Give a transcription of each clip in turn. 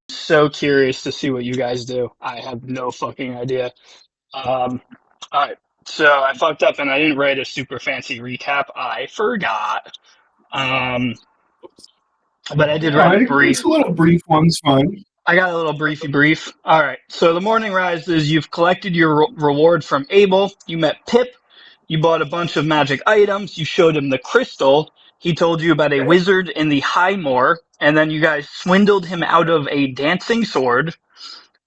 so curious to see what you guys do. I have no fucking idea. Um, all right. So I fucked up and I didn't write a super fancy recap. I forgot. Um, but I did write a It's a brief. little brief one's fine. I got a little briefy brief. All right. So the morning rises. You've collected your reward from Abel. You met Pip. You bought a bunch of magic items. You showed him the crystal. He told you about a wizard in the High Moor, and then you guys swindled him out of a dancing sword.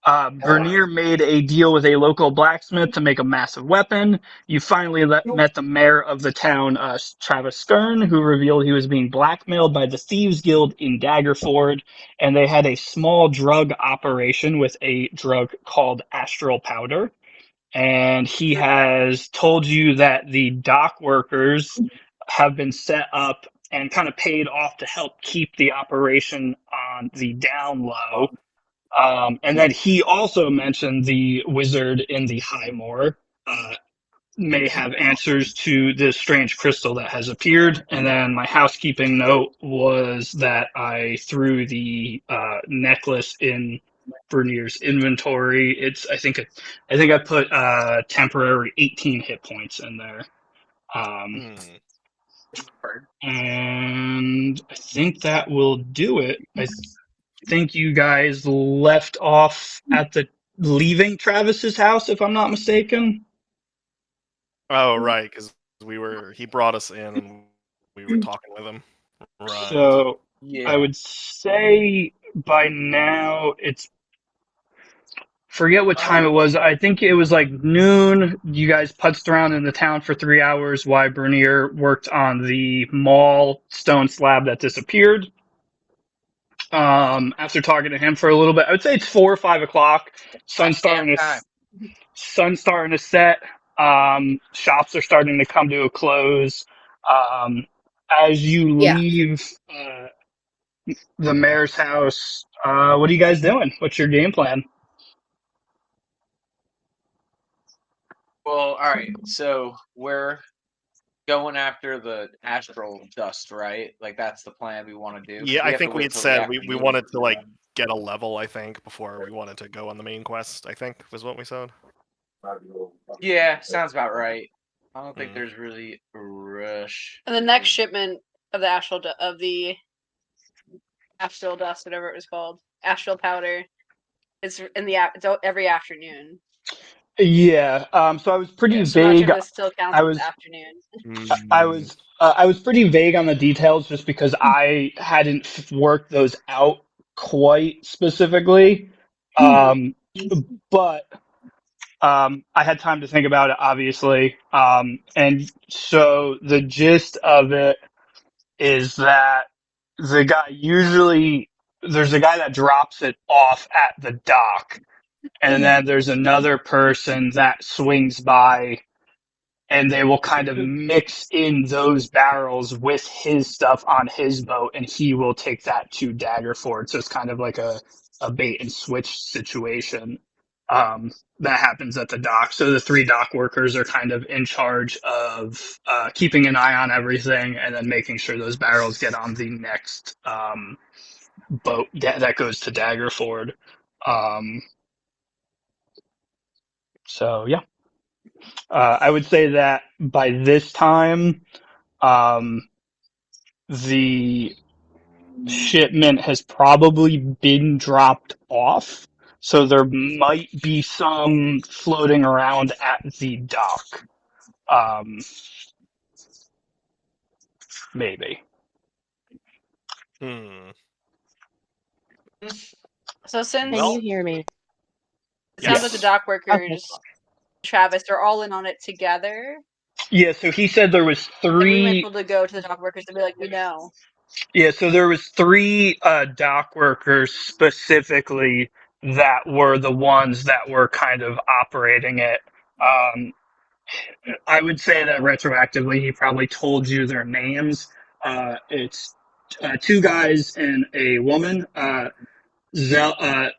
Vernier made a deal with a local blacksmith to make a massive weapon. You finally met the mayor of the town, Travis Stern, who revealed he was being blackmailed by the Thieves Guild in Daggerford, and they had a small drug operation with a drug called Astral Powder. And he has told you that the dock workers have been set up and kind of paid off to help keep the operation on the down low, and then he also mentioned the wizard in the High Moor may have answers to this strange crystal that has appeared. And then my housekeeping note was that I threw the necklace in Vernier's inventory. I think I put temporary 18 hit points in there. Um, and I think that will do it. I think you guys left off at the leaving Travis's house, if I'm not mistaken. Oh, right, because he brought us in and we were talking with him. Right. So Yeah. I would say by now it's forget what time it was. I think it was like noon. You guys putzed around in the town for 3 hours while Bernier worked on the mall stone slab that disappeared. After talking to him for a little bit, I would say it's 4 or 5 o'clock. Sun's starting to set. Shops are starting to come to a close. As you Yeah. leave the mayor's house, what are you guys doing? What's your game plan? Well, all right. So we're going after the astral dust, right? Like that's the plan we want to do. Yeah, We I have to think we wait had till the said we afternoon. wanted to like get a level, I think, before we wanted to go on the main quest, I think was what we said. Yeah, sounds about right. I don't think Mm. there's really a rush. And the next shipment of the astral dust, whatever it was called, astral powder, is in the it's every afternoon. Yeah. So I was pretty So I'm not sure vague. if this still counts I as was afternoon. I was pretty vague on the details just because I hadn't worked those out quite specifically. But I had time to think about it, obviously. And so the gist of it is that the guy usually there's a guy that drops it off at the dock, and then there's another person that swings by and they will kind of mix in those barrels with his stuff on his boat, and he will take that to Daggerford. So it's kind of like a bait and switch situation that happens at the dock. So the three dock workers are kind of in charge of keeping an eye on everything and then making sure those barrels get on the next boat that goes to Daggerford. So yeah. I would say that by this time, the shipment has probably been dropped off. So there might be some floating around at the dock. Maybe. So since Can you hear me? it sounds like the dock workers, Okay. Travis, are all in on it together. Yeah, so he said there was And we might be three. able to go to the dock workers and be like, we know. Yeah, so there was three dock workers specifically that were the ones that were kind of operating it. I would say that retroactively, he probably told you their names. It's two guys and a woman. Zelar,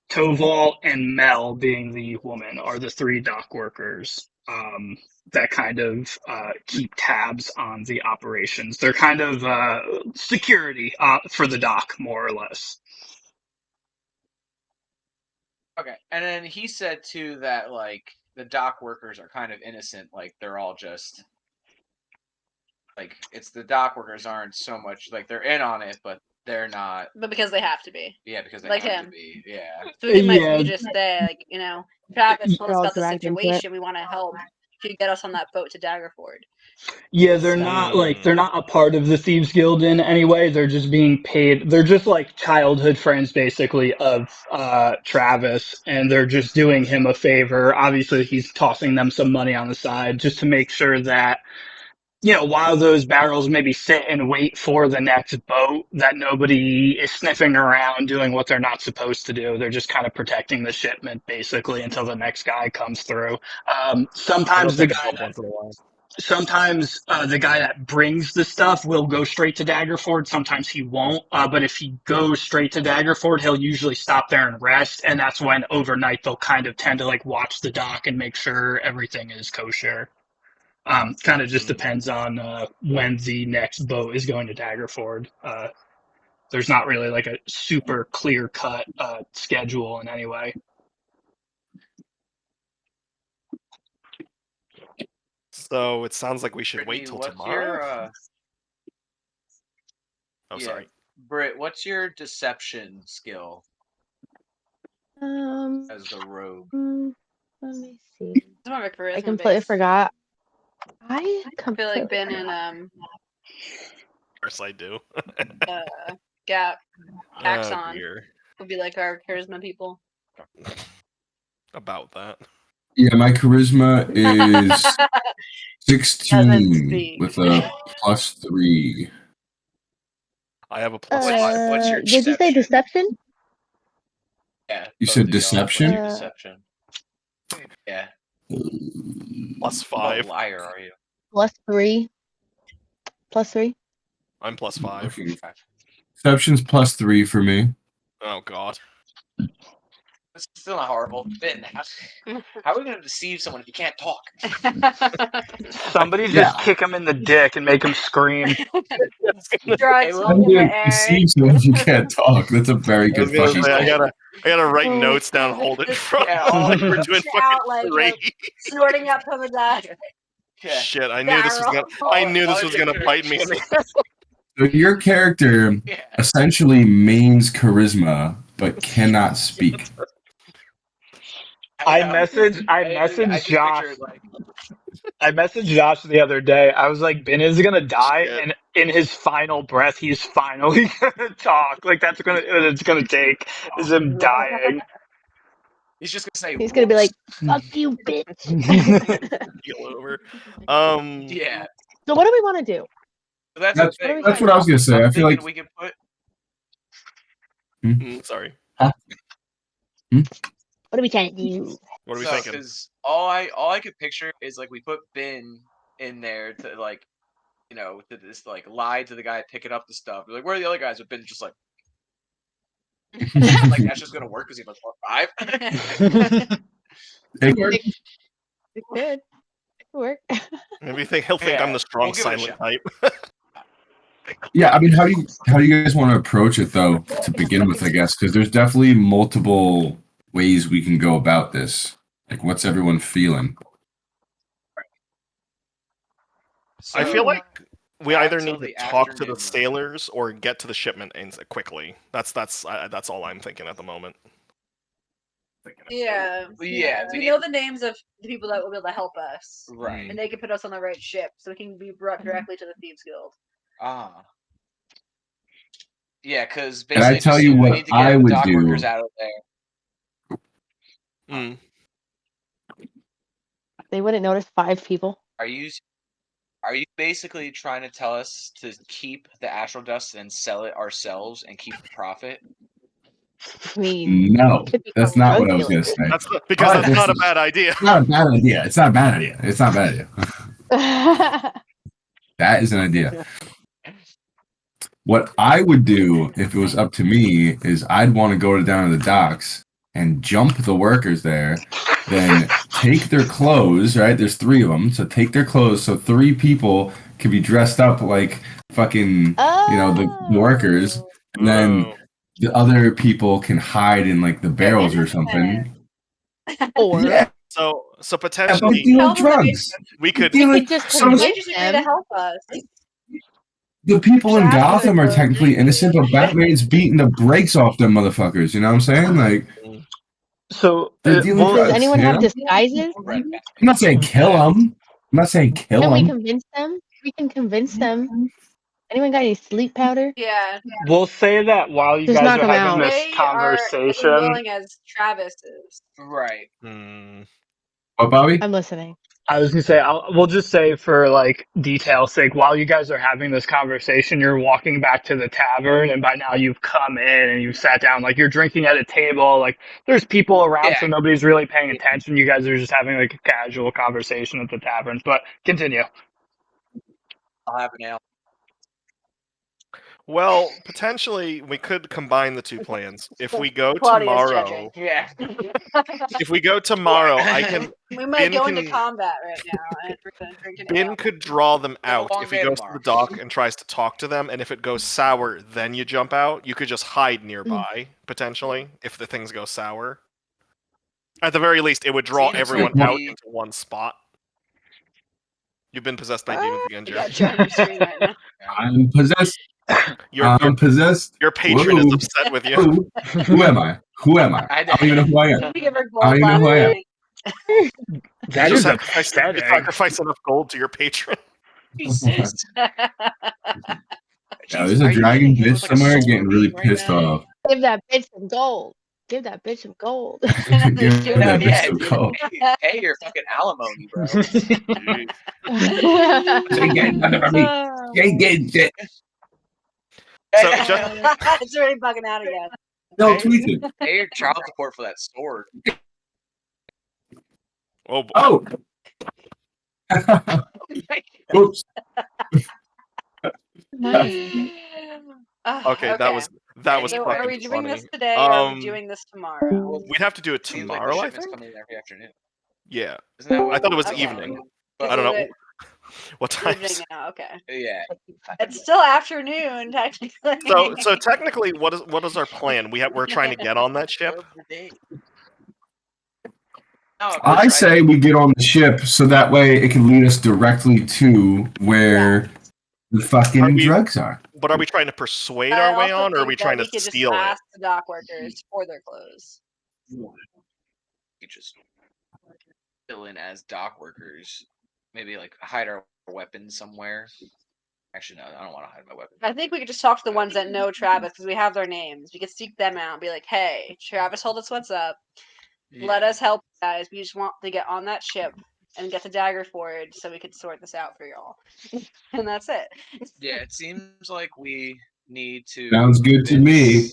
Toval, and Mel, being the woman, are the three dock workers. that kind of keep tabs on the operations. They're kind of security for the dock, more or less. Okay, and then he said too that like the dock workers are kind of innocent, like they're all just like it's the dock workers aren't so much like they're in on it, but they're not. But because they have to be. Yeah, because they Like have him. to be. Yeah. So we might Yeah. be just there, like, Travis told They're us all about the dragged into it. situation. We want to help. Could you get us on that boat to Daggerford? Yeah, they're not they're not a part of the Thieves Guild in any way. They're just being paid. They're just like childhood friends, basically, of Travis, and they're just doing him a favor. Obviously, he's tossing them some money on the side just to make sure that, while those barrels maybe sit and wait for the next boat, that nobody is sniffing around doing what they're not supposed to do. They're just kind of protecting the shipment, basically, until the next guy comes through. Sometimes the guy once in a while. Sometimes the guy that brings the stuff will go straight to Daggerford. Sometimes he won't. But if he goes straight to Daggerford, he'll usually stop there and rest. And that's when overnight they'll kind of tend to like watch the dock and make sure everything is kosher. Kind of just depends on when the next boat is going to Daggerford. There's not really like a super clear cut schedule in any way. So it sounds like we should Brittany, wait till what's tomorrow. your Oh, yeah. sorry. Britt, what's your deception skill as the rogue? Let me see. It's more of a charisma I completely based. forgot. I I feel completely like Ben forgot. and Of course I do. Gap Oh, Axon dear. would be like our charisma people. About that. Yeah, my charisma is Doesn't 16 speak. with a +3. I have a plus What's your Did you say deception? deception? Yeah. You both said of y'all, deception? What's your deception? Yeah. plus What 5. liar are you? +3. +3. I'm plus 5. Okay. Deception's +3 for me. Oh god. It's still not horrible. Ben, how are we going to deceive someone if you can't talk? Somebody Yeah. just kick him in the dick and make him scream. Draw Hey, a well, I'm tongue in gonna the air. deceive someone if you can't talk. That's a very I was good gonna fucking say, I goal. gotta write notes down, hold it in front. Yeah, Oh, like we're doing Shout fucking like charade. snorting up from a duck. Yeah. Shit, I knew this was Barrel. gonna. I knew this was gonna bite me in the ass. So your character Yeah. essentially mains charisma but cannot speak. I know. messaged I just Josh. pictured, like, I messaged Josh the other day. I was like, Ben is gonna die, Shit. and in his final breath, he's finally gonna talk. Like that's what it's gonna take is him dying. he's just gonna say. He's gonna be like, "Whoops." "Fuck you, bitch." Keel over. Yeah. So what do we want to do? So that's That's- the thing. That's what I was gonna say. I'm I feel thinking like we can put. Sorry. What are we trying to do? What are we So, thinking? because all I could picture is like we put Ben in there to like, to this like lie to the guy picking up the stuff. We're like, where are the other guys? But Ben's just like, like that's just gonna work because he must more 5. it worked. It could. It could work. Maybe he'll think Yeah, I'm the strong we'll give it a silent shot. type. Yeah, I mean, how do you guys want to approach it though to begin with? I guess because there's definitely multiple ways we can go about this. Like, what's everyone feeling? I feel like we Not either till need to the talk to the afternoon. sailors or get to the shipment quickly. That's all I'm thinking at the moment. Yeah. Yeah, We know the names of the people that will be able to help us. Right. And they can put us on the right ship so we can be brought directly to the Thieves Guild. Ah. Yeah, because And I basically, tell just, you we what need to get I the would dock do. workers out of there. Mm. They wouldn't notice 5 people. Are you basically trying to tell us to keep the astral dust and sell it ourselves and keep the profit? I mean, No, could become that's not drug what I was gonna dealers. say. Because But that's not a this bad idea. It's not a bad idea. It's not a bad idea. It's not a bad idea. That is an idea. What I would do if it was up to me is I'd want to go down to the docks and jump the workers there, then take their clothes, right? There's 3 of them, so take their clothes so 3 people can be dressed up like fucking, the workers, and then Oh. the other people can hide in like the barrels or something. Or Yeah, So about potentially dealing Tell them to drugs. we could. we Dealing- could just so- They convince just agree to them. help us. The people in Exactly. Gotham are technically innocent, but Batman's beating the brakes off them motherfuckers. You know what I'm saying? Like, So, they're dealing well, drugs. Does anyone you have know? disguises? I'm not saying kill them. I'm not saying kill Can we them. convince them? We can convince them. Anyone got any sleep powder? Yeah, we'll say that while you Just guys knock are 'em having out. this they are as conversation. willing as Travis is. Right. Hmm. What, Bobby? I'm listening. I was gonna say, we'll just say for like detail's sake, while you guys are having this conversation, you're walking back to the tavern, and by now you've come in and you've sat down, like you're drinking at a table, like there's people around, Yeah. so nobody's really paying attention. You guys are just having like a casual conversation at the tavern. But continue. I'll have an ale. Well, potentially we could combine the 2 plans. If we go Claudia's tomorrow, judging. Yeah. if we go tomorrow, I can. We might Ben go into can- combat right now and we're gonna drink an Ben ale. could draw them out long if he day goes to tomorrow. the dock and tries to talk to them, and if it goes sour, then you jump out. You could just hide nearby, potentially, if the things go sour. At the very least, it would draw Seems everyone like out we- into one spot. You've been possessed by demons again, You got Jared. Jeremy screen right now. I'm possessed. Your I'm possessed. your patron is Whoa. upset with you. Who am I? Who am I? I don't even know who I am. Did we give her I don't gold even know who I am. last night? That You is sacrificed- you upsetting. sacrificed enough gold to your patron. Jesus. Yeah, there's Are a you dragon kidding? It bitch looks like a somewhere soul getting really beam right pissed now. off. Give that bitch some gold. Give that bitch some gold. Give No, that bitch yeah, some dude. gold. Pay your fucking alimony, bro. She ain't getting nothing from me. She ain't getting shit. So It's already bugging out again. No, tweet it. Pay your child support for that sword. Oh, boy. Oh. Oops. Okay, that was So are we fucking doing funny. this today or are we Um, doing this tomorrow? We'd have to do it Seems like tomorrow, the I shipments think. come in every afternoon. Yeah, Isn't that what I thought it was Okay. evening. But- I don't know Is what time. Evening now, okay. Yeah. It's still afternoon, technically. So technically, what is our plan? We're trying to get on that ship. No, I say we get on the ship so that way it can lead us directly to where the Are fucking we- drugs are. But are we trying to persuade I our way also on, or are think we that trying to we could steal just it? ask the dock workers for their clothes. You just fill in as dock workers. Maybe like hide our weapons somewhere. Actually, no, I don't want to hide my weapon. I think we could just talk to the ones that know Travis because we have their names. We could seek them out and be like, "Hey, Travis told us what's up. Let us help you guys. We just want to get on that ship and get to Daggerford so we could sort this out for y'all." And that's it. Yeah, it seems like we need to. Sounds good to me.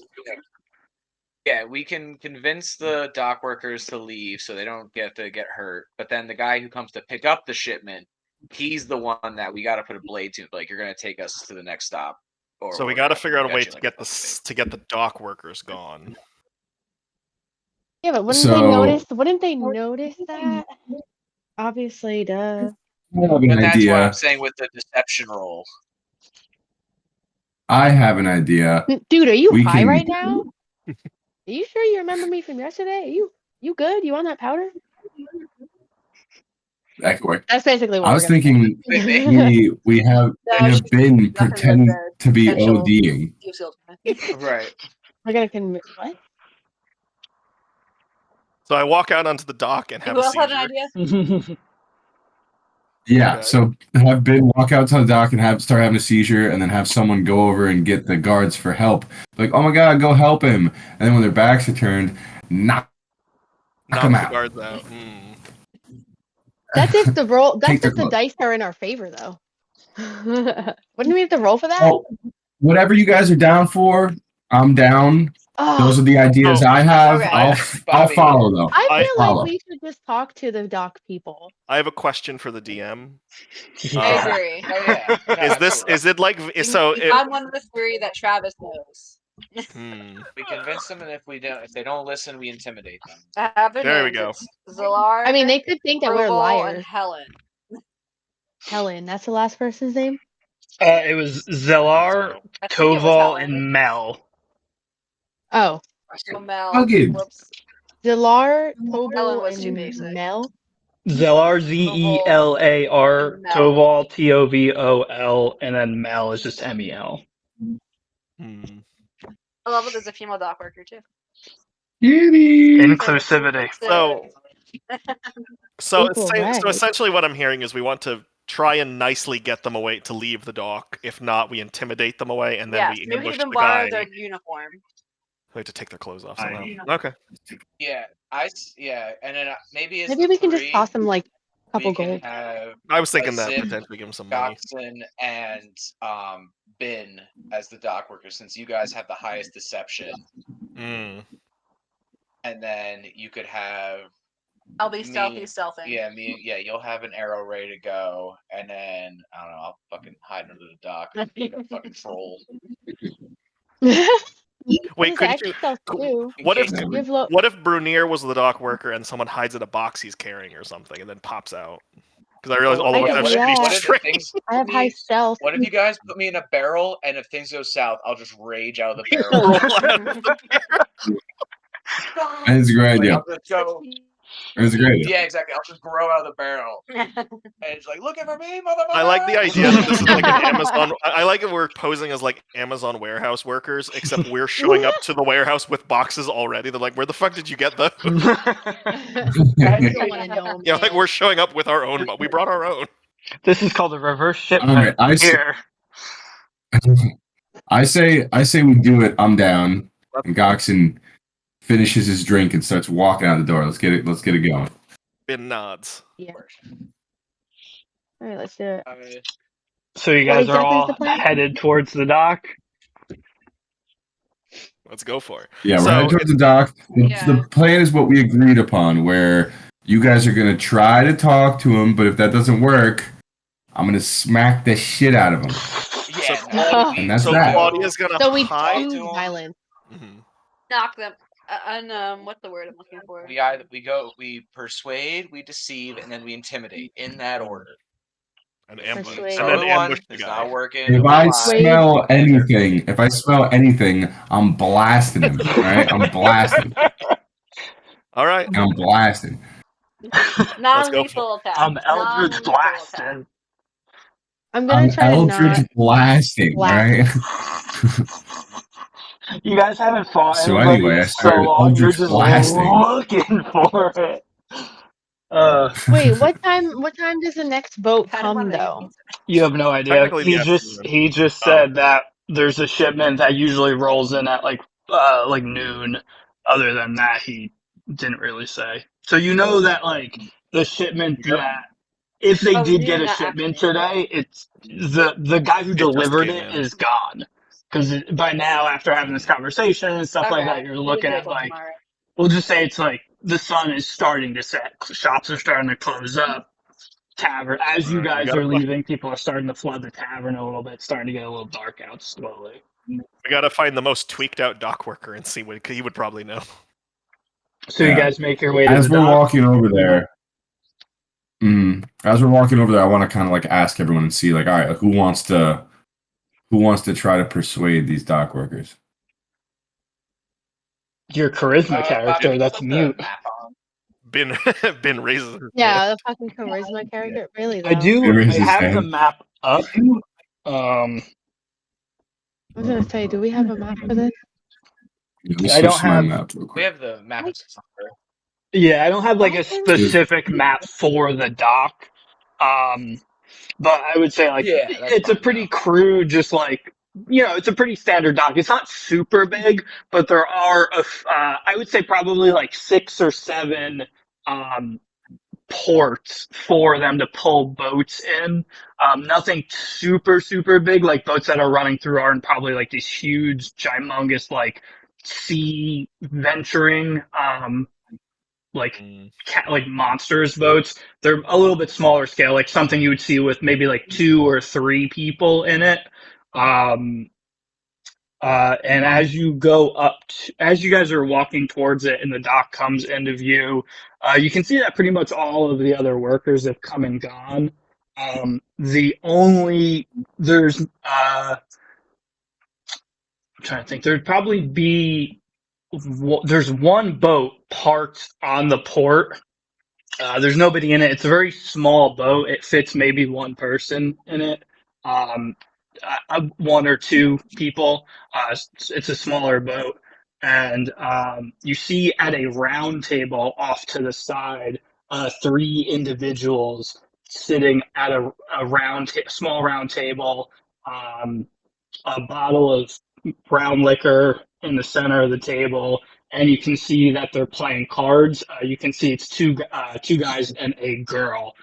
Yeah, we can convince the dock workers to leave so they don't get hurt. But then the guy who comes to pick up the shipment, he's the one that we got to put a blade to. Like, you're gonna take us to the next stop. Or So we we're got to gonna figure out a way get you to like get fucking to get the dock workers gone. Yeah, but wouldn't they notice that? Obviously, duh. I have But an that's what idea. I'm saying with the deception roll. I have an idea. Dude, are you We high can- right now? Are you sure you remember me from yesterday? You good? You on that powder? Echoing. That's basically what I we're was gonna thinking say. we have been nothing pretend but the to be potential- ODing. You feel- Right. We're gonna convince what? So I walk out onto the dock and have Who a else had an seizure. idea? Yeah, Okay. so have Ben walk out to the dock and start having a seizure, and then have someone go over and get the guards for help. Like, oh my god, go help him! And then when their backs are turned, knock Knock him the out. guards out. Hmm. That's if the roll. That's Take the if the cloak. dice are in our favor, though. Wouldn't we have to roll for that? Well, whatever you guys are down for, I'm down. Oh, Those are the ideas Oh, I have. okay. I'll Bobby. follow though. I I feel follow. like we should just talk to the dock people. I have a question for the DM. I Um, agree. Oh yeah. No, Is this absolutely. is it like so? I'm one of the three that Travis knows. Hmm. We convince them, and if they don't listen, we intimidate them. I have their There we names. go. It's Zalar. I mean, they could think that we're Ruble, liars. and Helen. Helen, that's the last person's name? It was Zelar, I think it was Toval, Helen. and Mel. Oh. Mel. Huggins. Whoops. Zalar, Helen Tobal, was too and basic. Mel? Zelar, Zelar, Mel. Toval, Tovol, and then Mel is just Mel. Hmm. I love it. There's a female dock worker too. Kitty. Inclusivity. So Equal rights. essentially, what I'm hearing is we want to try and nicely get them away to leave the dock. If not, we intimidate them away, and then Yeah, we maybe ambush even the guy. borrow their uniform. We have to take their clothes off somehow. Okay. Yeah, and then maybe it's Maybe the we can just three, toss them like a couple we can gold. have I was thinking that Zip, potentially give him some money. Dachshund, and Bin as the dock workers, since you guys have the highest deception. Mm. And then you could have I'll be stealthing. yeah, you'll have an arrow ready to go, and then I don't know, I'll fucking hide under the dock, fucking troll. Wait, could actually you? stealth too. What if? You have low- What if Brunier was the dock worker and someone hides in a box he's carrying or something and then pops out? Because I realize all of I us have could do that. shitty What if strength. things I have high stealth. What if you guys put me in a barrel, and if things go south, I'll just rage out of the Roll barrel. out of the That's a great Like, idea. I'll just go. That's a great idea. Yeah, exactly. I'll just grow out of the barrel, and it's like, looking for me, motherfucker. I like the idea that this is like an Amazon. I like it. We're posing as like Amazon warehouse workers, except we're showing up to the warehouse with boxes already. They're like, "Where the fuck did you get those?" I don't want to know. Yeah, like man. we're showing up with our own. We brought our own. This is called a reverse shipment. Alright, Here. I say we do it. I'm down. And Goxon finishes his drink and starts walking out the door. Let's get it going. Bin nods. Yeah. All right, let's do it. So you What guys exactly are is all the plan? headed towards the dock. Let's go for it. Yeah, we're So headed towards the dock. Yeah. The plan is what we agreed upon, where you guys are gonna try to talk to him, but if that doesn't work, I'm gonna smack the shit out of him. Yeah, And that's So that. Claudia's gonna So we hide. choose to him. violence. Mhm. Knock them. What's the word I'm looking for? we persuade, we deceive, and then we intimidate in that order. And ambush. Persuade. And So then the one ambush the is guy. not working. If we'll I lie. smell anything, I'm blasting him. All right, I'm blasting. All right. I'm blasting. Non-lethal attack. I'm Eldridge Non-lethal blasting. attack. I'm gonna I'm try to Eldridge not. blasting. All right. You guys haven't fought So anybody anyway, I in so started long. You're Eldritch just blasting. looking for it. Wait, what time does the next boat Kinda come wanna eat though? pizza. You have no idea. Technically the He just said that there's a shipment that usually rolls in at like noon. Other than that, he didn't really say. So you know that like the shipment that if they did get a not shipment actually. today, it's the guy who It just delivered came it in. is gone. Because by now, after having this conversation and stuff like Okay. that, you're looking Maybe at till like tomorrow. we'll just say it's like the sun is starting to set. Shops are starting to close up. Tavern. As you guys gotta are find- leaving, people are starting to flood the tavern a little bit. It's starting to get a little dark out slowly. We gotta find the most tweaked out dock worker and see what he would probably know. So you Yeah. guys make your way to As the we're dock. walking over there, I want to kind of like ask everyone and see like, all right, like, who wants to try to persuade these dock workers? Your charisma character Bobby, that's put the mute. map on. Bin raises his hand. Yeah, the fucking charisma character. Really though. I do. There I is his have the hand. map up. I was gonna say, do we have a map for this? Let me I don't switch my have- map real We quick. have the map. Yeah, I don't have like a Okay. specific map for the dock. But I would say like Yeah, that's it's a fine, pretty though. crude, just like it's a pretty standard dock. It's not super big, but there are I would say probably like 6 or 7 ports for them to pull boats in. Nothing super big, like boats that are running through aren't probably like these huge, humongous like sea venturing like monsters boats. They're a little bit smaller scale, like something you would see with maybe like 2 or 3 people in it. And as you go as you guys are walking towards it and the dock comes into view, you can see that pretty much all of the other workers have come and gone. There's, I'm trying to think, there'd probably be, there's one boat parked on the port. There's nobody in it. It's a very small boat. It fits maybe one person in it. One or two people. It's a smaller boat. And you see at a round table off to the side, 3 individuals sitting at a small round table, a bottle of brown liquor in the center of the table, and you can see that they're playing cards. You can see it's two guys and a girl.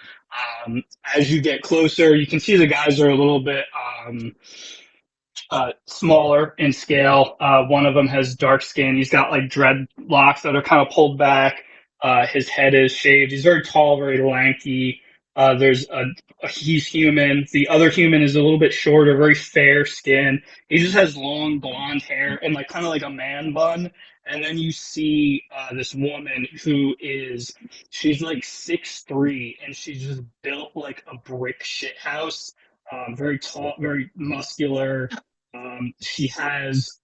As you get closer, you can see the guys are a little bit smaller in scale. One of them has dark skin. He's got like dreadlocks that are kind of pulled back. His head is shaved. He's very tall, very lanky. He's human. The other human is a little bit shorter, very fair skin. He just has long blonde hair and like kind of like a man bun. And then you see this woman she's like 6'3", and she's just built like a brick shit house. Very tall, very muscular. She has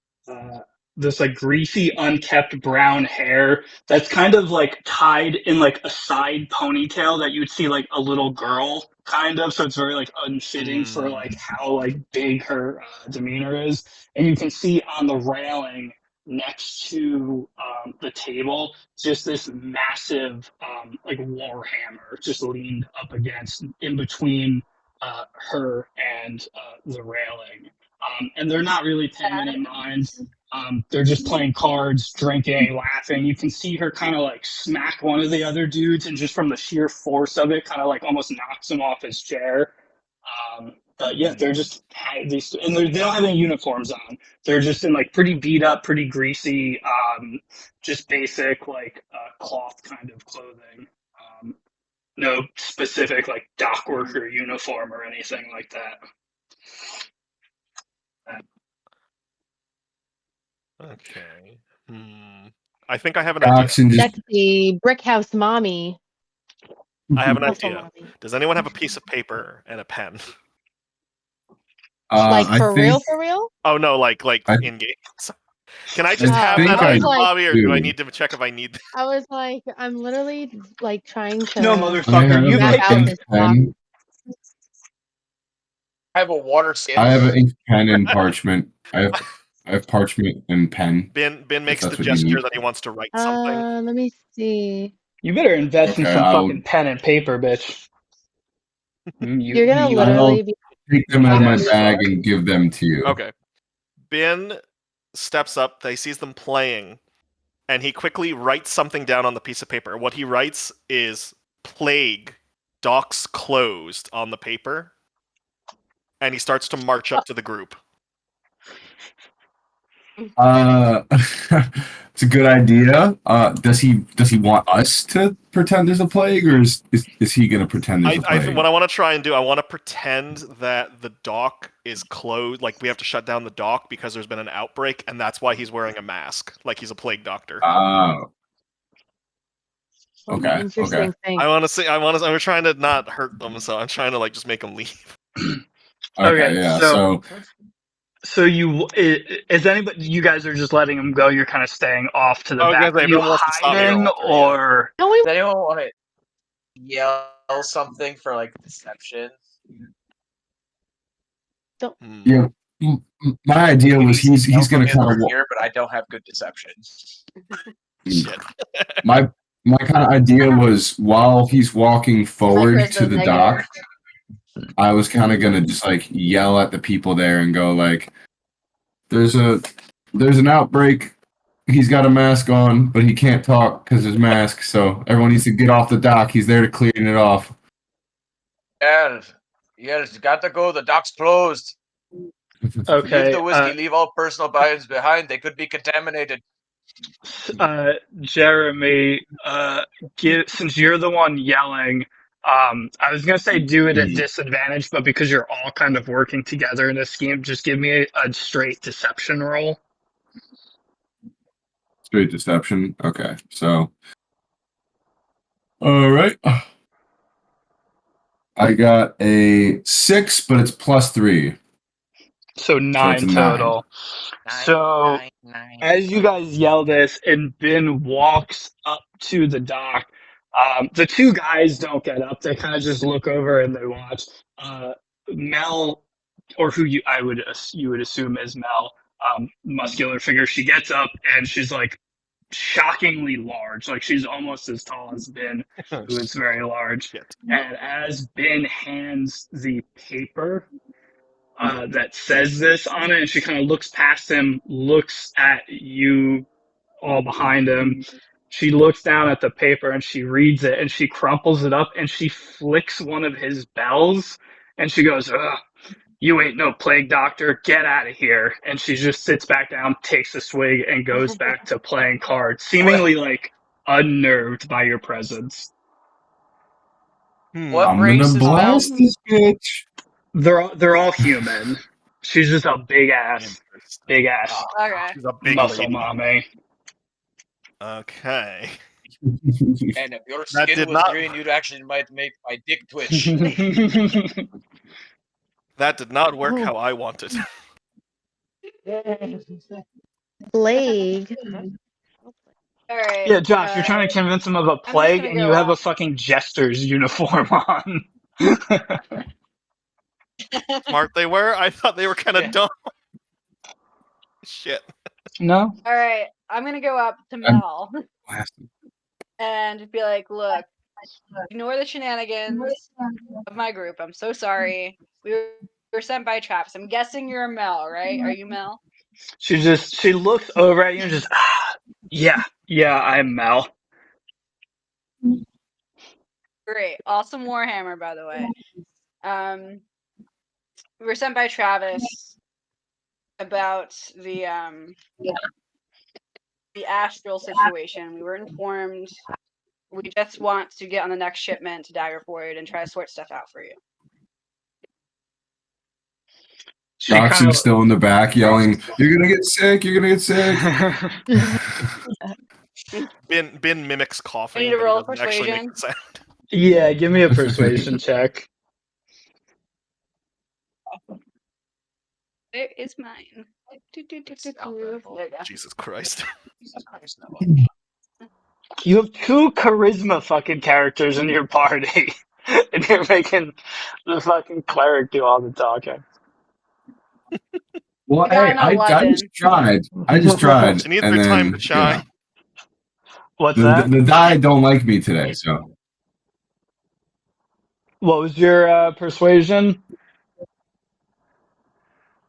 this like greasy, unkept brown hair that's kind of like tied in like a side ponytail that you would see like a little girl kind of. So it's very like unfitting for like how like big her demeanor is. And you can see on the railing next to the table just this massive like war hammer just leaned up against in between her and the railing. And they're not really paying any mind. They're just playing cards, drinking, laughing. You can see her kind of like smack one of the other dudes, and just from the sheer force of it, kind of like almost knocks him off his chair. But yeah, they're just these, and they don't have any uniforms on. They're just in like pretty beat up, pretty greasy, just basic like cloth kind of clothing. No specific like dock worker uniform or anything like that. Okay. I think I have an idea. Oxen just That's the brick house mommy. I have an Also idea. mommy. Does anyone have a piece of paper and a pen? Like I for think- real, for real? Oh no, like I- in game. Can I just I have think that I on Bobby, or do I do. need to check if I need? I was like, I'm literally like trying to. No, I motherfucker, have you map picked out him. this pen. I have a water skin. I have an ink pen and parchment. I have parchment and pen. Ben makes that's the what you gesture need. that he wants to write something. Let me see. You better invest in Okay, some I'll- fucking pen and paper, bitch. You're gonna you- literally be. Take them out of my Yes. bag and give them to you. Okay. Ben steps up. He sees them playing, and he quickly writes something down on the piece of paper. What he writes is "Plague, docks closed" on the paper, and he starts to march up to the group. It's a good idea. Does he want us to pretend there's a plague, or is he gonna pretend there's a plague? What I want to try and do, I want to pretend that the dock is closed, like we have to shut down the dock because there's been an outbreak, and that's why he's wearing a mask, like he's a plague doctor. Oh. Okay. Interesting thing. I'm trying to not hurt them, so I'm trying to like just make them leave. Okay. Yeah. So is anybody? You guys are just letting him go. You're kind of staying off to the back. Okay, Are you everyone wants to stop me hiding, or- or No, we Does anyone want to yell something for like deception? Yeah. My idea was he's gonna kind of here, but I don't have good deception. Shit. my kind of idea was while he's walking forward Chris to the does dock, I was kind of gonna just like yell at the people there and go like, "There's an outbreak. He's got a mask on, but he can't talk because his mask. So everyone needs to get off the dock. He's there to clean it off." Yes, got to go. The dock's closed. okay? Leave the whiskey. Leave all personal belongings behind. They could be contaminated. Jeremy, since you're the one yelling, I was gonna say do it at disadvantage, but because you're all kind of working together in this scheme, just give me a straight deception roll. Straight deception. Okay, so. All right. I got a 6, but it's +3. So 9 it's a total. So Nine. as you guys yell this, and Ben walks up to the dock, the two guys don't get up. They kind of just look over and they watch. Mel, or who you would assume is Mel, muscular figure. She gets up and she's like shockingly large. Like she's almost as tall as Ben, who is very large. Shit. And as Ben hands the paper that says this on it, and she kind of looks past him, looks at you all behind him. She looks down at the paper and she reads it and she crumples it up and she flicks one of his bells and she goes, "Ugh, you ain't no plague doctor, get out of here." And she just sits back down, takes a swig, and goes back to playing cards, seemingly like unnerved by your presence. What I'm race gonna is Mel? blast this bitch. They're all human. She's just a big ass Okay. She's a big muscle lady. mommy. Okay. And if your That skin did was not- green, you'd actually might make my dick twitch. That did not work how I wanted. Plague. All right. Yeah, Josh, you're trying to convince him of a plague, gonna and go you have a off. fucking jester's uniform on. Smart they were. I thought they were kind of Yeah. dumb. Shit. No? All right. I'm gonna go up to Mel Blasting. and be like, "Look, ignore the shenanigans of my group. I'm so sorry. We were sent by traps. I'm guessing you're Mel, right? Are you Mel?" She looks over at you and just, yeah, I'm Mel. Great. Awesome Warhammer, by the way. We were sent by Travis about the astral situation. We were informed. We just want to get on the next shipment to Daggerford and try to sort stuff out for you. She Doxson's still in the back yelling, "You're gonna get sick! You're gonna get sick!" Ben mimics coughing. I need to but he roll doesn't actually make persuasion. the sound. Yeah, give me a persuasion check. Where is mine? There you go. Jesus Christ. You have 2 charisma fucking characters in your party, and you're making the fucking cleric do all the talking. Well, I got hey, an I 11. just tried. I just tried. She needs and her then, time to shine. What's the, that? the die don't like me today, so What was your persuasion?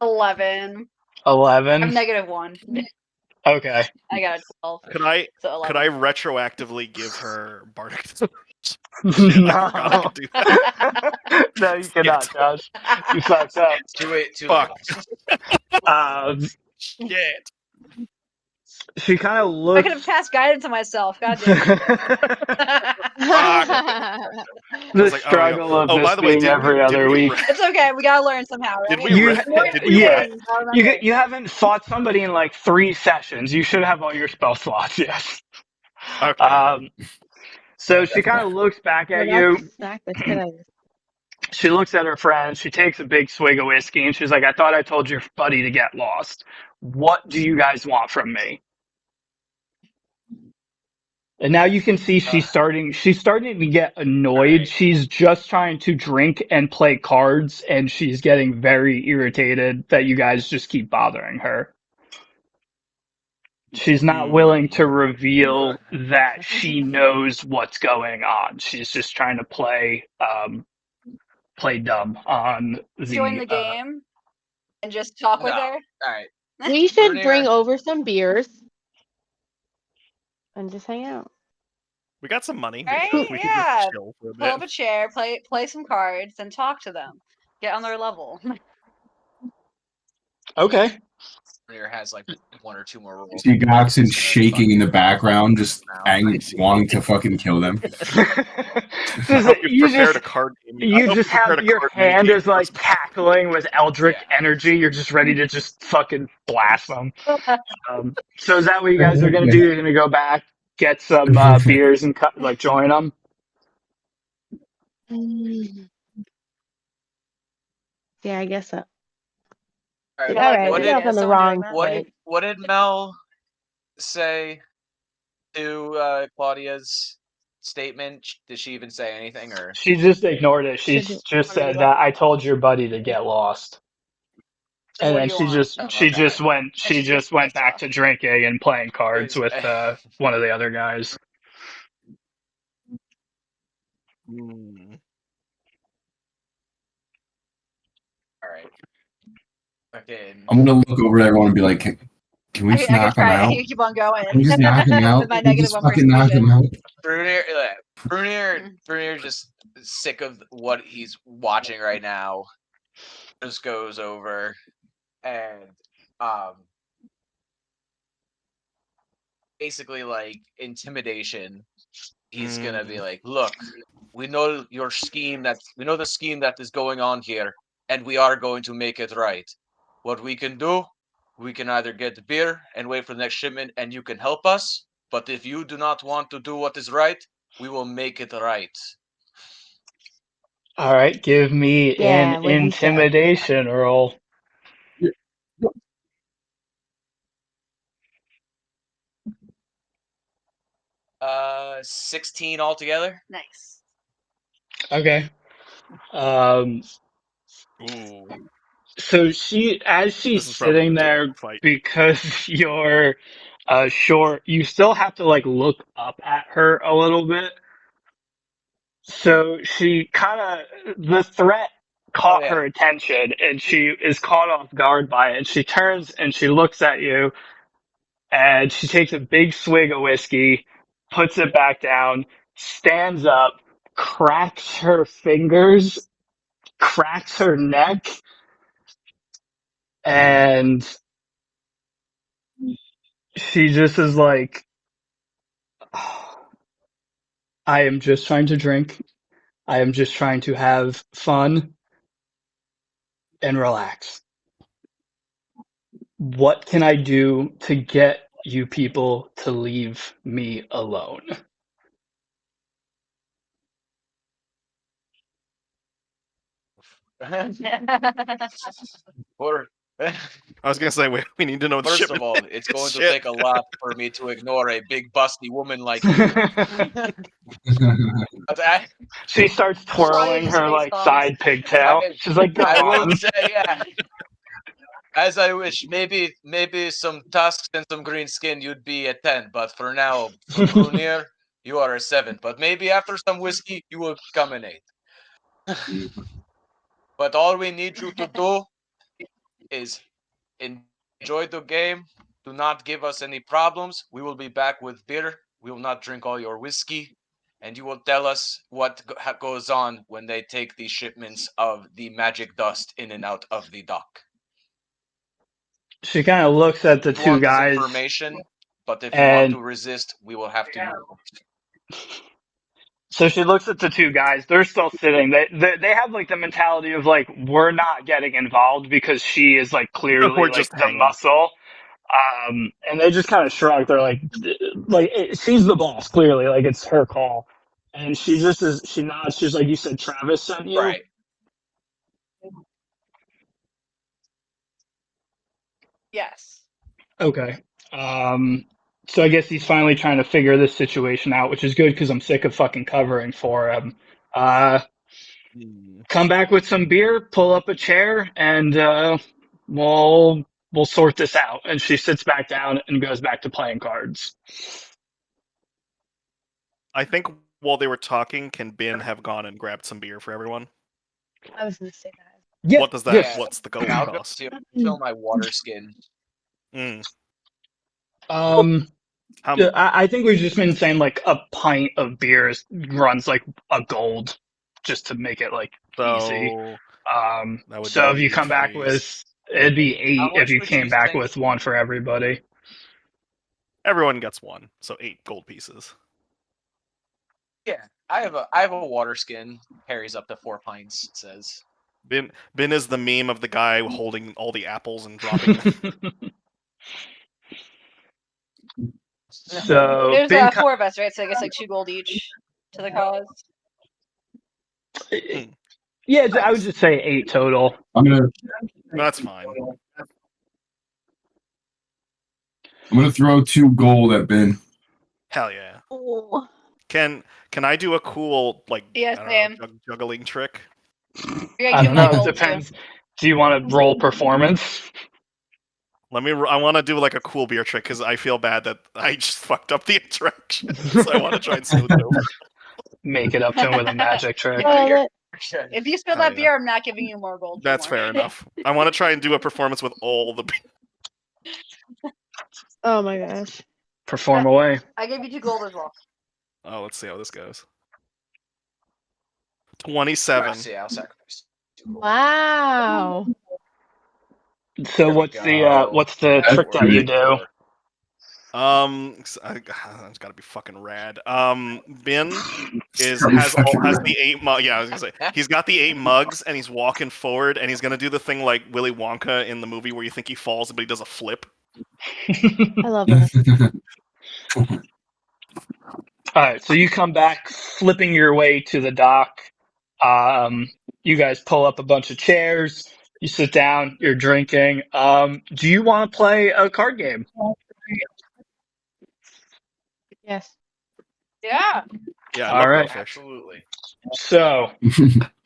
11. 11. I'm -1. Okay. I got a 12. Could I So 11. retroactively give her bardic? No. I forgot I could do that. No, you cannot, Josh. You fucked up. Too late. Too Fuck. late. Shit. She kind of I looks. could have cast guidance on myself. God damn it. The was like, oh, struggle of oh, this by the way, being did every we- did other we week. It's okay. We gotta learn somehow. Did Right? we You- re- did we yeah. re- I'll remember. You haven't fought somebody in like 3 sessions. You should have all your spell slots, yes. Okay. So she kind of looks back at you. you. She looks at her friend. She takes a big swig of whiskey, and she's like, "I thought I told your buddy to get lost. What do you guys want from me?" And now you can see she's starting to get annoyed. Alright. She's just trying to drink and play cards, and she's getting very irritated that you guys just keep bothering her. She's not willing to reveal that she knows what's going on. She's just trying to play dumb on Join the game and just talk with No. her. All right. We should Vernier. bring over some beers and just hang out. We got some money. Right? We could Yeah. just chill for a Pull up bit. a chair, play some cards, and talk to them. Get on their level. Okay. Vernier has like 1 or 2 more rolls. see Doxson shaking in the background, just wanting to fucking kill them. Just- hope you you prepared just a card game. I you hope just prepared have a your card hand mini-game is like first. cackling with eldritch Yeah. energy. You're just ready to just fucking blast them. So is that what you guys are gonna do? You're gonna go back, get some beers, and like join them. Yeah, I guess so. All right. Yeah, All like, right, what we did- got off on the wrong What foot. did Mel say to Claudia's statement? Did she even say anything, or She just ignored it. She Should- just said that I told your buddy to get lost. So And what then do you she want? just Oh, she okay. just went she just just went pissed back off. to drinking and playing cards with one of the other guys. Hmm. all right? Okay. I'm gonna look over at everyone and be like, can we I just can knock him try. I out? can keep on going. Can we just knock him out? With my Can we negative just one fucking knock him out? Brunier just sick of what he's watching right now. Just goes over and basically like intimidation. He's gonna be like, "Look, we know your scheme. We know the scheme that is going on here, and we are going to make it right. What we can do, we can either get the beer and wait for the next shipment, and you can help us. But if you do not want to do what is right, we will make it right." All right, give me Yeah, an what he said. intimidation roll. 16 altogether. Nice. Okay. Ooh. So as she's This is probably sitting gonna be a there, long fight. because you're short, you still have to like look up at her a little bit. So she the threat caught Oh, yeah. her attention, and she is caught off guard by it. She turns and she looks at you, and she takes a big swig of whiskey, puts it back down, stands up, cracks her fingers, cracks her neck, and she just is like, I am just trying to drink. I am just trying to have fun and relax. What can I do to get you people to leave me alone? Or I was gonna say we need to know the first shipment. of all, it's going to Shit. take a lot for me to ignore a big busty woman like you. But She starts twirling her like side pigtail. She's like, "Go I will on." say, yeah. As I wish, maybe some tusks and some green skin, you'd be a 10. But for now, for Brunier, you are a 7. But maybe after some whiskey, you will become an 8. But all we need you to do is enjoy the game. Do not give us any problems. We will be back with beer. We will not drink all your whiskey. And you will tell us what goes on when they take these shipments of the magic dust in and out of the dock. She kind of looks at the If you two want this guys. information, but if you want and to resist, we will have to. So she looks at the two guys. They're still sitting. They have like the mentality of like, we're not getting involved because she is like clearly We're like just the hanging. muscle. And they just kind of shrug. They're like she's the boss clearly. Like it's her call. And she just is. She nods. She's like, "You said Travis sent you." Right. Yes. Okay. So I guess he's finally trying to figure this situation out, which is good because I'm sick of fucking covering for him. Come back with some beer, pull up a chair, and we'll sort this out. And she sits back down and goes back to playing cards. I think while they were talking, can Bin have gone and grabbed some beer for everyone? I was gonna say that. Yeah. What does that? Yeah. What's the gold I'll go cost? to fill my water skin. Mm. How I think we've just been saying like a pint of beer runs like a gold, just to make it like easy. so? That would So if be you come back with, it'd be 8 How if much you would came you back think- with one for everybody. Everyone gets one, so 8 gold pieces. Yeah. I have a water skin. Carries up to 4 pints. It says. Bin is the meme of the guy holding all the apples and dropping them. So There's Bin, 4 of us, right? So I guess like 2 gold each to the cause. yeah, I would just say 8 total. I'm That's fine. gonna throw 2 gold at Ben. Hell yeah. Oh. Can I do a cool like Yes, I ma'am. don't know, juggling trick? You're I gonna keep don't my know. It gold too. depends. Do you want to roll performance? I want to do like a cool beer trick because I feel bad that I just fucked up the interaction. So I want to try and smooth it over. Make it up to him with a magic trick. Oh, Good. if you spill Hell that yeah. beer, I'm not giving you more gold. That's fair enough. I want to try and do a performance with all the. Oh my gosh. Perform away. I gave you 2 gold as well. Oh, let's see how this goes. 27. See, I'll sacrifice. Wow. So what's the That's trick that you do? It's gotta be fucking rad. Bin has the 8 mugs. Yeah, I was gonna say he's got the 8 mugs and he's walking forward and he's gonna do the thing like Willy Wonka in the movie where you think he falls but he does a flip. I love it. All right, so you come back, flipping your way to the dock. You guys pull up a bunch of chairs. You sit down. You're drinking. Do you want to play a card game? Yes. Yeah. Yeah, All I love right. Goldfish. Absolutely. So,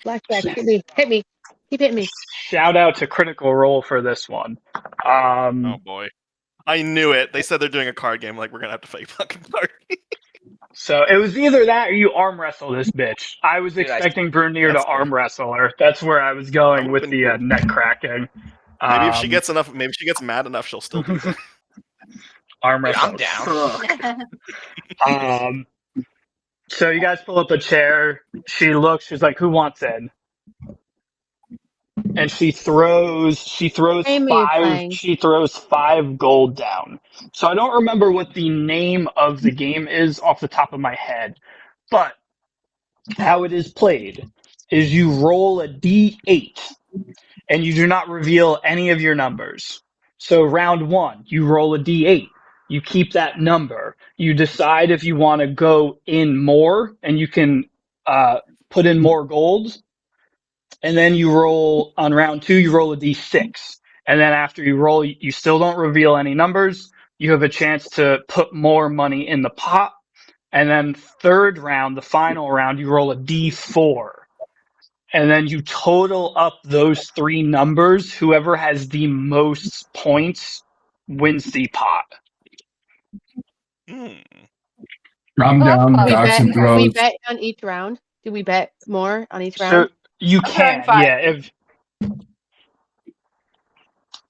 Blackjack, hit me. Hit me. Keep hitting me. shout out to Critical Role for this one. Oh boy, I knew it. They said they're doing a card game. Like we're gonna have to fake fucking card. So it was either that or you arm wrestle this bitch. I was Dude, expecting Brunir to That's arm wrestle her. That's where I was going That with would've the been neck cracking. Maybe if she gets enough, maybe she gets mad enough, she'll still do that. arm Dude, wrestle. I'm down. So you guys pull up a chair. She looks. She's like, "Who wants in?" And she throws Name are you five. playing? She throws 5 gold down. So I don't remember what the name of the game is off the top of my head, but how it is played is you roll a d8 and you do not reveal any of your numbers. So round 1, you roll a d8. You keep that number. You decide if you want to go in more, and you can put in more gold. And then you roll on round 2. You roll a d6, and then after you roll, you still don't reveal any numbers. You have a chance to put more money in the pot. And then third round, the final round, you roll a d4. And then you total up those 3 numbers. Whoever has the most points wins the pot. Mm. Calm down, Oh, Docs and We throws. bet on each round. Do we bet more on each So round? you I'm can, throwing 5. yeah. If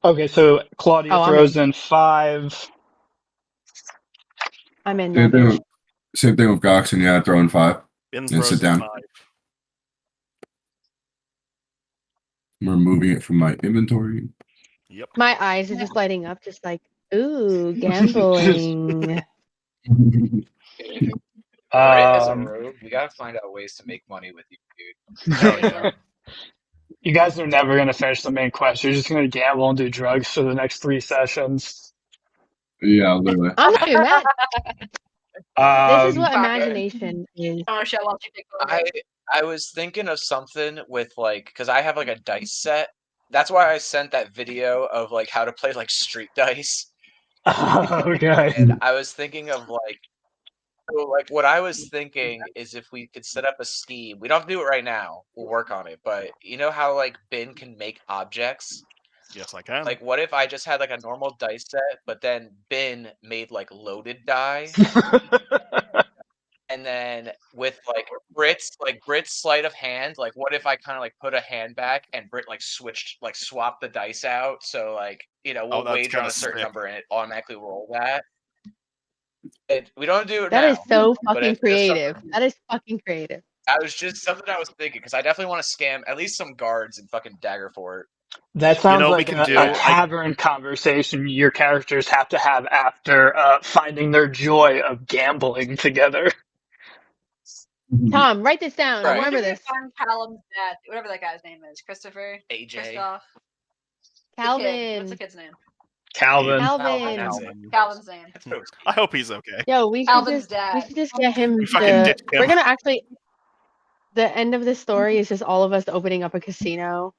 okay, so Claudia Oh, I'm throws in 5. I'm in. Same now, bitch. thing, same thing with Goxon, yeah, throwing 5. Bin Then throws sit down. 5. I'm removing it from my inventory. Yep. My eyes are just lighting up, just like, ooh, gambling. Right, as a Um, rogue, we gotta find out ways to make money with you, dude. Hell yeah. you guys are never going to finish the main quest. You're just going to gamble and do drugs for the next 3 sessions. Yeah, literally. I'm not doing that. This is what Fuck it. imagination is. Oh, shit, I'll take gold. I was thinking of something with like, because I have like a dice set. That's why I sent that video of like how to play like street dice. Okay. And I was thinking of like, so like what I was thinking is if we could set up a scheme. We don't have to do it right now. We'll work on it. But you know how like Bin can make objects? Yes, I can. Like what if I just had like a normal dice set, but then Bin made like loaded die? And then with Brit's sleight of hand, like what if I kind of like put a hand back and Brit like swapped the dice out, so like we'll that's wager on kinda a certain sick. number and it automatically roll that. We don't do it That now. is so but fucking if there's creative. That is fucking creative. I was just something I was thinking because I definitely want to scam at least some guards in fucking Daggerfort. That sounds we like can a do- I- tavern conversation your characters have to have after finding their joy of gambling together. Tom, write this down. Right. Remember Wonder if this. I'm Callum's dad, whatever that guy's name is, Christopher, AJ. Christoph. The kid. What's Calvin. the kid's name? Calvin. Calvin. That's it. Calvin's name. That's what it was. I hope he's okay. Yo, we should Calvin's just dad. get him We fucking ditched him. We're gonna actually. The end of this story is just all of us opening up a casino.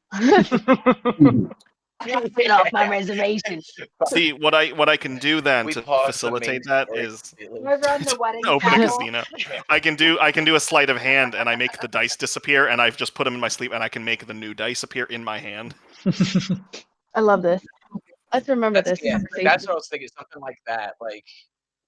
Get off my reservation. See, what I can do then We to paused the facilitate main that story is completely. We're on the wedding open a chapel. casino. I can do a sleight of hand, and I make the dice disappear, and I've just put them in my sleeve, and I can make the new dice appear in my hand. I love this. Let's remember That's, this yeah, conversation. that's what I was thinking. Something like that. Like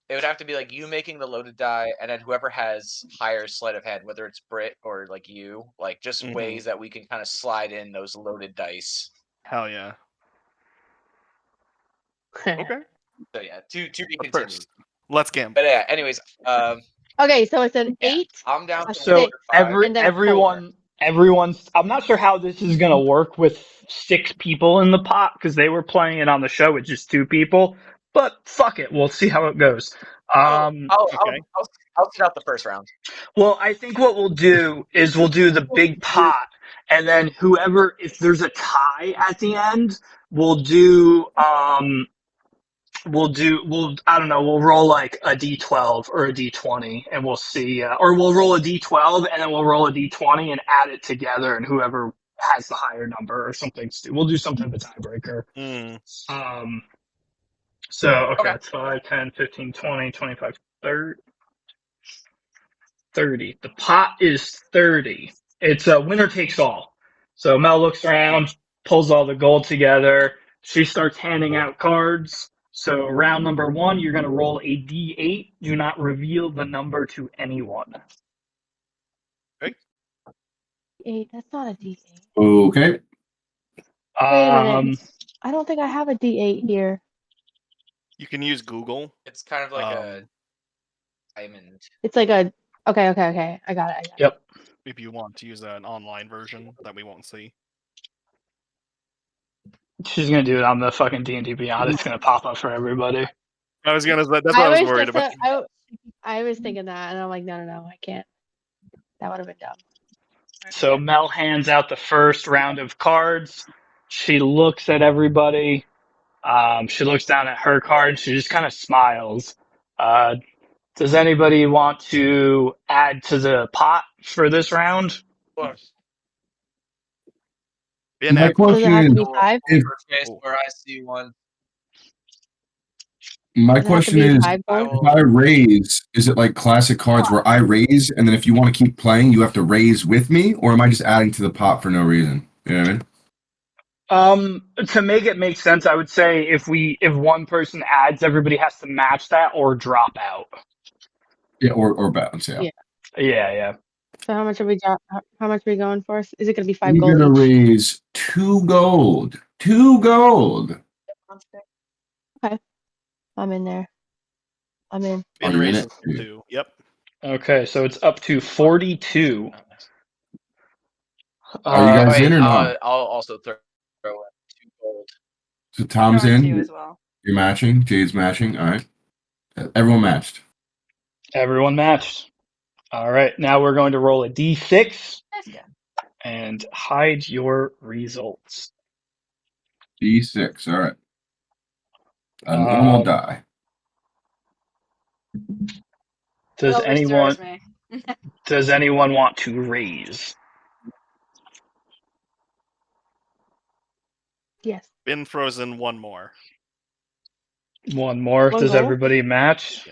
it would have to be like you making the loaded die, and then whoever has higher sleight of hand, whether it's Brit or like you, like just Mhm. ways that we can kind of slide in those loaded dice. Hell yeah. Okay. So yeah, to be But continued. first, let's gamble. But yeah, anyways, Okay, so it's an Yeah. 8. I'm down to So Six. every And then a everyone's. I'm not sure how this is gonna work with 6 people in the pot because they were playing it on the show with just 2 people. But fuck it, we'll see how it goes. I'll sit out the first round. Well, I think what we'll do is we'll do the big pot, and then whoever, if there's a tie at the end, we'll I don't know, we'll roll like a d12 or a d20, and we'll see, or we'll roll a d12 and then we'll roll a d20 and add it together, and whoever has the higher number or something, we'll do something of a tiebreaker. So, okay, Okay. it's 5, 10, 15, 20, 25, 30. 30. The pot is 30. It's a winner takes all. So Mel looks around, pulls all the gold together. She starts handing out cards. So round number 1, you're going to roll a d8. Do not reveal the number to anyone. 8. That's not a D8. Okay. Wait a Um, minute. I don't think I have a D8 here. You can use Google. It's kind of like a diamond. It's like a. Okay. I got it. Yep. If you want to use an online version that we won't see. She's going to do it on the fucking D&D Beyond. It's going to pop up for everybody. I was gonna. That's what I was worried about. I was thinking that, and I'm like, no, I can't. That would have been dumb. So Mel hands out the first round of cards. She looks at everybody. She looks down at her card. She just kind of smiles. Does anybody want to add to the pot for this round? Of course. Be My an Does question it have to is, be 5? if First case where I see one. my Does it have to question be is, 5 gold? if I raise, is it like classic cards where I raise and then if you want to keep playing, you have to raise with me, or am I just adding to the pot for no reason? You know what I mean? To make it make sense, I would say if one person adds, everybody has to match that or drop out. Yeah, or balance. Yeah. Yeah. So how much are we going for? Is it going to be 5 You're gold gonna each? raise 2 gold. 2 gold. I'm in there. I'm in. Bin Are you in raises it? 2. Yep. Okay, so it's up to 42. Are you guys Wait, in or not? I'll also throw in 2 gold. So Tom's Throw in 2 in. as well. You're matching. Jade's matching. All right. Everyone matched. Everyone matched. All right, now we're going to roll a d6 That's good. and hide your results. D6. All right. A normal die. Does It always throws me. anyone want to raise? Yes. Bin throws in 1 more. One more. One Does gold? everybody match?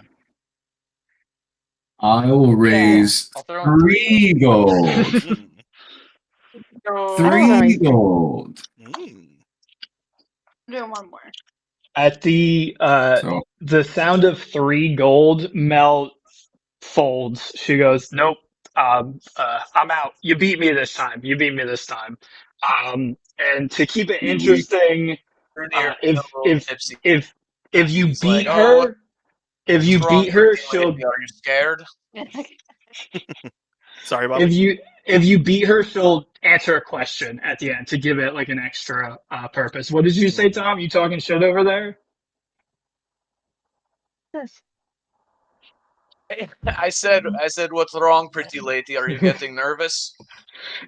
I will raise I'll throw in 3 gold. Mm. So, I don't wanna 3 raise- gold. Mm. I'm doing 1 more. At the So the sound of 3 gold, Mel folds. She goes, "Nope, I'm out. You beat me this time. And to keep it interesting, if you He's beat like, "Oh, her, if you what's wrong, beat her, Bertie? she'll Are you scared? Sorry about if you beat her, she'll answer a question at the end to give it like an extra purpose. What did you say, Tom? You talking shit over there? Yes. I said, what's wrong, pretty lady? Are you getting nervous?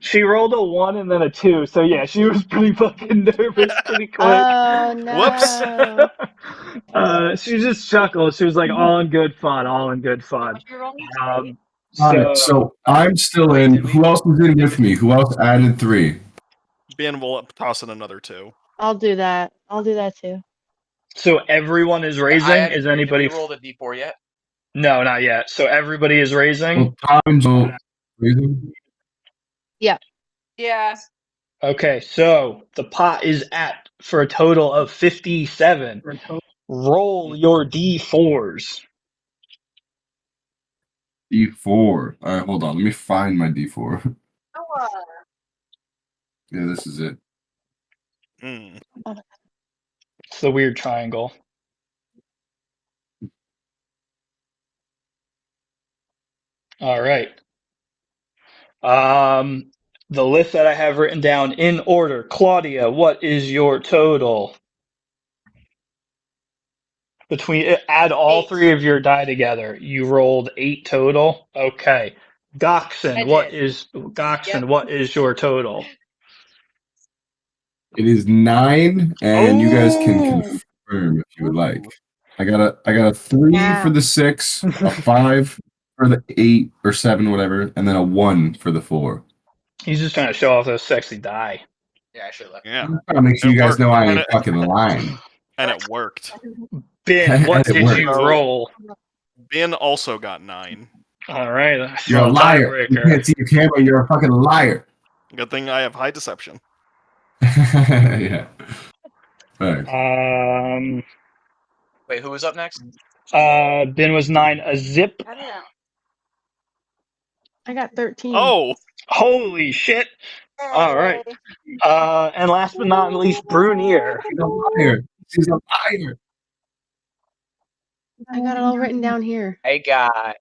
She rolled a 1 and then a 2, so yeah, she was pretty fucking nervous pretty quick. Oh no! Whoops. She just chuckled. She was like, all in good fun, all in good fun. What'd you roll? Alright, so I'm still in. Who else was in with me? Who else added 3? Ben will toss in another 2. I'll do that. I'll do that too. So everyone is raising? Is anybody... Did we roll the d4 yet? No, not yet. So everybody is raising? Well, Tom and Joe raising? Yeah. Okay, so the pot is at for a total of 57. Roll your D4s. D4. Alright, hold on. Let me find my D4. Yeah, this is it. Mm. It's the weird triangle. All right. The list that I have written down in order. Claudia, what is your total? Add all 8. 3 of your die together. You rolled 8 total. Okay. Goxon, I what did. is Yep. what is your total? It is 9, and you guys can Oh! confirm if you would like. I got a 3 Wow. for the 6, a 5 for the 8 or 7, whatever, and then a 1 for the 4. He's just trying to show off those sexy die. Yeah, I should have left. Yeah, I'm trying to make sure It you guys worked. know I And ain't it- fucking lying. and it worked. Ben, what It did worked. you roll? Ben also got 9. All right. You're a liar. You Tiebreaker. can't see your camera. You're a fucking liar. Good thing I have high deception. Yeah. All right. Wait, who was up next? Ben was 9. A zip. I don't know. I got 13. Oh, Holy shit. All right. And last but not least, Brunier. She's a liar. She's a liar. I got it all written down here. I got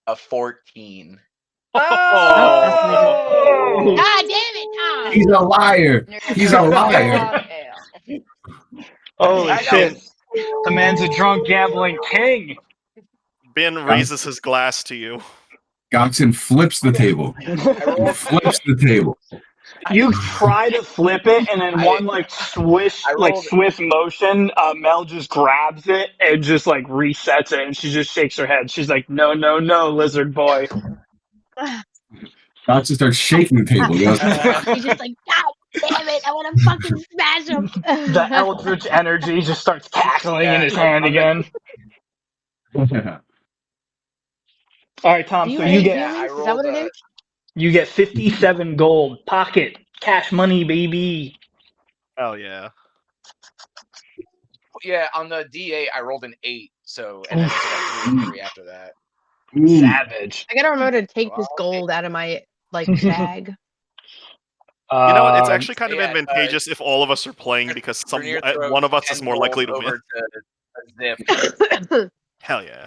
a 14. Oh! God damn it, Tom! He's a liar. He's a liar. Holy I shit. The man's a drunk gambling king. Ben raises his glass to you. Goxon flips the table. He flips the table. You try to flip it, and in one swift motion, Mel just grabs it and just like resets it, and she just shakes her head. She's like, "No, no, no, lizard boy." Goxon starts shaking the table. He goes, He's just like, God damn it, I want to fucking smash him. The eldritch energy just starts cackling in his hand again. All right, Tom. Do So you you hate get humans? Is that what it is? 57 gold pocket cash money, baby. Hell yeah. Yeah, on the D8, I rolled an 8, so and then just got 3 and 3 after that. Ooh. Savage. I gotta remember to take this gold out of my bag. You know what? It's Um, actually kind of yeah, advantageous if all of us are playing because Bernier throws one of us 10 is more gold likely to win. over to Zip. Hell yeah.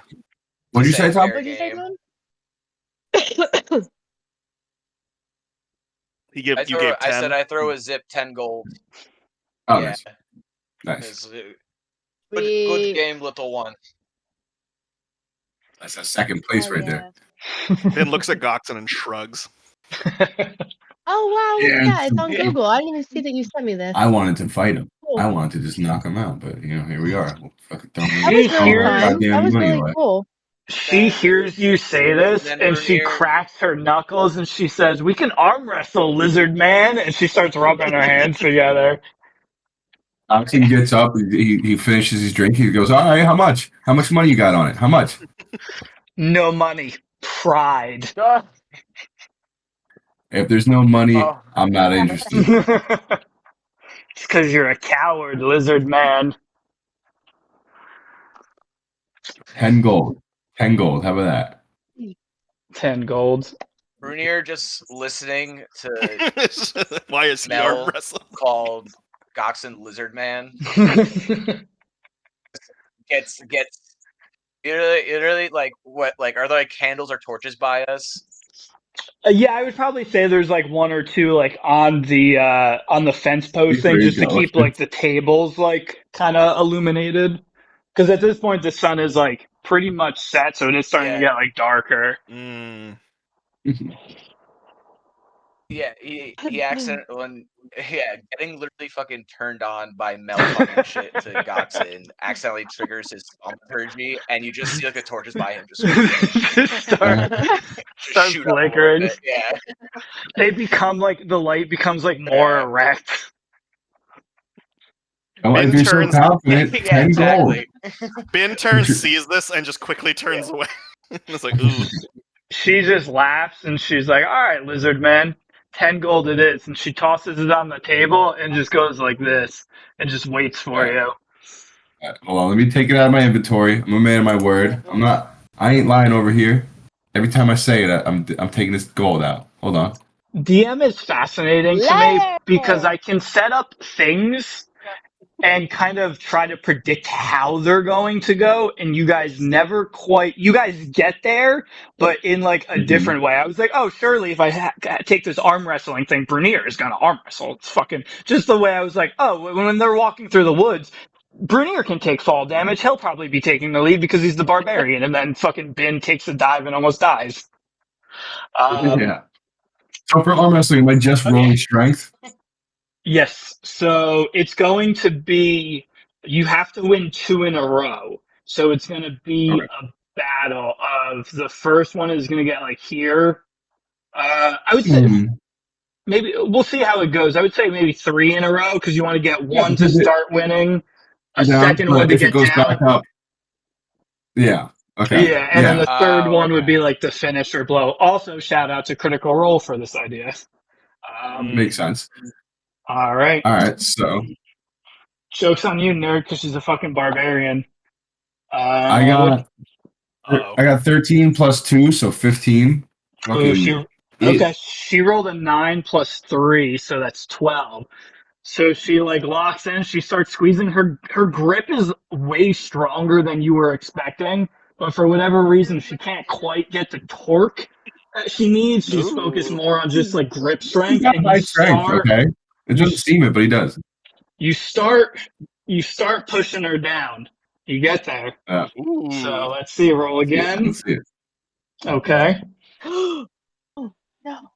What'd you say, Tom? What'd you say, Game. Tom? You gave I 10. said I throw a Zip 10 gold. Oh, Yeah. nice. Nice. 'cause, good Sweet. game, little one. That's a second place Oh, right yeah. there. Ben looks at Goxon and shrugs. Oh wow, Yeah, yeah, it's on yeah. Google. I didn't even see that you sent me this. I wanted to fight him. Cool. I wanted to just knock him out, but you know, here we are. We'll fucking throw him That was really Here- fun. That goddamn was money really away. cool. She hears you say this, Then and she Bernier- cracks her knuckles, and she says, "We can arm wrestle, lizard man." And she starts rubbing her hands together. Goxon gets up, he finishes his drink, he goes, all right, how much? How much money you got on it? How much? No money, pride. If there's no money, Oh. I'm not interested. It's because you're a coward, lizard man. 10 gold. 10 gold. How about that? 10 gold. Brunier just listening to Why is he Mel arm wrestling? called Goxon Lizard Man gets you really like what like are there like candles or torches by us? Yeah, I would probably say there's like one or two like on the fence post thing There you just to go. keep like the tables like kind of illuminated. Because at this point the sun is like pretty much set, so it is starting to Yeah. get like darker. Mm. Yeah, he accidentally getting literally fucking turned on by Mel talking shit to Goxin accidentally triggers his thaumaturgy, and you just see like the torches by him just start shoot up a little flickering. bit. Yeah. They become like the light becomes like more Yeah. erect. Oh, if Ben you're so turns- confident, Yeah, 10 gold. exactly. Ben turns, sees this, and just quickly turns away. It's like, ooh. She just laughs and she's like, "All right, lizard man, 10 gold it is." And she tosses it on the table and just goes like this and just waits for Right. you. Hold on, let me take it out of my inventory. I'm a man of my word. I ain't lying over here. Every time I say it, I'm taking this gold out. Hold on. DM is fascinating to me Liar! because I can set up things and kind of try to predict how they're going to go, and you guys never quite, you guys get there, but in like a different way. I was like, oh, surely if I take this arm wrestling thing, Brunier is going to arm wrestle. It's fucking just the way I was like, oh, when they're walking through the woods, Brunier can take fall damage. He'll probably be taking the lead because he's the barbarian, and then fucking Bin takes a dive and almost dies. Yeah. So for arm wrestling, am I just rolling strength? Yes. So it's going to be, you have to win 2 in a row. So it's going to be Okay. a battle of the first one is going to get like here. I would say maybe we'll see how it goes. I would say maybe 3 in a row because you want to get one to because start winning, a Down, second but one to if get it goes down. back up. Yeah. Okay. Yeah, and then the third one would okay. be like the finisher blow. Also, shout out to Critical Role for this idea. Makes sense. All right. All right. So Joke's on you, nerd, because she's a fucking barbarian. I got 13 plus 2, so 15. Ooh, Fucking she rolled a 9 plus 3, so that's 12. So she like locks in, she starts squeezing. Her grip is way stronger than you were expecting, but for whatever reason she can't quite get the torque that she needs. She's focused more on just like grip He's strength. got And high strength. Okay. It doesn't seem it, but he does. you start pushing her down. You get there. Ooh. So let's see, roll again. Let's see it. Okay. Oh, no.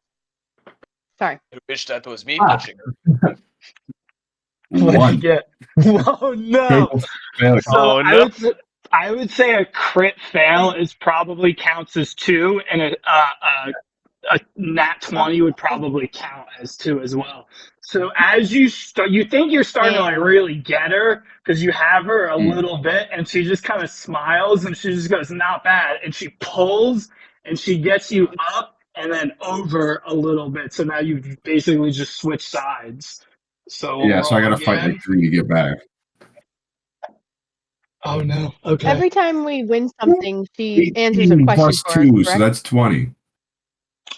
Sorry. I wish that was me Ah. pushing her. What did you 1. get? Oh no. Critical fail. So Oh, no. I would say a crit fail is probably counts as 2, and a nat 20 would probably count as 2 as well. So as you start, you think you're starting to like really get her because you have her a little bit, and she just kind of smiles and she just goes, "Not bad," and she pulls and she gets you up and then over a little bit. So now you've basically just switched sides. So we'll Yeah, so I roll gotta fight again. like 3 to get back. Oh no. Okay. Every time we win something, she answers a 18 question plus for 2, us, so correct? that's 20.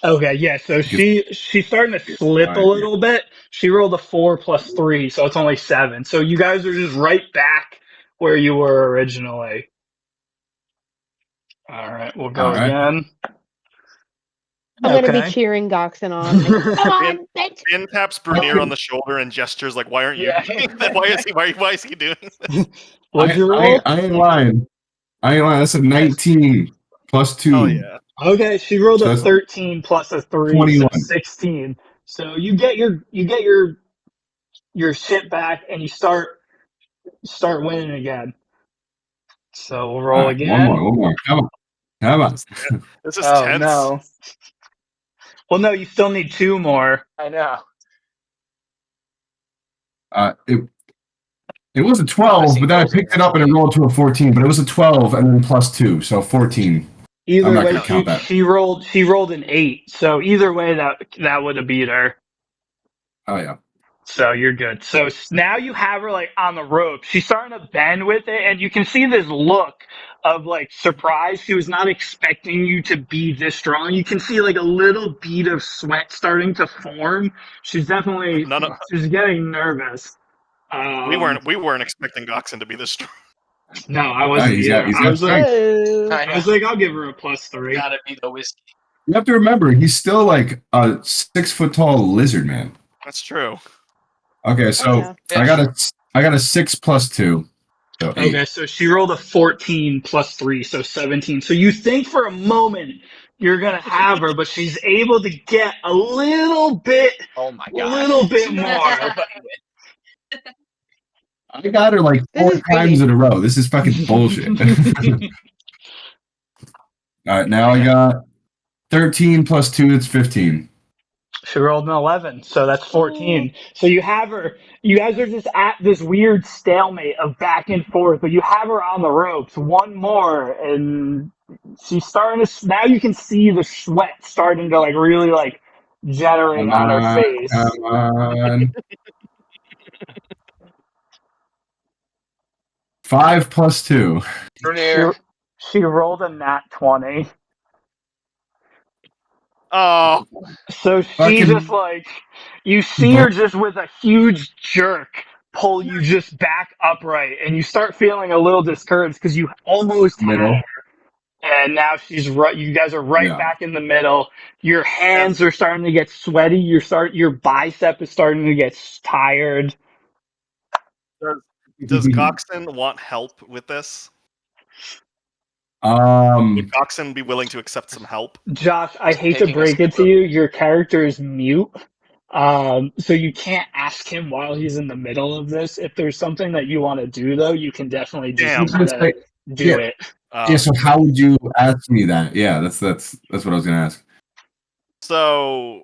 Okay, yeah, so she's starting to slip a little bit. She rolled a 4 plus 3, so it's only 7. So you guys are just right back where you were originally. All right, we'll go All right. again. I'm gonna Okay. be cheering Goxin on. Like, come on, bitch! Ben taps Brunier on the shoulder and gestures like, "Why aren't you? Yeah. Why is he doing this?" What'd you roll? I ain't lying. That's a 19 plus 2. Oh yeah. Okay, she rolled So a that's 13 plus a 3, 21. so 16. So you get your shit back and you start winning again. So we'll roll All right, again. One more. Come on. This is Oh tense. no. Well, no, you still need 2 more. I know. It was a 12, but then I picked it up and it rolled to a 14. But it was a 12 and then plus 2, so 14. Either I'm not way, gonna count that. she rolled an 8. So either way, that would have beat her. Oh yeah. So you're good. So now you have her like on the rope. She's starting to bend with it, and you can see this look of like surprise. She was not expecting you to be this strong. You can see like a little bead of sweat starting to form. She's definitely she's getting nervous. We weren't expecting Goxin to be this strong. No, I wasn't. He's either. got I was like, Oh. I was like, I'll give her a plus 3. Gotta be the whiskey. You have to remember, he's still like a 6 foot tall lizard man. That's true. Okay, so yeah. I got a 6 plus 2. So 8. Okay, so she rolled a 14 plus 3, so 17. So you think for a moment you're going to have her, but she's able to get a little bit Oh my a god. little bit more. I got her like This 4 is times crazy. in a row. This is fucking bullshit. All right, now I got 13 plus 2, it's 15. She rolled an 11, so that's 14. So you have her. You guys are just at this weird stalemate of back and forth, but you have her on the ropes. One more, and she's starting to. Now you can see the sweat starting to like really like generate Come on her on, face. come on. 5 plus 2. Brunier. She rolled a nat 20. Oh, So she Fucking- just like, you see her just with a huge jerk pull you just back upright, and you start feeling a little discouraged because you almost had Middle. her, and now she's right. You guys are right Yeah. back in the middle. Your hands are starting to get sweaty. Your bicep is starting to get tired. does Goxon want help with this? Um, Would Goxon be willing to accept some help? Josh, I Just hate to taking a break it sip to of- you. Your character is mute. So you can't ask him while he's in the middle of this. If there's something that you want to do, though, you can definitely just Damn. kinda do Yeah. it. yeah. So how would you ask me that? Yeah, that's what I was gonna ask. So,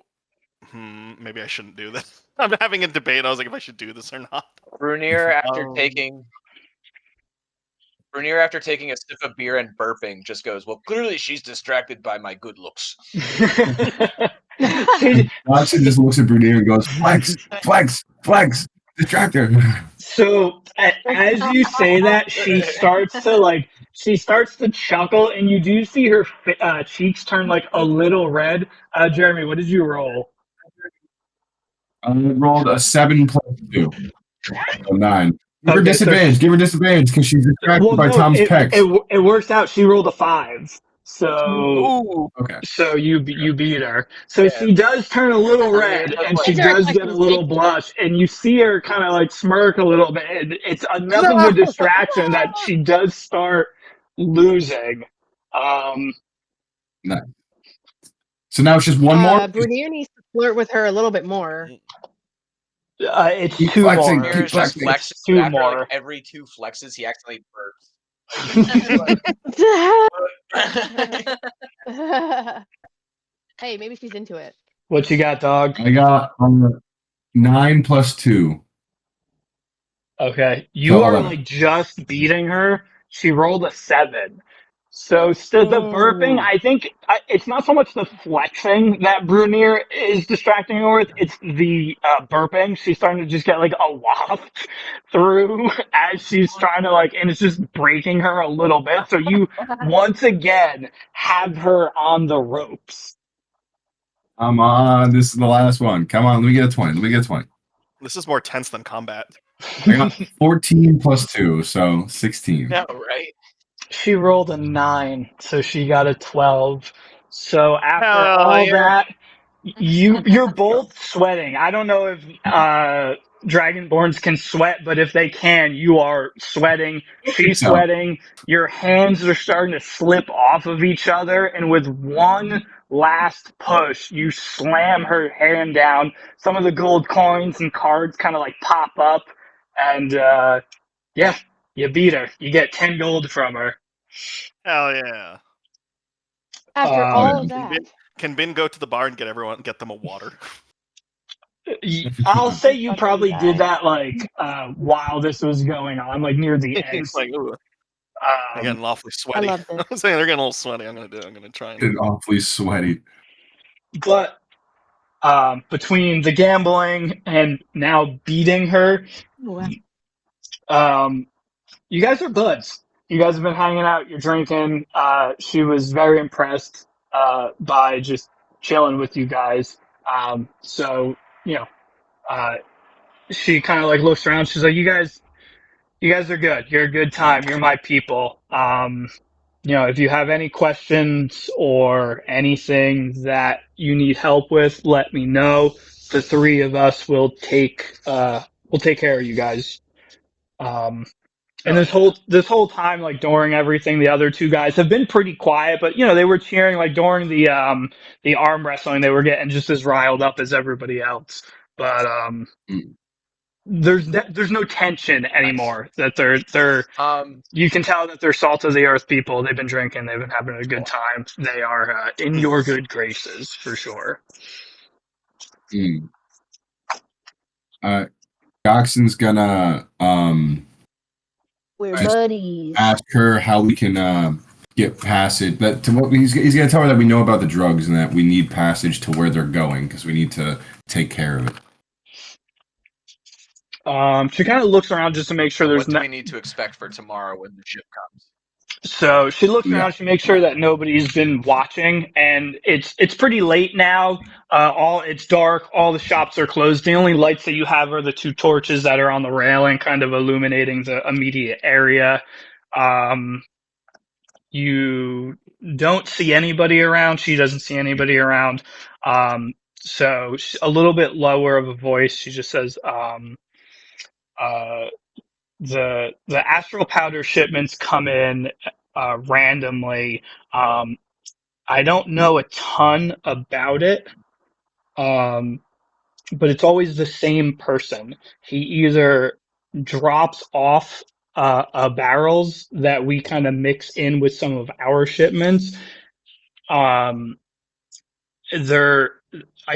maybe I shouldn't do this. I'm having a debate. I was like, if I should do this or not. Brunier after Um, taking Brunier after taking a sip of beer and burping just goes, well, clearly she's distracted by my good looks. Watson just looks at Brunier and goes, flex, flex, flex, distract her. So as you say that, she starts to chuckle, and you do see her cheeks turn like a little red. Jeremy, what did you roll? I rolled a 7 plus 2. So 9. Give her Okay, so disadvantage. Give her disadvantage because she's distracted by Tom's pecs. it works out. She rolled a 5, so Ooh. Okay. so you beat her. So Yeah. she does turn a little red, and she Is there a does get a little blush, and you see her kind of like smirk a little bit. And it's enough of a distraction that she does start losing. So now it's just one more. Brunier needs to flirt with her a little bit more. It's Keep 2 flexing, more. keep Brunier's just flexing. flexing. Two After more. like every 2 flexes, he accidentally burps. Hey, maybe she's into it. What you got, dog? I got 9 plus 2. Okay, you So are 11. like just beating her. She rolled a 7. So still the burping, I think it's not so much the flexing that Brunier is distracting her with, it's the burping. She's starting to just get like a waft through as she's trying to like, and it's just breaking her a little bit. So you once again have her on the ropes. Come on, this is the last one. Come on, let me get a 20. Let me get a 20. This is more tense than combat. I got 14 plus 2, so 16. No, right? She rolled a 9, so she got a 12. So after Hell all yeah. that, you're both sweating. I don't know if Dragonborns can sweat, but if they can, you are sweating. She's so. sweating. Your hands are starting to slip off of each other, and with one last push, you slam her hand down. Some of the gold coins and cards kind of like pop up, and yeah, you beat her. You get 10 gold from her. Hell yeah. After all of Can that. Can Bin go to the bar and get them a water? I'll say you Fucking probably guy. did that like while this was going on, like near the end. It's like, ooh, they're getting awfully sweaty. love this. I'm saying they're getting a little sweaty. I'm gonna try and. Getting awfully sweaty. But between the gambling and now beating her, you guys are buds. You guys have been hanging out. You're drinking. She was very impressed by just chilling with you guys. So you know, she kind of like looks around. She's like, "You guys are good. You're a good time. You're my people. You know, if you have any questions or anything that you need help with, let me know. The 3 of us will take care of you guys." And this whole time, like during everything, the other two guys have been pretty quiet, but they were cheering. Like during the arm wrestling, they were getting just as riled up as everybody else. But Mm. there's no tension anymore. That they're you can tell that they're salt of the earth people. They've been drinking. They've been having a good time. They are in your good graces for sure. Mm. Jackson's gonna We're just buddies. ask her how we can get passage. He's gonna tell her that we know about the drugs and that we need passage to where they're going because we need to take care of it. She kind of looks around just to make sure there's What do we need to expect for tomorrow when the ship comes? So she looks Yeah. around. She makes sure that nobody's been watching, and it's pretty late now. It's dark. All the shops are closed. The only lights that you have are the two torches that are on the railing, kind of illuminating the immediate area. You don't see anybody around. She doesn't see anybody around. So a little bit lower of a voice. She just says, the astral powder shipments come in randomly. I don't know a ton about it, but it's always the same person. He either drops off barrels that we kind of mix in with some of our shipments. I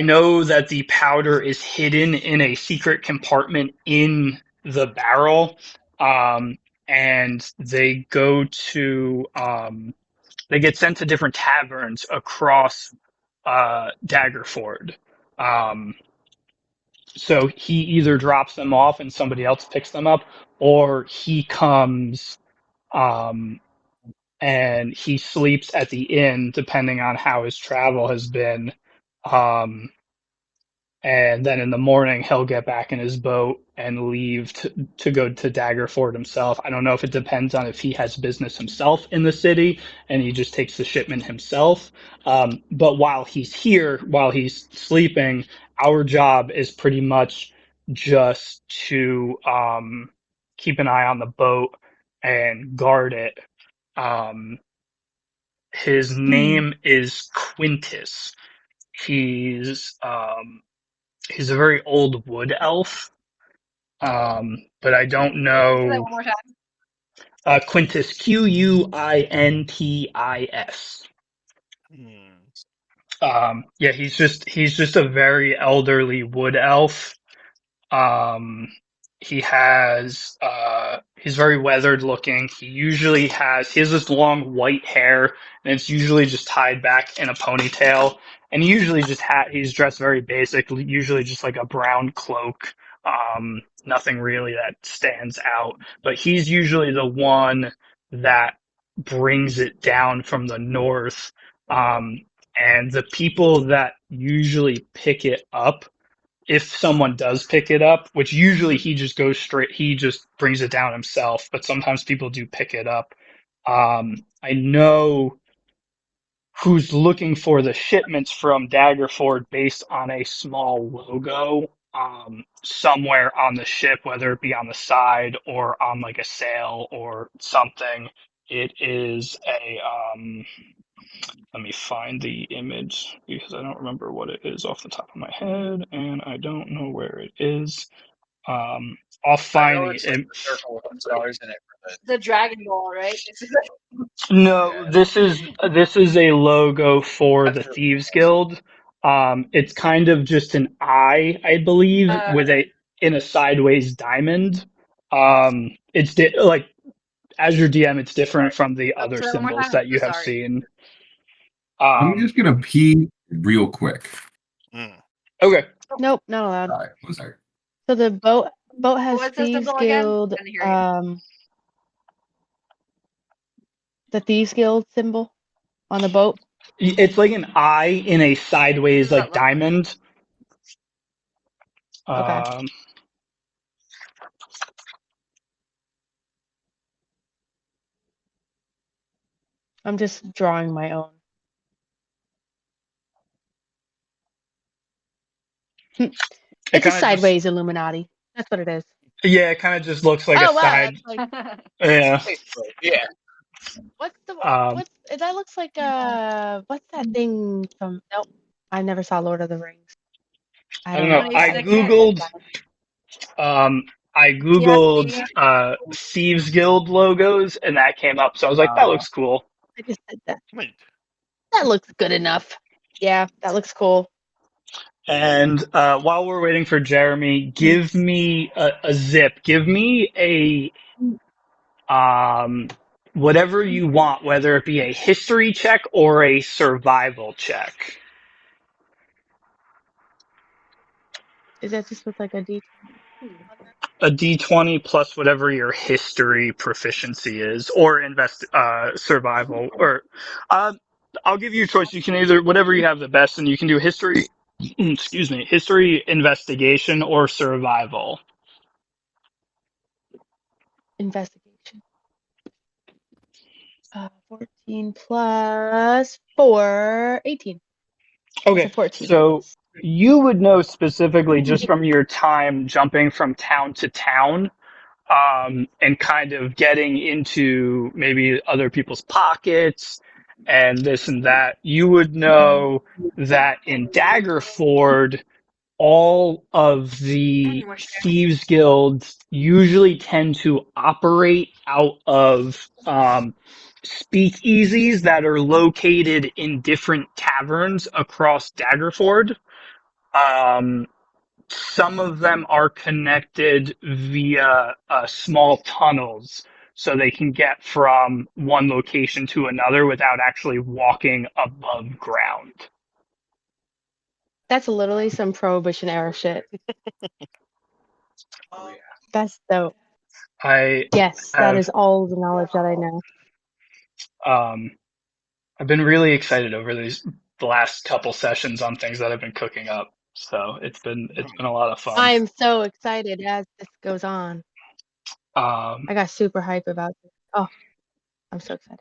know that the powder is hidden in a secret compartment in the barrel, and they get sent to different taverns across Daggerford. So he either drops them off and somebody else picks them up, or he comes and he sleeps at the inn, depending on how his travel has been. And then in the morning, he'll get back in his boat and leave to go to Daggerford himself. I don't know if it depends on if he has business himself in the city and he just takes the shipment himself. But while he's here, while he's sleeping, our job is pretty much just to keep an eye on the boat and guard it. His name is Quintus. He's a very old wood elf, but I don't Say that know. one more time. Quintus, Quintis. Yeah, he's just a very elderly wood elf. He's very weathered looking. He has this long white hair, and it's usually just tied back in a ponytail. And he usually he's dressed very basic, usually just like a brown cloak. Nothing really that stands out. But he's usually the one that brings it down from the north. And the people that usually pick it up, if someone does pick it up, which usually he just goes straight, he just brings it down himself, but sometimes people do pick it up. I know who's looking for the shipments from Daggerford based on a small logo somewhere on the ship, whether it be on the side or on like a sail or something. It is a let me find the image because I don't remember what it is off the top of my head, and I don't know where it is. I'll find it's like the circle with the stars in it. The Dragon Ball, right? No, this is a logo for the That's really Thieves nice. Guild. It's kind of just an eye, I believe, with in a sideways diamond. It's like as your DM, it's different from the other Say that one more symbols time. that you have Sorry. seen. I'm just gonna pee real quick. Okay. Nope, not allowed. All right, one second. So the boat has What's the Thieves symbol again? Guild. I didn't hear you. The Thieves Guild symbol on the boat. It's like an eye in a sideways like diamond. Okay. I'm just drawing my own. It's a sideways Illuminati. That's what it is. Yeah, it kind of just looks like Oh a wow, side. that's like Yeah. Basically, yeah. what's the Um, what's that looks like what's that thing from nope. I never saw Lord of the Rings. I I don't don't know. know. Lemony I Snicket? googled. I Yeah, googled yeah. Thieves Guild logos, and that came up. So I was like, that looks cool. I just said that. Wait, That looks good enough. Yeah, that looks cool. And while we're waiting for Jeremy, give me a zip. Give me a whatever you want, whether it be a history check or a survival check. Is that just with like a D? A D20 plus whatever your history proficiency is, or survival, or I'll give you a choice. You can either whatever you have the best, and you can do history. Excuse me, history, investigation, or survival. Investigation. 14 plus 4, 18. Okay, That's a 14. so you would know specifically just from your time jumping from town to town, and kind of getting into maybe other people's pockets and this and that. You would know that in Daggerford, all of the thieves guilds usually tend to operate out of speakeasies that are located in different taverns across Daggerford. Some of them are connected via small tunnels, so they can get from one location to another without actually walking above ground. That's literally some Prohibition era shit. Oh, yeah. That's dope. I Yes, that have is all the knowledge that I know. I've been really excited over the last couple sessions on things that I've been cooking up. So it's been a lot of fun. I am so excited as this goes on. Um, I got super hype about this. Oh, I'm so excited.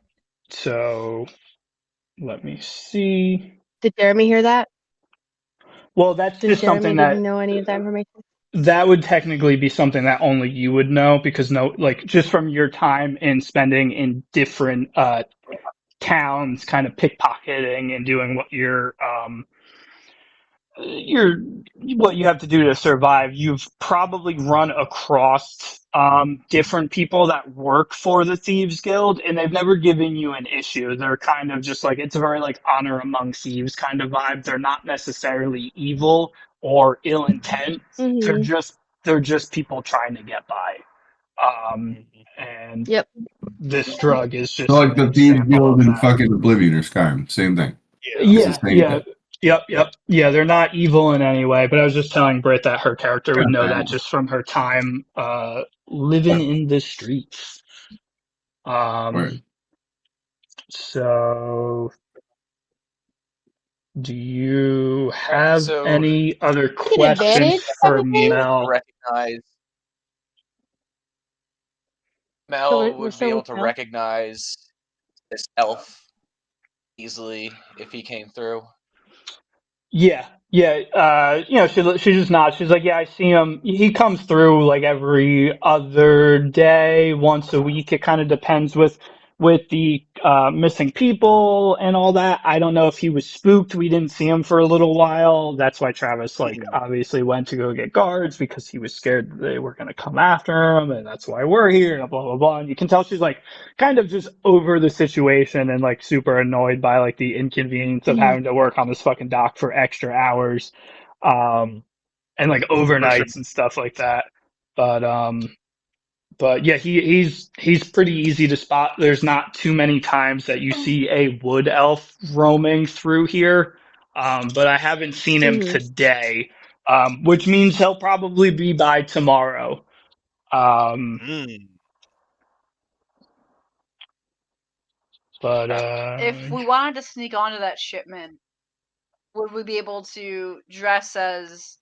so let me see. Did Jeremy hear that? Well, that's Did just Jeremy something did that he know any of that information? that would technically be something that only you would know because like just from your time in spending in different towns, kind of pickpocketing and doing what what you have to do to survive. You've probably run across different people that work for the Thieves Guild, and they've never given you an issue. They're kind of just like it's a very like honor among thieves kind of vibe. They're not necessarily evil or ill intent. They're Mm-hmm. just people trying to get by. And Yep. this drug is just So like the an Thieves example Guild of and that. fucking Oblivion or Skyrim, same thing. yeah. Yeah. Yep. Yeah, they're not evil in any way, but I was just telling Britt that her character would know that just from her time living in the streets. Word. So do you have So- any other Get questions advantage for everything? Mel? Recognize Mel So we're would still be able with to Mel? recognize this elf easily if he came through. Yeah. She just nods. She's like, yeah, I see him. He comes through like every other day, once a week. It kind of depends with the missing people and all that. I don't know if he was spooked. We didn't see him for a little while. That's why Travis obviously went to go get guards because he was scared that they were going to come after him, and that's why we're here. And blah blah blah. And you can tell she's like kind of just over the situation and like super annoyed by like the inconvenience of having to work on this fucking dock for extra hours, and like overnights and stuff like that. But yeah, he's pretty easy to spot. There's not too many times that you see a wood elf roaming through here. But I haven't seen him today, which means he'll probably be by tomorrow. But If we wanted to sneak onto that shipment, would we be able to dress as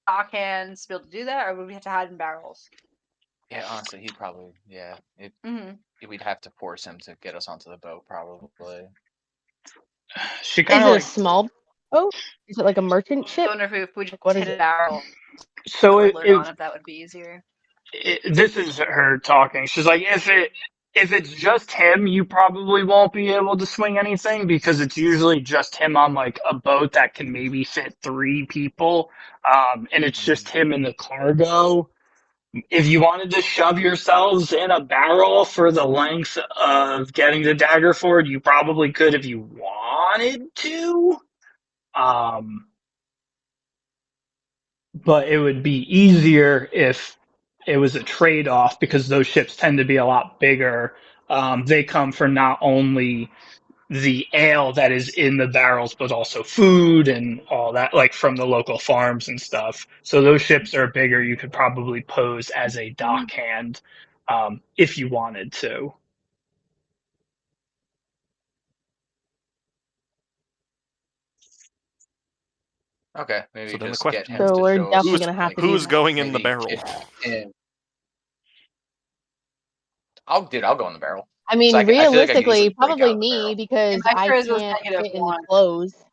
stockhands to be able to do that, or would we have to hide in barrels? Yeah, honestly, he'd probably we'd have to force him to get us onto the boat, probably. she Is kind it of a like small boat? Is it like a merchant I ship? wonder if we just What is hit a it? barrel. So Riddler on if that would be easier. this is her talking. She's like, if it's just him, you probably won't be able to swing anything because it's usually just him on like a boat that can maybe fit 3 people, and it's just him in the cargo. If you wanted to shove yourselves in a barrel for the length of getting to Daggerford, you probably could if you wanted to. But it would be easier if it was a trade-off because those ships tend to be a lot bigger. They come for not only the ale that is in the barrels, but also food and all that, like from the local farms and stuff. So those ships are bigger. You could probably pose as a dockhand if you wanted to. Okay, maybe So then the just question get him is, So to we're show us, definitely who's- gonna have to Who's do going in the maybe barrel? I'll go in the barrel. I mean, So I feel like I can realistically, easily break probably out of the me barrel. because And my I charisma's can't -1. fit in the clothes.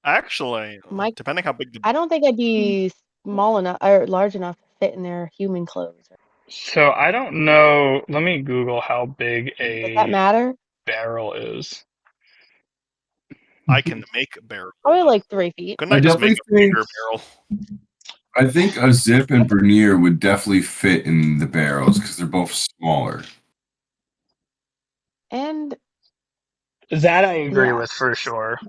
Actually, My- depending how big the I don't think I'd be small enough or large enough to fit in their human clothes. So I don't know. Let me Google how big Does that a matter? barrel is. I can make a barrel. Probably like 3 feet. Couldn't I just make a bigger barrel? I think a Zip and Bernier would definitely fit in the barrels because they're both smaller. And That I agree Yeah. with for sure.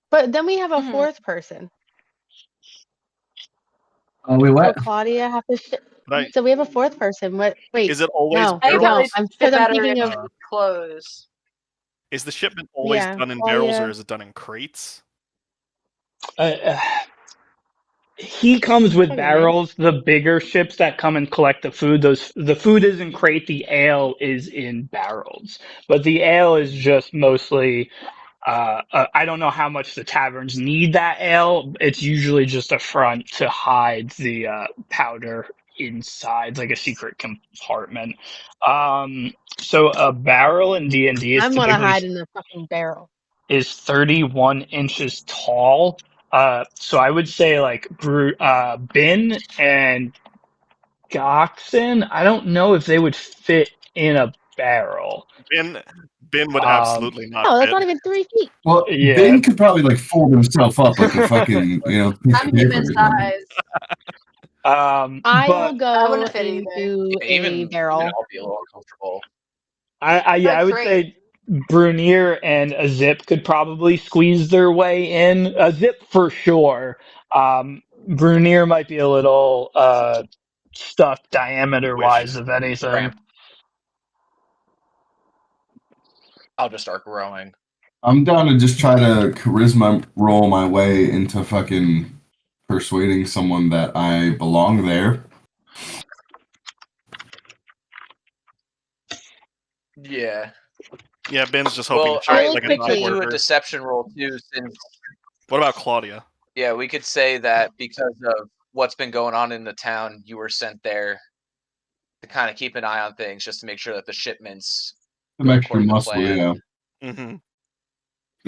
but then we have a Mhm. 4th person. Oh, wait, So what? Claudia have to Right. So we have a 4th person. What? Wait. Is it always No, we I barrels? don't. probably I'm fit because I'm better thinking in of clothes. Is the shipment always Yeah, done in barrels Claudia. or is it done in crates? He comes with Okay, barrels. The bigger ships that come and collect the food, the food is in crate. The ale is in barrels, but the ale is just mostly. I don't know how much the taverns need that ale. It's usually just a front to hide the powder inside, like a secret compartment. So a barrel in D&D is I'm gonna typically hide in the fucking barrel. is 31 inches tall. So I would say like Bin and Goxen, I don't know if they would fit in a barrel. Bin would absolutely not No, that's fit. not even 3 feet. Well, Yeah. Ben could probably like fold himself up like a fucking, piece of I'm paper human or something. size. I will But go wouldn't fit either. into Yeah, a even barrel. I'll be a little uncomfortable. I would say Brunier and a Zip could probably squeeze their way in. A Zip for sure. Brunier might be a little stuck diameter wise, if anything. Cramp. I'll just start growing. I'm down to just try to charisma roll my way into fucking persuading someone that I belong there. Yeah. Yeah, Bin's just hoping Well, to show I will like a quickly- do a worker. deception roll too, since What about Claudia? yeah, we could say that because of what's been going on in the town, you were sent there to kind of keep an eye on things, just to make sure that the shipments Some go extra according to muscle, plan. yeah. Mm-hmm.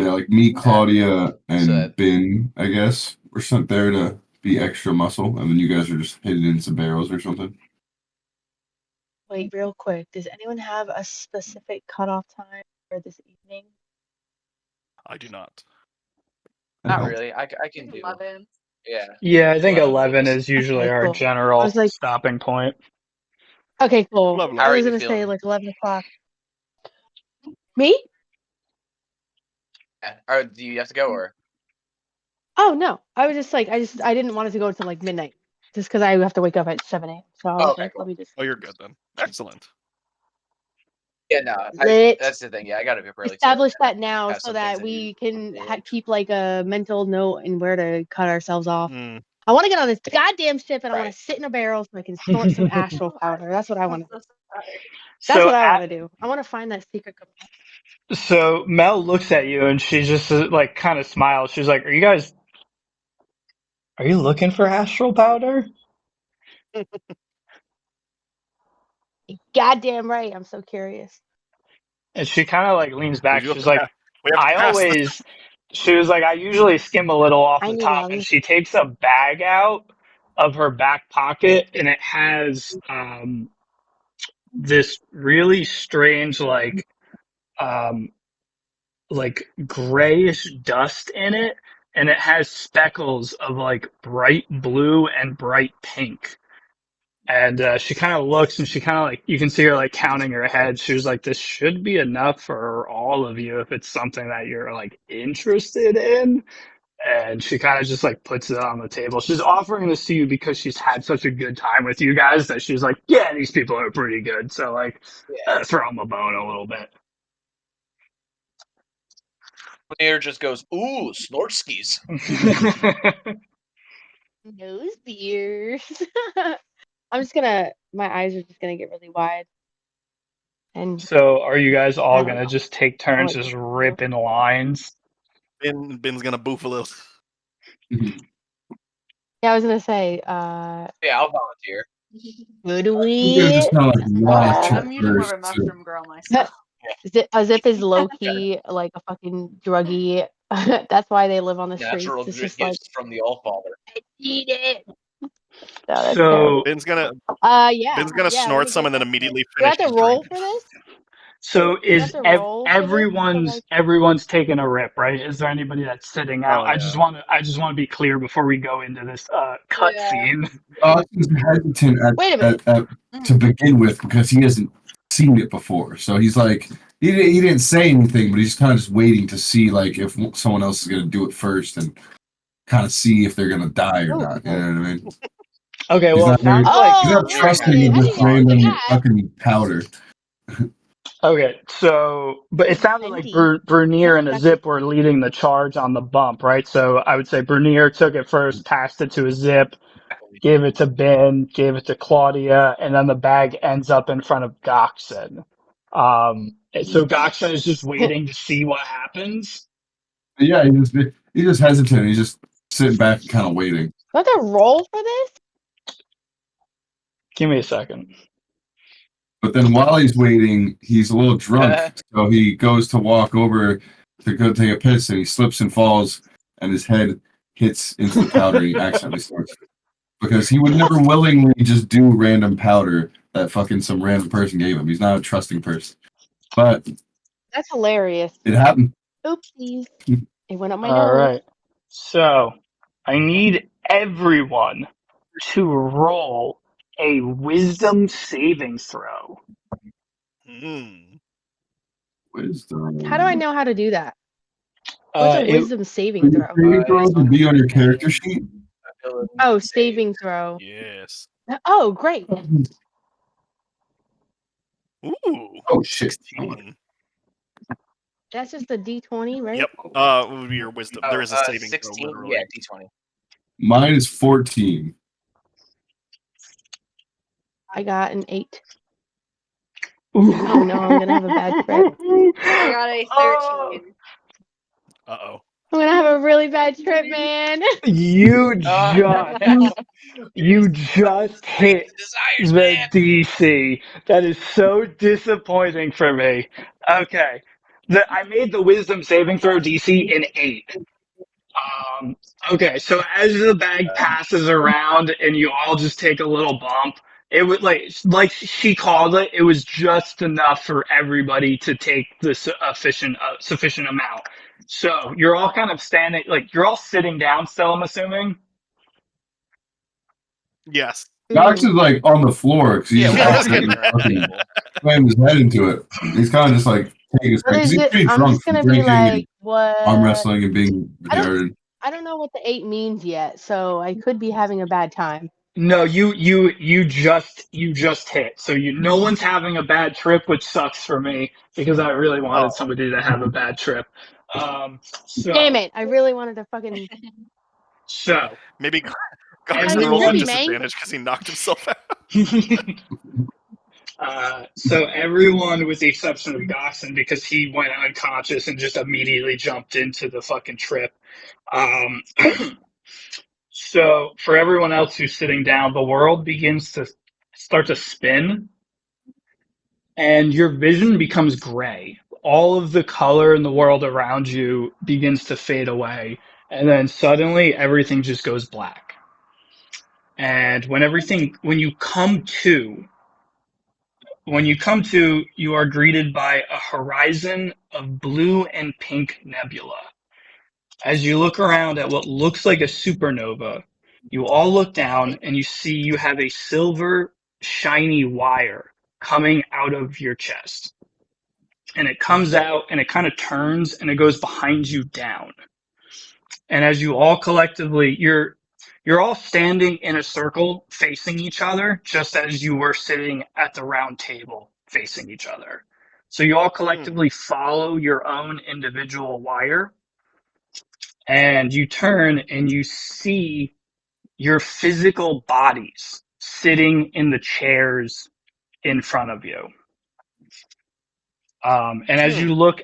Yeah, like me, Claudia, and So- Ben, I guess, were sent there to be extra muscle, and then you guys are just hidden in some barrels or something. Wait, real quick. Does anyone have a specific cutoff time for this evening? I do not. Not Okay. really. I can do. 11. Yeah. Yeah, I think 11 11 is usually Okay, our cool. general I was like- stopping point. Okay, cool. Lovely. How I are was you gonna say feeling? like 11 o'clock. Me? Yeah. Or do you have to go or? Oh no. I was just like I didn't want it to go until like midnight. Just because I have to wake up at 7 a.m. So I was Okay, like, cool. let me just Oh, you're good then. Excellent. Yeah, no. Lit. That's the thing. Yeah, I got to be up early. establish that now have so some that things I we need can to do. keep like a mental note and where to cut ourselves off. Mm. I want to get on this goddamn ship and I want Right. to sit in a barrel so I can snort some astral powder. That's what I want to do. That's So what I want to do. I want to find that secret compartment. So Mel looks at you and she just like kind of smiles. She's like, are you looking for astral powder? Goddamn right. I'm so curious. And she kind of like leans back. We have She's to like, pa- we have to I pass this. always she was like, I usually skim a little off I the need top, and lungs. she takes a bag out of her back pocket, and it has this really strange, like grayish dust in it, and it has speckles of like bright blue and bright pink. And she kind of looks, and she kind of like, you can see her like counting her head. She was like, "This should be enough for all of you if it's something that you're like interested in." And she kind of just like puts it on the table. She's offering this to you because she's had such a good time with you guys that she's like, "Yeah, these people are pretty good." So like, throw them a bone a little bit. Air just goes, ooh, snortskis. Nose beers. I'm just gonna. My eyes are just gonna get really wide. And So are you guys I all don't gonna know. just take turns Like, just ripping lines? Ben's gonna boof a little. Yeah, I was gonna say. Yeah, I'll volunteer. Who do You we? just kind of like watch I'm it usually more of a first. Too. mushroom girl myself. Zip is low key like a fucking druggie. That's why they live on the streets. Natural It's gifts just like from the Allfather. eat it. No, that's So Ben's gonna yeah. Ben's gonna yeah, snort let me some get and then that. immediately Do I finish have his to roll drink. for this? So Do I is have to roll for this? everyone's Like, everyone's taking a rip, right? Is there anybody that's sitting out? Oh, I just want to be clear before we go into this cut Yeah. scene. He's hesitant wait a minute. to begin with because he hasn't seen it before. So he's like, he didn't say anything, but he's kind of just waiting to see like if someone else is going to do it first and kind of see if they're going to die or Oh, not. You know what I mean? Okay, He's well, not it sounds very- like He's not wait a trusting minute. of I this didn't know random that. fucking powder. okay. So, but it sounded like Bendy. Bernier and a That's- Zip were leading the charge on the bump, right? So I would say Bernier took it first, passed it to a Zip, gave it to Ben, gave it to Claudia, and then the bag ends up in front of Goxon. So Goxon is just waiting to see what happens. But yeah, he's just hesitant. He's just sitting back and kind of waiting. Do I have to roll for this? Give me a second. But then while he's waiting, he's a little drunk, so he goes to walk over to go take a piss, and he slips and falls, and his head hits into the powder, and he accidentally snorts it. Because he would never willingly just do random powder that fucking some random person gave him. He's not a trusting person. But That's hilarious. it happened. Oopsies. It went up my All nose. right. So I need everyone to roll a wisdom saving throw. Mm. Wisdom. How do I know how to do that? What's a It- wisdom saving throw? Saving throws would be on your character sheet. Oh, saving throw. Yes. Oh, great. Ooh. Oh shit. 16. That's just a D20, right? Yep. It would be your wisdom. There is a saving 16, throw. Literally. yeah, D20. Mine is 14. I got an 8. Ooh. Oh no, I'm gonna have a bad trip. I got a 13. Oh. Uh-oh. I'm gonna have a really bad trip, man. You Oh. you just hit Desires, the man. DC. That is so disappointing for me. Okay. I made the wisdom saving throw DC an 8. Okay, so as the bag passes around and you all just take a little bump, it would like she called it. It was just enough for everybody to take the sufficient amount. So you're all kind of standing, like you're all sitting down still. I'm assuming. Yes. Knox is like on the floor because he's Yeah, we're just just fucking getting fucking slamming his head into it. He's kind of just like taking his What because is he's it? pretty I'm drunk just from gonna be drinking like, what? and arm wrestling and being I don't- retarded. I don't know what the 8 means yet, so I could be having a bad time. No, you just hit. So no one's having a bad trip, which sucks for me because I really wanted somebody to have a bad trip. So, Damn it! I really wanted to fucking. So Maybe That's Goxon rolls at trippy, man. disadvantage because he knocked himself out. so everyone, with the exception of Goxon, because he went unconscious and just immediately jumped into the fucking trip. So for everyone else who's sitting down, the world begins to start to spin, and your vision becomes gray. all of the color in the world around you begins to fade away, and then suddenly everything just goes black. And when you come to, you are greeted by a horizon of blue and pink nebula. As you look around at what looks like a supernova, you all look down and you see you have a silver, shiny wire coming out of your chest. And it comes out and it kind of turns and it goes behind you down. And as you all collectively, you're all standing in a circle facing each other, just as you were sitting at the round table facing each other. So you all collectively follow your own individual wire, and you turn and you see your physical bodies sitting in the chairs in front of you. And as you look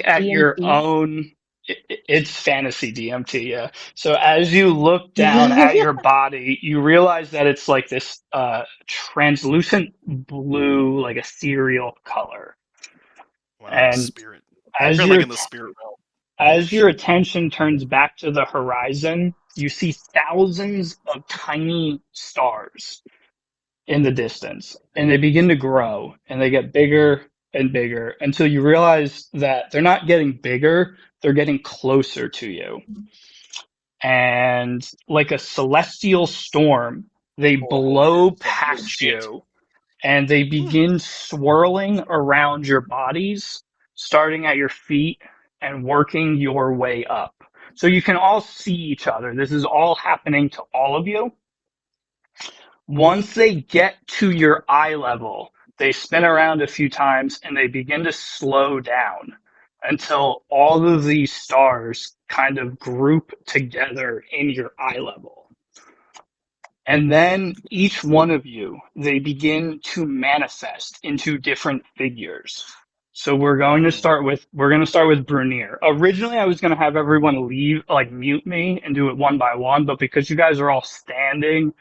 at your own, it's fantasy DMT, yeah. So as you look down at your body, you realize that it's like this translucent blue, like ethereal color. Wow, And spirit. as You're your like in the spirit realm. as your attention turns back to the horizon, you see thousands of tiny stars in the distance, and they begin to grow and they get bigger and bigger until you realize that they're not getting bigger, they're getting closer to you. And like a celestial storm, they blow past you and they begin swirling around your bodies, starting at your feet and working your way up. So you can all see each other. This is all happening to all of you. Once they get to your eye level, they spin around a few times and they begin to slow down until all of these stars kind of group together in your eye level. And then each one of you, they begin to manifest into different figures. So we're going to start with Brunier. Originally, I was going to have everyone mute me and do it one by one, but because you guys are all standing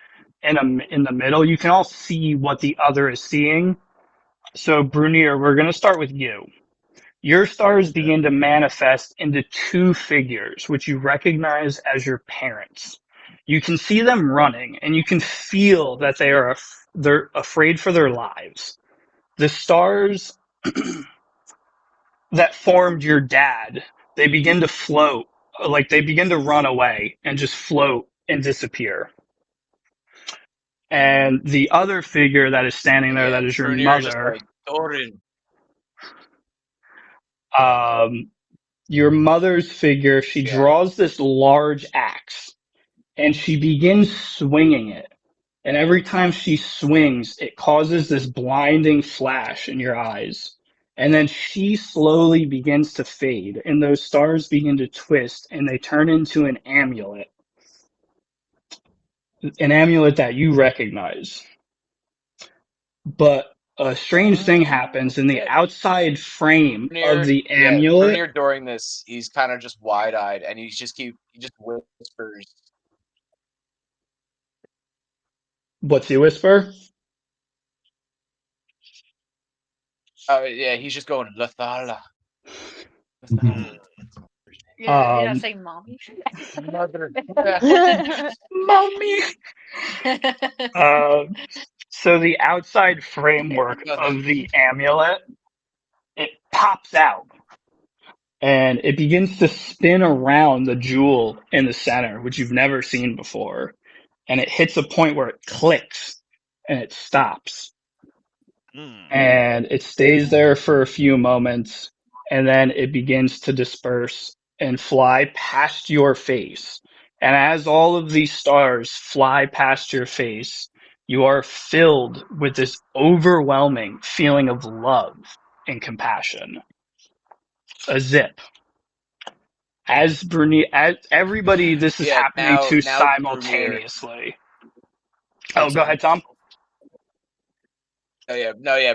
in the middle, you can all see what the other is seeing. So Brunier, we're going to start with you. Your stars begin to manifest into two figures, which you recognize as your parents. You can see them running, and you can feel that they're afraid for their lives. The stars that formed your dad, they begin to float, like they begin to run away and just float and disappear. And the other figure that is standing there, that is your mother. Your mother's figure, she draws this large axe and she begins swinging it. And every time she swings, it causes this blinding flash in your eyes. And then she slowly begins to fade, and those stars begin to twist, and they turn into an amulet. An amulet that you recognize. But a strange thing happens in the outside frame of the amulet. Brunier during this, he's kind of just wide-eyed, and he just whispers. What's he whisper? Oh yeah, he's just going Lathala. You're not saying mommy? Mommy! So the outside framework of the amulet, it pops out. And it begins to spin around the jewel in the center, which you've never seen before. And it hits a point where it clicks and it stops. And it stays there for a few moments, and then it begins to disperse and fly past your face. And as all of these stars fly past your face, you are filled with this overwhelming feeling of love and compassion. A zip. As everybody, this is happening to simultaneously. Go ahead, Tom.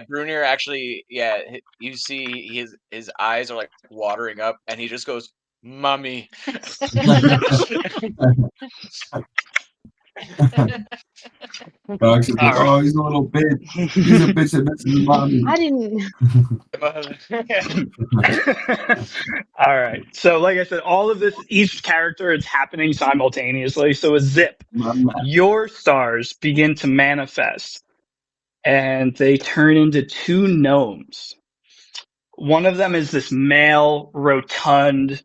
Brunier actually, you see his eyes are like watering up, and he just goes, "Mummy." Dogs would be, oh, he's a little bitch. He's a bitch that misses his mommy. I didn't. All right. So, like I said, all of this, each character is happening simultaneously. So, a zip, your stars begin to manifest and they turn into two gnomes. One of them is this male, rotund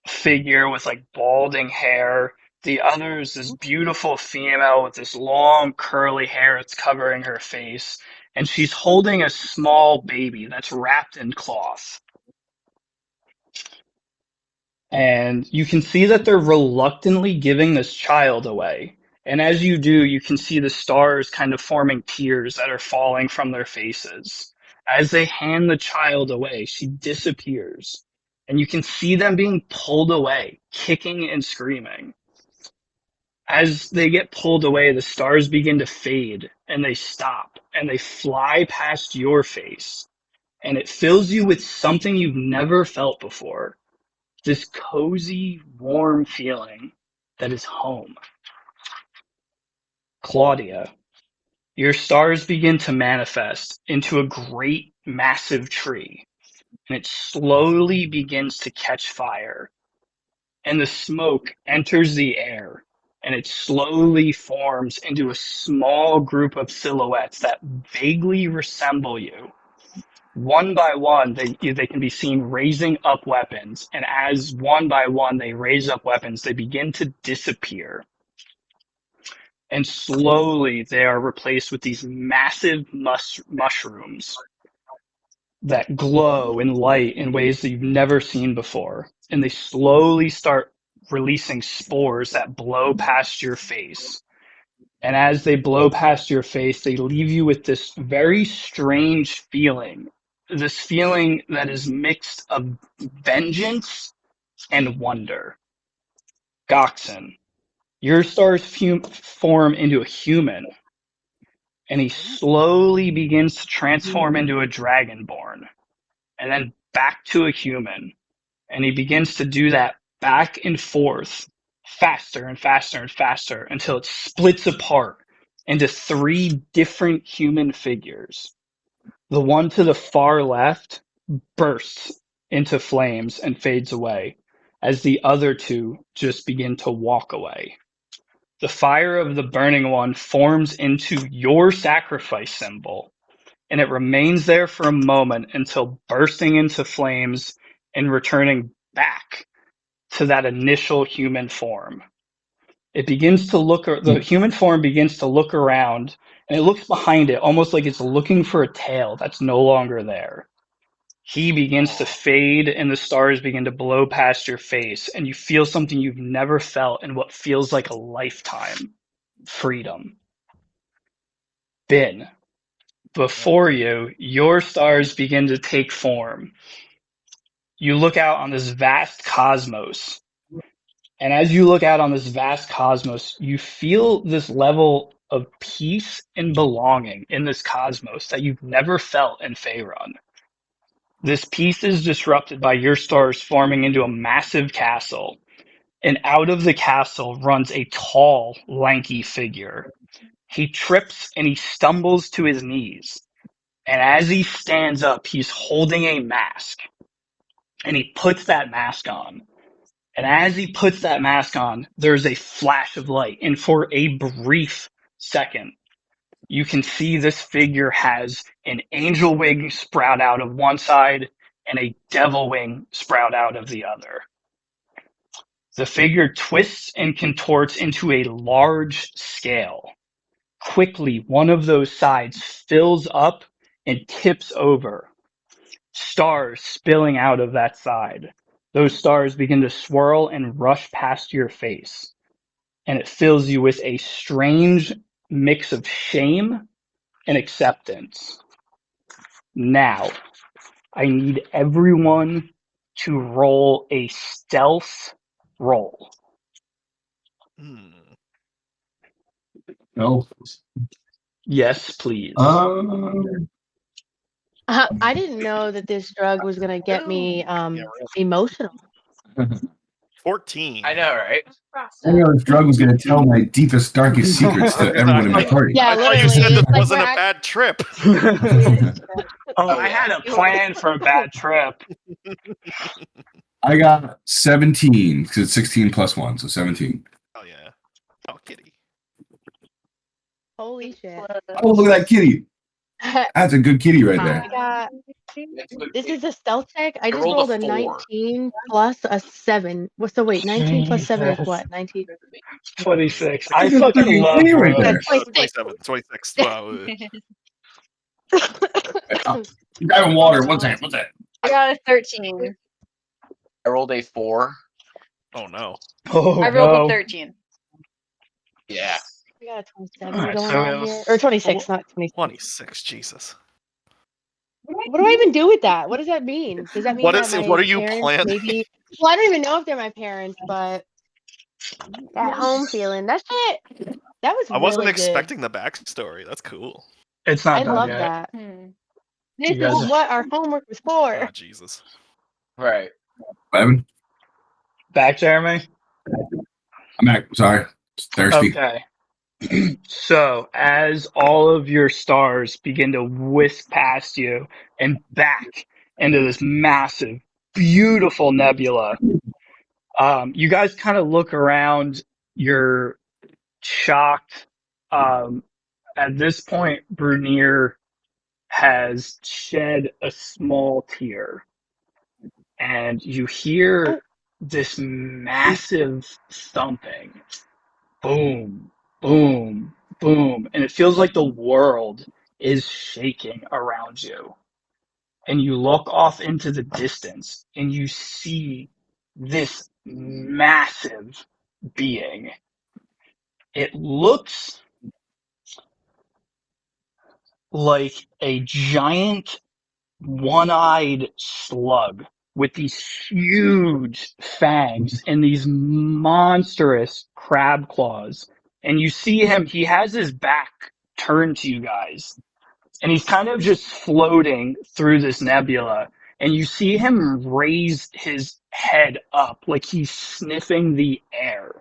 figure with like balding hair. The other is this beautiful female with this long curly hair that's covering her face. And she's holding a small baby that's wrapped in cloth. And you can see that they're reluctantly giving this child away. And as you do, you can see the stars kind of forming tears that are falling from their faces. As they hand the child away, she disappears. And you can see them being pulled away, kicking and screaming. As they get pulled away, the stars begin to fade and they stop and they fly past your face. And it fills you with something you've never felt before. This cozy, warm feeling that is home. Claudia, your stars begin to manifest into a great, massive tree, and it slowly begins to catch fire, and the smoke enters the air, and it slowly forms into a small group of silhouettes that vaguely resemble you. One by one, they can be seen raising up weapons, and as one by one they raise up weapons, they begin to disappear. And slowly they are replaced with these massive mushrooms that glow and light in ways that you've never seen before. And they slowly start releasing spores that blow past your face. And as they blow past your face, they leave you with this very strange feeling. This feeling that is mixed of vengeance and wonder. Goxen, your stars form into a human, and he slowly begins to transform into a dragonborn, and then back to a human, and he begins to do that back and forth, faster and faster and faster, until it splits apart into three different human figures. The one to the far left bursts into flames and fades away, as the other two just begin to walk away. The fire of the burning one forms into your sacrifice symbol, and it remains there for a moment until bursting into flames and returning back to that initial human form. It begins to look, the human form begins to look around, and it looks behind it almost like it's looking for a tail that's no longer there. He begins to fade, and the stars begin to blow past your face, and you feel something you've never felt in what feels like a lifetime. Freedom. Bin, before you, your stars begin to take form. You look out on this vast cosmos, and as you look out on this vast cosmos, you feel this level of peace and belonging in this cosmos that you've never felt in Faerun. This peace is disrupted by your stars forming into a massive castle, and out of the castle runs a tall, lanky figure. He trips and he stumbles to his knees, and as he stands up, he's holding a mask, and he puts that mask on. And as he puts that mask on, there's a flash of light, and for a brief second, you can see this figure has an angel wing sprout out of one side and a devil wing sprout out of the other. The figure twists and contorts into a large scale. Quickly, one of those sides fills up and tips over. Stars spilling out of that side. Those stars begin to swirl and rush past your face. And it fills you with a strange mix of shame and acceptance. Now, I need everyone to roll a stealth roll. No. Yes, please. I didn't know that this drug was gonna get me emotional. 14. I know, right? I know this drug was going to tell my deepest, darkest secrets to everyone in my party. Yeah, I thought you literally. said this It's like wasn't we're a at- bad trip. Oh, I had a plan for a bad trip. I got 17 because it's 16 plus 1, so 17. Oh yeah. Oh, kitty. Holy shit. Oh, look at that kitty. That's a good kitty right I there. got. This is a stealth check. I just rolled rolled a a 4. 19 plus a 7. What's the wait? 19 plus 7 is Jesus. what? 19. 26. I That's a fucking pretty love kitty right rogues. there. 27, 26. Wow. Grabbing water. What's that? What's that? I got a 13. I rolled a 4. Oh no. Oh, I rolled no. a 13. Yeah. I got a 27 Alright, going so on it was- here. Or 26, not 26. 26. Jesus. What do I even do with that? What does that mean? Does that mean What that is it? my What are you parents planning? maybe? Well, I don't even know if they're my parents, but that home feeling, that shit, that was I wasn't really good. expecting the backstory. That's cool. It's not I done love yet. that. Hmm. This You guys- is what our homework was for. Oh Jesus. Right. 11. Back, Jeremy? I'm back. Sorry. Just thirsty. Okay. So, as all of your stars begin to whisk past you and back into this massive, beautiful nebula, you guys kind of look around. You're shocked. At this point, Brunier has shed a small tear, and you hear this massive thumping. Boom, boom, boom. And it feels like the world is shaking around you. And you look off into the distance and you see this massive being. It looks like a giant one-eyed slug with these huge fangs and these monstrous crab claws. And you see him, he has his back turned to you guys. And he's kind of just floating through this nebula. And you see him raise his head up like he's sniffing the air.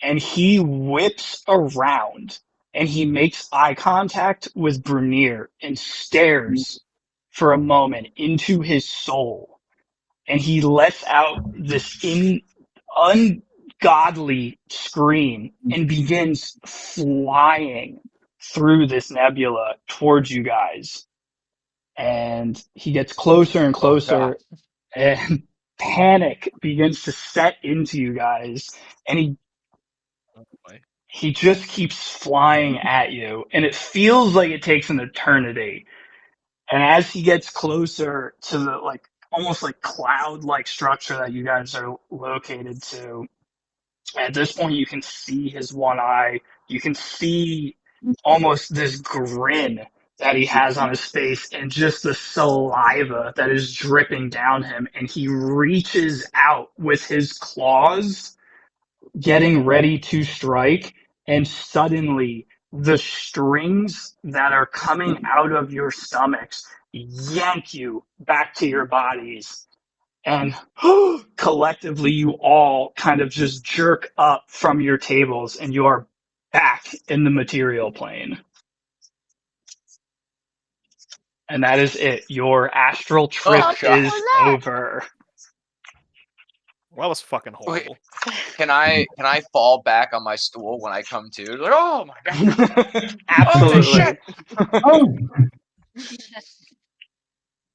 And he whips around and he makes eye contact with Brunier and stares for a moment into his soul, and he lets out this ungodly scream and begins flying through this nebula towards you guys. And he gets closer and closer, and panic begins to set into you guys, and he just keeps flying at you, and it feels like it takes an eternity. And as he gets closer to the almost like cloud-like structure that you guys are located to, at this point you can see his one eye. You can see almost this grin that he has on his face and just the saliva that is dripping down him. And he reaches out with his claws, getting ready to strike, and suddenly the strings that are coming out of your stomachs yank you back to your bodies. And collectively, you all kind of just jerk up from your tables and you are back in the material plane. And that is it. Your astral trip Oh, God. is over. Well, that was fucking horrible. Can I fall back on my stool when I come to? Like, oh my god! Absolutely. Oh,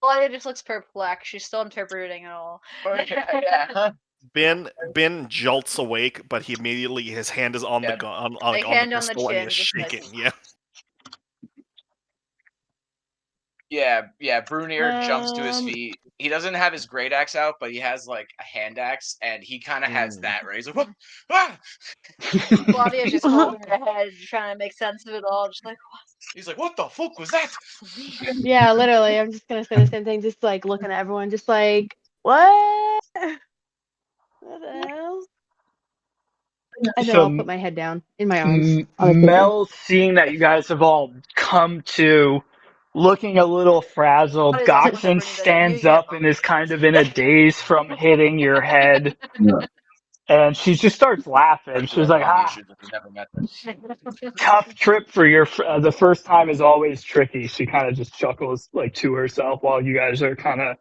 Claudia just looks perplexed. She's still interpreting it all. Yeah. Ben jolts awake, but he immediately his hand is on the Yep. gun, Like, on hand the on the pistol, and chin, he's just like- shaking. Yeah. Yeah. Brunier jumps to his Um, feet. He doesn't have his great axe out, but he has like a hand axe, and he kind of has that. Right? He's like, "What? Ah!" Claudia's just holding her head, trying to make sense of it all. Just like, He's like, "What the fuck was that?" Yeah, literally. I'm just gonna say the same thing, just like looking at everyone, just like, what? What the hell? And then So, I'll put my head down in my arms. on the table. Mel, seeing that you guys have all come to, looking a little frazzled, What is that Goxon one? stands You get up and is kind of in a daze from hitting your head. yeah. And she just starts laughing. But She's do like, have mommy "Ah, issues if you never met them. tough trip for the first time is always tricky." She kind of just chuckles like to herself while you guys are kind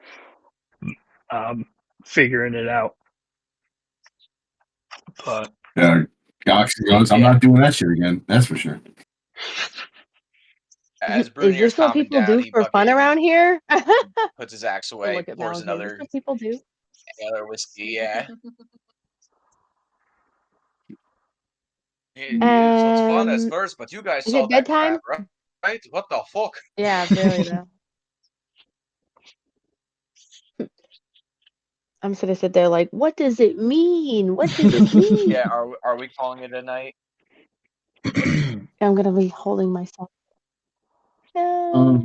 of figuring it out. But Yeah, Goxie goes, I'm not doing that shit again. That's for sure. As Is Brunier's this what calming people down, do he for fun fucking around here? puts his axe To away, look at pours Malazan. Is this another what people do? whiskey. Yeah. It was fun at first, but you guys Is saw it that bedtime? crap, right? What the fuck? Yeah, really though. I'm just gonna sit there like, what does it mean? What does it mean? Yeah, are we calling it a night? I'm gonna be holding myself. Well,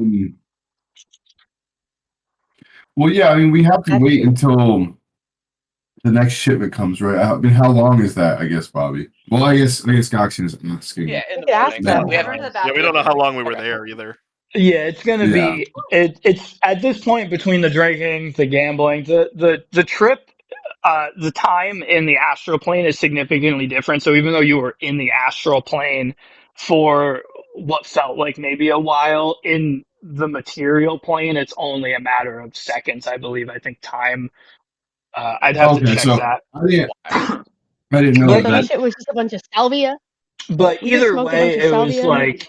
yeah, I mean, we have to wait until the next shipment comes, right? I mean, how long is that? I guess, Bobby. Well, I guess Goxian is asking. Yeah, in We the could ask morning. them. We have Yeah, we don't know how long we were there either. yeah, it's gonna Yeah. be it's at this point between the drinking, the gambling, the trip, the time in the astral plane is significantly different. So even though you were in the astral plane for what felt like maybe a while, in the material plane, it's only a matter of seconds, I believe. I think time. I'd have to Okay, check so that. I didn't know But So that. this shit was just a bunch of salvia. But We just either smoked a way, bunch of it was salvia. like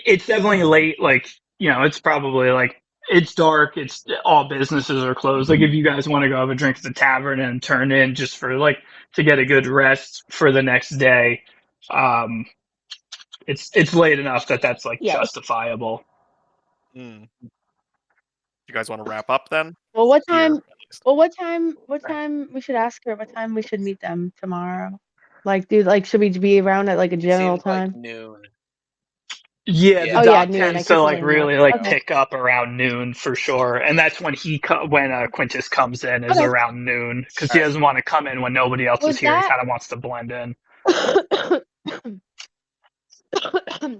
it's definitely late. Like, you know, it's probably like it's dark. It's all businesses are closed. Like, if you guys want to go have a drink at the tavern and turn in just for like to get a good rest for the next day, it's late enough that that's like Yeah. justifiable. You guys want to wrap up then? Well, what Here, time? at least. Well, what time we should ask her? What time we should meet them tomorrow? Like, dude, like, should we be around at like a general time? Like noon. Yeah, Yeah. the Oh, yeah, doc noon. I tends keep to like forgetting really that. like Okay. pick up around noon for sure, and that's when when Quintus comes in is Okay. around noon because he doesn't want to come in when nobody else Was is here. He that- kind of wants to blend in.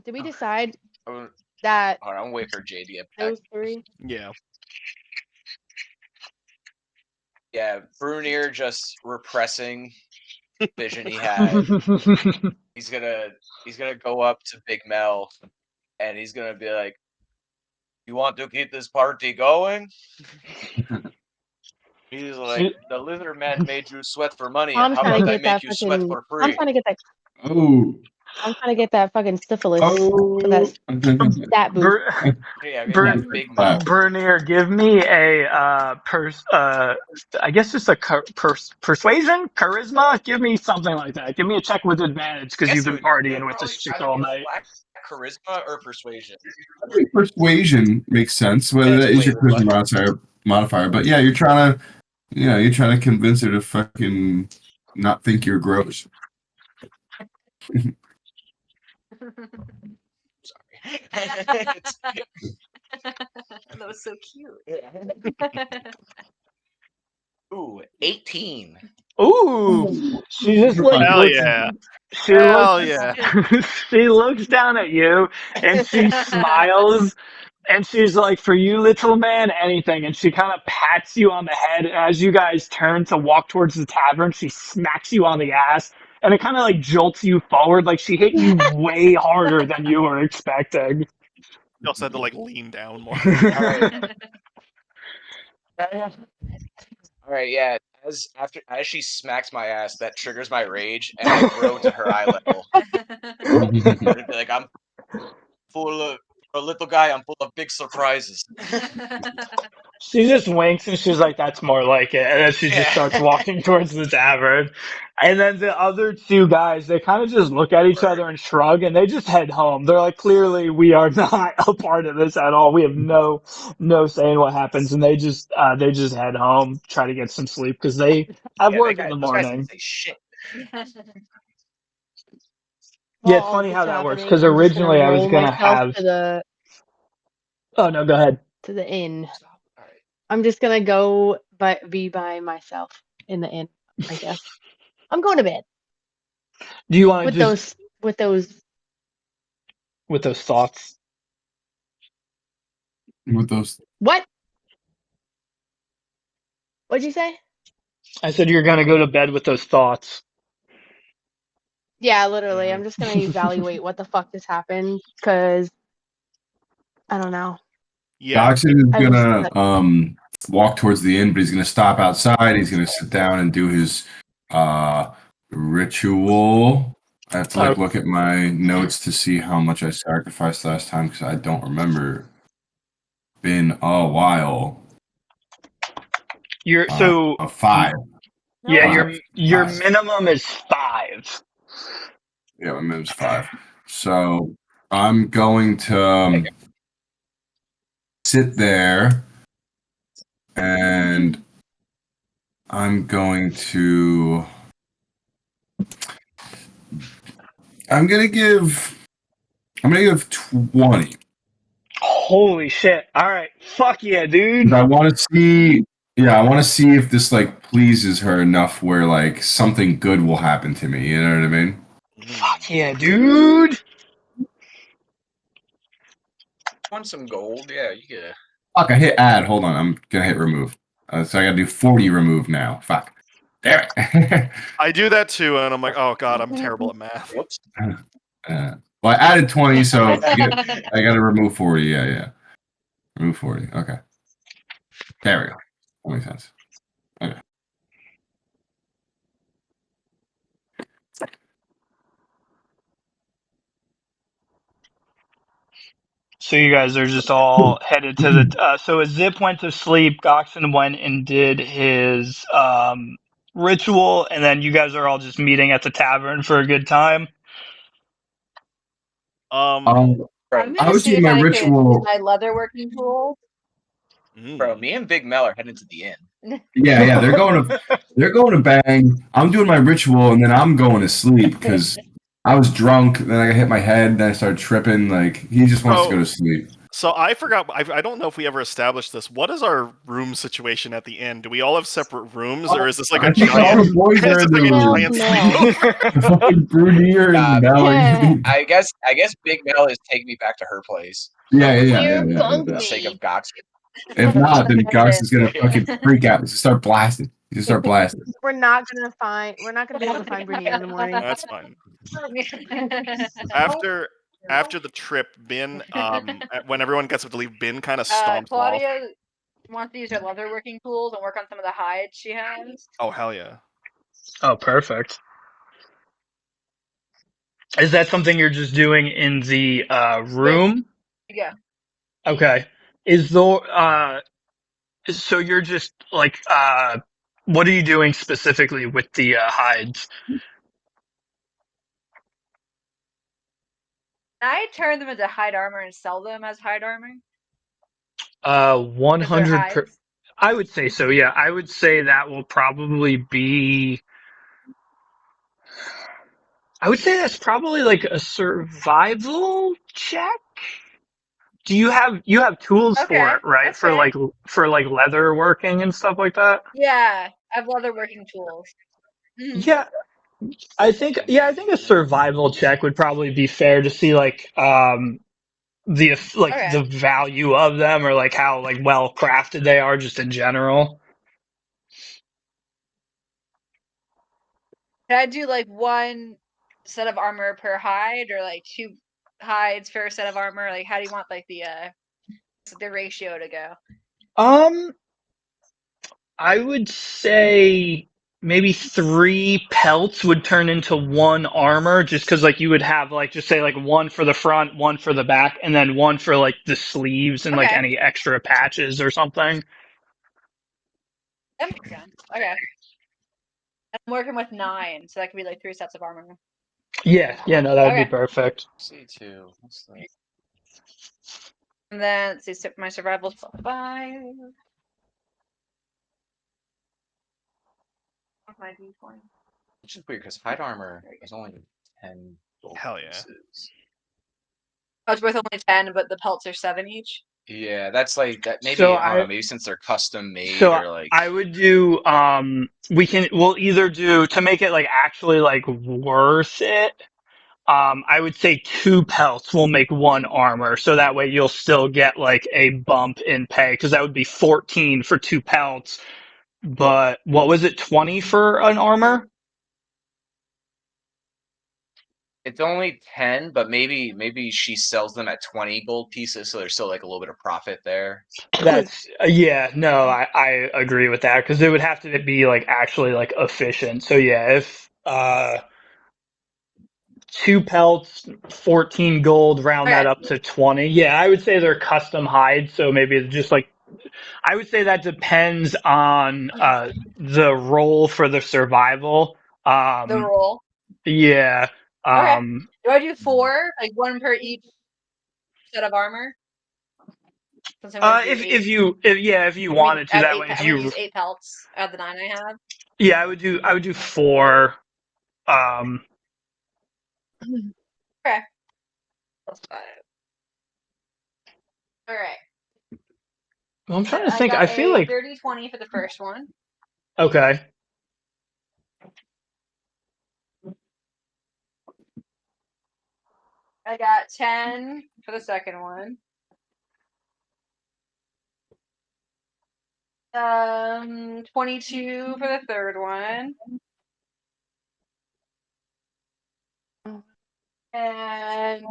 Did we decide Hold that on, I'm waiting for JD to get back. those three? Yeah. Yeah, Brunier just repressing vision he had. He's gonna go up to Big Mel and he's gonna be like, "You want to keep this party going?" He's like, "The lizard man made you sweat for money. I'm How trying about to I get make that you sweat fucking. for I'm free?" trying to get that. Oh. I'm trying to get that fucking syphilis Oh. for that stat boost. Yeah, Br- Big Mel. Bernier, give me a I guess just a persuasion, charisma. Give me something like that. Give me a check with advantage because Guess you've it been would partying with this probably chick either all be night. flat charisma or persuasion. Persuasion makes sense. Whether that is your charisma modifier, but yeah, you're trying to convince her to fucking not think you're gross. Sorry. That was so cute. Ooh, 18. Ooh, she just like Hell looks, yeah. she Hell looks, yeah. she looks down at you and she smiles and she's like, "For you, little man, anything." And she kind of pats you on the head. And as you guys turn to walk towards the tavern, she smacks you on the ass and it kind of like jolts you forward. Like she hit you way harder than you were expecting. You also had to like lean down more. All right, yeah. As she smacks my ass, that triggers my rage, and I grow to her eye level. It'd be like, I'm full of a little guy. I'm full of big surprises. She just winks and she's like, "That's more like it." And then she just starts walking towards the tavern. And then the other two guys, they kind of just look at each other and shrug and they just head home. They're like, "Clearly we are not a part of this at all. We have no say in what happens." And they just head home, try to get some sleep because they have work in the Those guys morning. didn't say shit. Yeah, it's While all funny this how is that works happening, because I'm just gonna originally I was roll gonna myself have. to the Oh no, go ahead. inn. All right. I'm just gonna go be by myself in the inn, I guess. I'm going to bed Do you want to with just those with those thoughts? With those, what? What'd you say? I said you're gonna go to bed with those thoughts. Yeah, literally. I'm just gonna evaluate what the fuck just happened because I don't know. Yeah. Doxson is I was gonna like, walk towards the inn, but he's gonna stop outside. He's gonna sit down and do his ritual. I have to look at my notes to see how much I sacrificed last time because I don't remember. Been a while. You're A 5. Yeah, No. your Five. minimum is 5. Yeah, my minimum's 5. So I'm going to sit there and I'm gonna give 20. Holy shit! All right, fuck yeah, dude. I want to see. Yeah, I want to see if this like pleases her enough where like something good will happen to me. You know what I mean? Fuck yeah, dude. Want some gold? Yeah, you get it. Fuck! I hit add. Hold on, I'm gonna hit remove. So I gotta do 40 remove now. Fuck. Damn it. I do that too, and I'm like, oh god, I'm terrible at math. Whoops. Well, I added 20, so I gotta remove 40. Yeah. Remove 40. Okay. There we go. That makes sense. Okay. So you guys are just all headed to the. So as Zip went to sleep, Goxon went and did his ritual, and then you guys are all just meeting at the tavern for a good time. I'm I gonna was see doing if my I ritual. can my leatherworking tool. Bro, me and Big Mel are heading to the inn. Yeah, they're going to bang. I'm doing my ritual, and then I'm going to sleep because I was drunk. Then I hit my head. Then I started tripping. Like he just wants to go to sleep. So I forgot. I don't know if we ever established this. What is our room situation at the inn? Do we all have separate rooms, or is this like I a think all giant? the boys Is are this in like a the giant No. sleepover? fucking Brunier and Mallory. I guess Big Mel is taking me back to her place. Yeah. For the sake of Gox. If not, then Gus is gonna fucking freak out. Just start blasting. Just start blasting. we're not gonna be able to find Brittany in the morning. That's fine. After the trip, Bin, when everyone gets up to leave, Bin kind of stomps off. Claudia wants to use her leatherworking tools and work on some of the hides she has. Oh hell yeah! Oh, perfect. Is that something you're just doing in the room? Yeah. Okay. Is the so you're just like what are you doing specifically with the hides? Can I turn them into hide armor and sell them as hide armor? 100. I would say so. Yeah, I would say that will probably be. I would say that's probably like a survival check. Do you have tools Okay, for it, right? that's For fair. like leather working and stuff like that? Yeah, I have leatherworking tools. Mhm. Yeah. I think a survival check would probably be fair to see like the Okay. the value of them or like how like well crafted they are just in general. Can I do like one set of armor per hide, or like 2 hides per set of armor? Like, how do you want like the ratio to go? I would say maybe 3 pelts would turn into 1 armor, just because like you would have like just say like 1 for the front, 1 for the back, and then 1 for like the sleeves and like Okay. any extra patches or something. That makes sense. Okay. I'm working with 9, so that could be like 3 sets of armor. Yeah, no, that would Okay. be perfect. C2. What's that? And then let's see, my survival's 5. My D20. Which is weird because hide armor is only 10 gold Hell yeah. pieces. Oh, it's worth only 10, but the pelts are 7 each. Yeah, that's like that. Maybe So I don't know. Maybe since they're custom made So or like. I would do we'll either do to make it like actually like worth it. I would say 2 pelts will make 1 armor, so that way you'll still get like a bump in pay because that would be 14 for 2 pelts but what was it, 20 for an armor? It's only 10, but maybe she sells them at 20 gold pieces, so there's still like a little bit of profit there. That's yeah, no, I agree with that because it would have to be like actually like efficient. So yeah, if 2 pelts, 14 gold, round that Okay. up to 20. Yeah, I would say they're custom hides, so maybe it's just like I would say that depends on the role for the survival. The roll. Yeah. Okay. Do I do 4? Like 1 per each set of armor? Since I'm gonna do 8. If you wanted to, that way if I'm gonna you use 8 pelts out of the 9 I have. yeah, I would do 4. Okay. Plus 5. All right. Well, I'm trying to I think. got I feel a like 30-20 for the first one. okay. I got 10 for the second one. 22 for the third one. And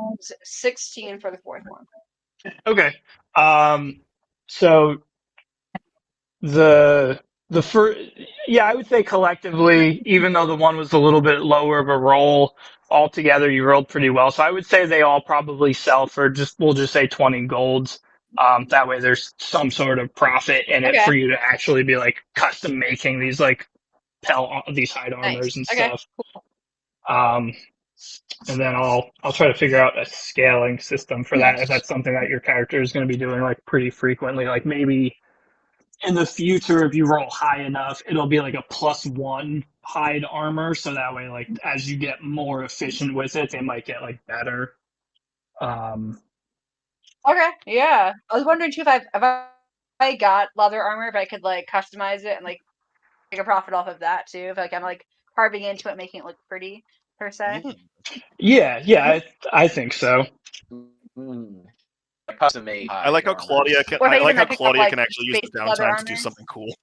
16 for the fourth one. Okay. So the first, yeah, I would say collectively, even though the one was a little bit lower of a roll, altogether you rolled pretty well. So I would say they all probably sell for we'll just say 20 golds. That way there's some sort of profit in it Okay. for you to actually be like custom making these like these hide armors and Okay. stuff. And then I'll try to figure out a scaling system for that if that's something that your character is going to be doing like pretty frequently. Like maybe in the future, if you roll high enough, it'll be like a +1 hide armor, so that way, like as you get more efficient with it, they might get like better. Okay, yeah. I was wondering too if I got leather armor, if I could like customize it and like make a profit off of that too. If like I'm like carving into it, making it look pretty per se. Yeah, I think so. Custom made. I like how Claudia can. Or if I I like even how pick up, Claudia like, can actually use the base leather downtime to do armor. something cool.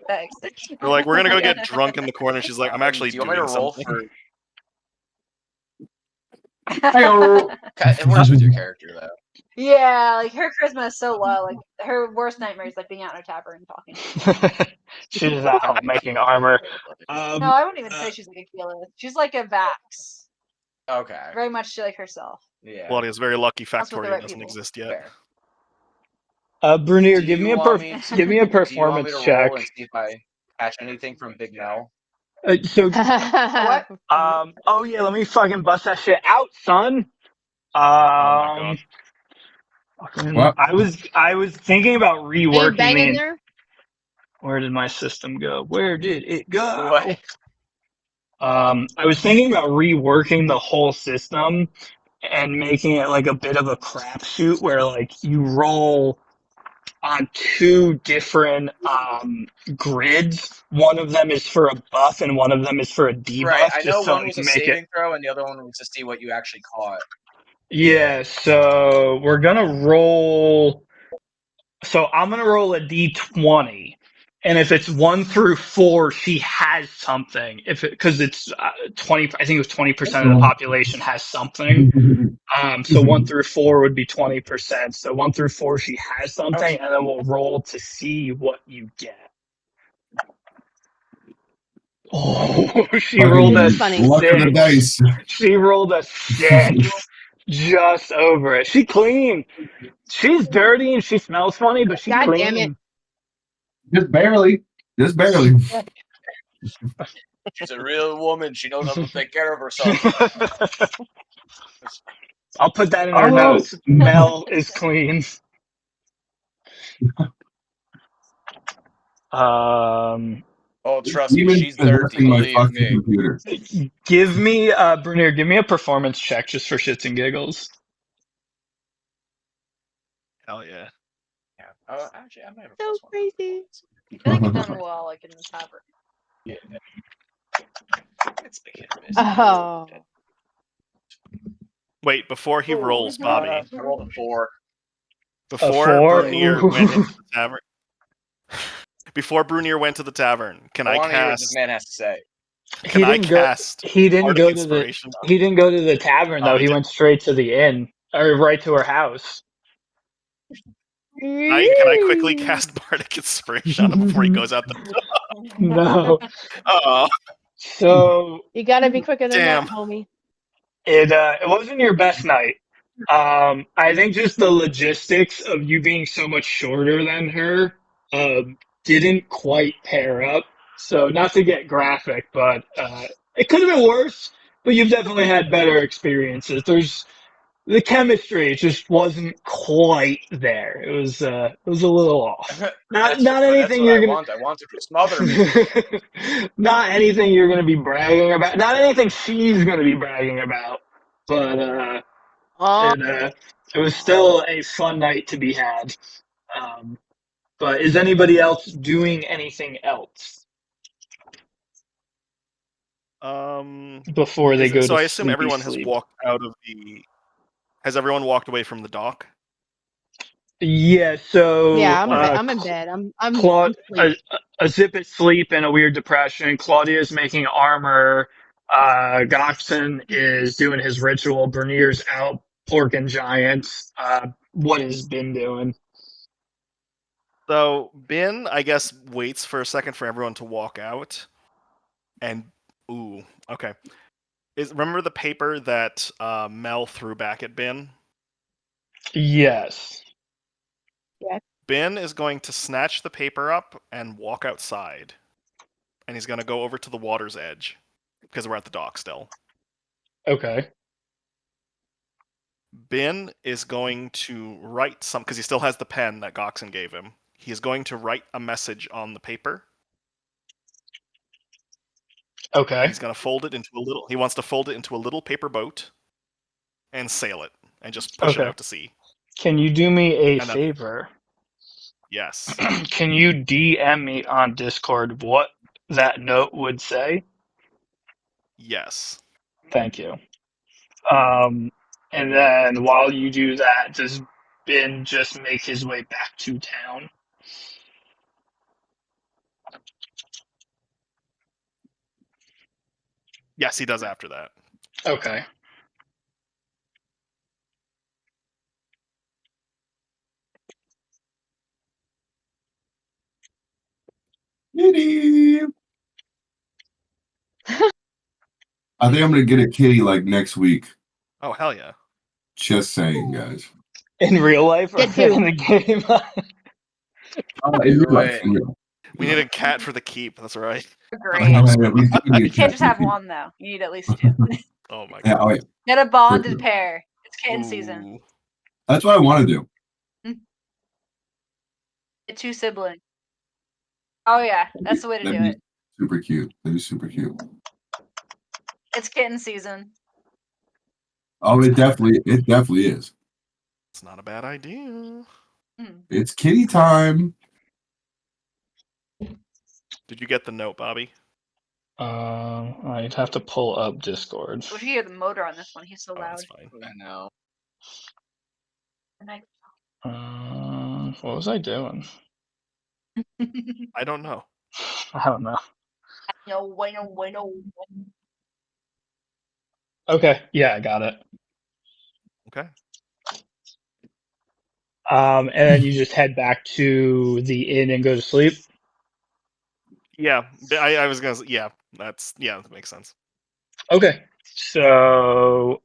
Thanks. We're like, we're gonna go get drunk in the corner. She's like, I'm actually Do you want me to doing roll something. for? Hey-o. It works with your character though. Yeah, like her charisma is so low. Like her worst nightmare is like being out in a tavern and talking. She's out making armor. No, I wouldn't even say she's like a Keyleth. She's like a Vax. Okay. Very much like herself. Yeah. Claudia's very lucky That's with the Factorio right doesn't people. exist yet. Fair. Brunier, Do give you me a want me give me a Do you want me performance to check. roll and see if I catch anything from Big Mel? So What? oh yeah, let me fucking bust that shit out, son. my What? I was thinking about Are you reworking banging the. there? Where did my system go? Where did it go? What? I was thinking about reworking the whole system and making it like a bit of a crapshoot where like you roll on 2 different grids. One of them is for a buff and one of them is for a debuff. Right. I know just so one you was a can make it. saving throw and the other one was to see what you actually caught. Yeah, so we're gonna roll. So I'm gonna roll a d20, and if it's 1 through 4, she has something. Because it's 20, I think it was 20% of the population has something. So 1 through 4 would be 20%. So 1 through 4, she has something, and then we'll roll to see what you get. Oh, she rolled a Funny. Luck of the 6. dice. She rolled a 6. Just over it. She clean. She's dirty and she smells funny, but she's God clean. damn it. Just barely. Just barely. She's a real woman. She knows how to take care of herself. I'll put that in her Oh. notes. Mel is clean. Oh, trust me, Even she's dirty. possessing my Believe fucking me. computer. Give me, Brunier, give me a performance check just for shits and giggles. Hell yeah. Yeah. Oh, actually, I might have a So +1. crazy. I think you've done well, like in the tavern. Yeah. It's big hit and miss. Oh. Wait, before he rolls, Bobby. I rolled a 4. Before four? Brunier went into the tavern. Before Brunier went to the tavern, can I I want to hear what this cast? man has to say. Can I cast He didn't Bardic go to the. Inspiration? He didn't go to the tavern Oh, though. he He did. went straight to the inn, or right to her house. Can I quickly cast Bardic Inspiration on him before he goes out the door? No. Oh, So You gotta be quicker than damn. that, homie. it wasn't your best night. I think just the logistics of you being so much shorter than her didn't quite pair up. So not to get graphic, but it could have been worse. But you've definitely had better experiences. The chemistry just wasn't quite there. It was a little off. Not That's anything what you're I gonna. want. I want her to smother me. Not anything you're gonna be bragging about. Not anything she's gonna be bragging about. But Oh, it was still a fun night to be had. But is anybody else doing anything else before they go So to I assume sleepy everyone has sleep? walked out of the. Has everyone walked away from the dock? Yeah. So yeah, I'm in bed. I'm Claude, asleep. a Zip is asleep in a weird depression. Claudia is making armor. Goxon is doing his ritual. Bernier's out porking giants. What has been doing? So Bin, I guess, waits for a second for everyone to walk out, and okay. Remember the paper that Mel threw back at Bin? Yes. Bin is going to snatch the paper up and walk outside, and he's going to go over to the water's edge because we're at the dock still. Okay. Bin is going to write some because he still has the pen that Goxon gave him. He is going to write a message on the paper. Okay. He's going to fold it into a little. He wants to fold it into a little paper boat and sail it and just push it Okay. out to sea. Can you do me a And then- favor? Yes. Can you DM me on Discord what that note would say? Yes. Thank you. And then while you do that, does Ben just make his way back to town? Yes, he does after that. Okay. Kitty. I think I'm gonna get a kitty like next week. Oh, hell yeah. Just saying, guys. In real life or Get two. in the game? In real life, in real life. We need a cat for the keep. That's right. Great. Yeah, we do need a You can't just have cat. one though. You need at least two. Oh my Yeah, god. oh, yeah. Get a bonded Sure. pair. It's kitten season. Ooh. That's what I want to do. Get two siblings. Oh yeah, that's the way to do That'd it. be super cute. That'd be super cute. It's kitten season. Oh, it definitely is. It's not a bad idea. It's kitty time. Did you get the note, Bobby? I'd have to pull up Discord. We should hear the motor on this one. He's so Oh, loud. that's fine. I know. What was I doing? I don't know. I don't know. No. Okay, yeah, I got it. Okay. And then you just head back to the inn and go to sleep. Yeah, I was gonna. Yeah, that makes sense. Okay, so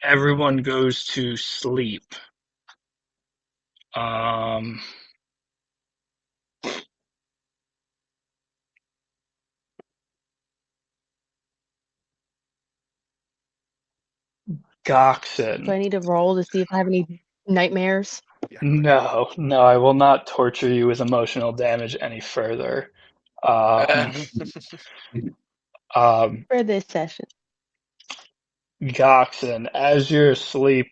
everyone goes to sleep. Goxon. Do I need to roll to see if I have any nightmares? Yeah. No, I will not torture you with emotional damage any further. For this session. Goxon, as you're asleep,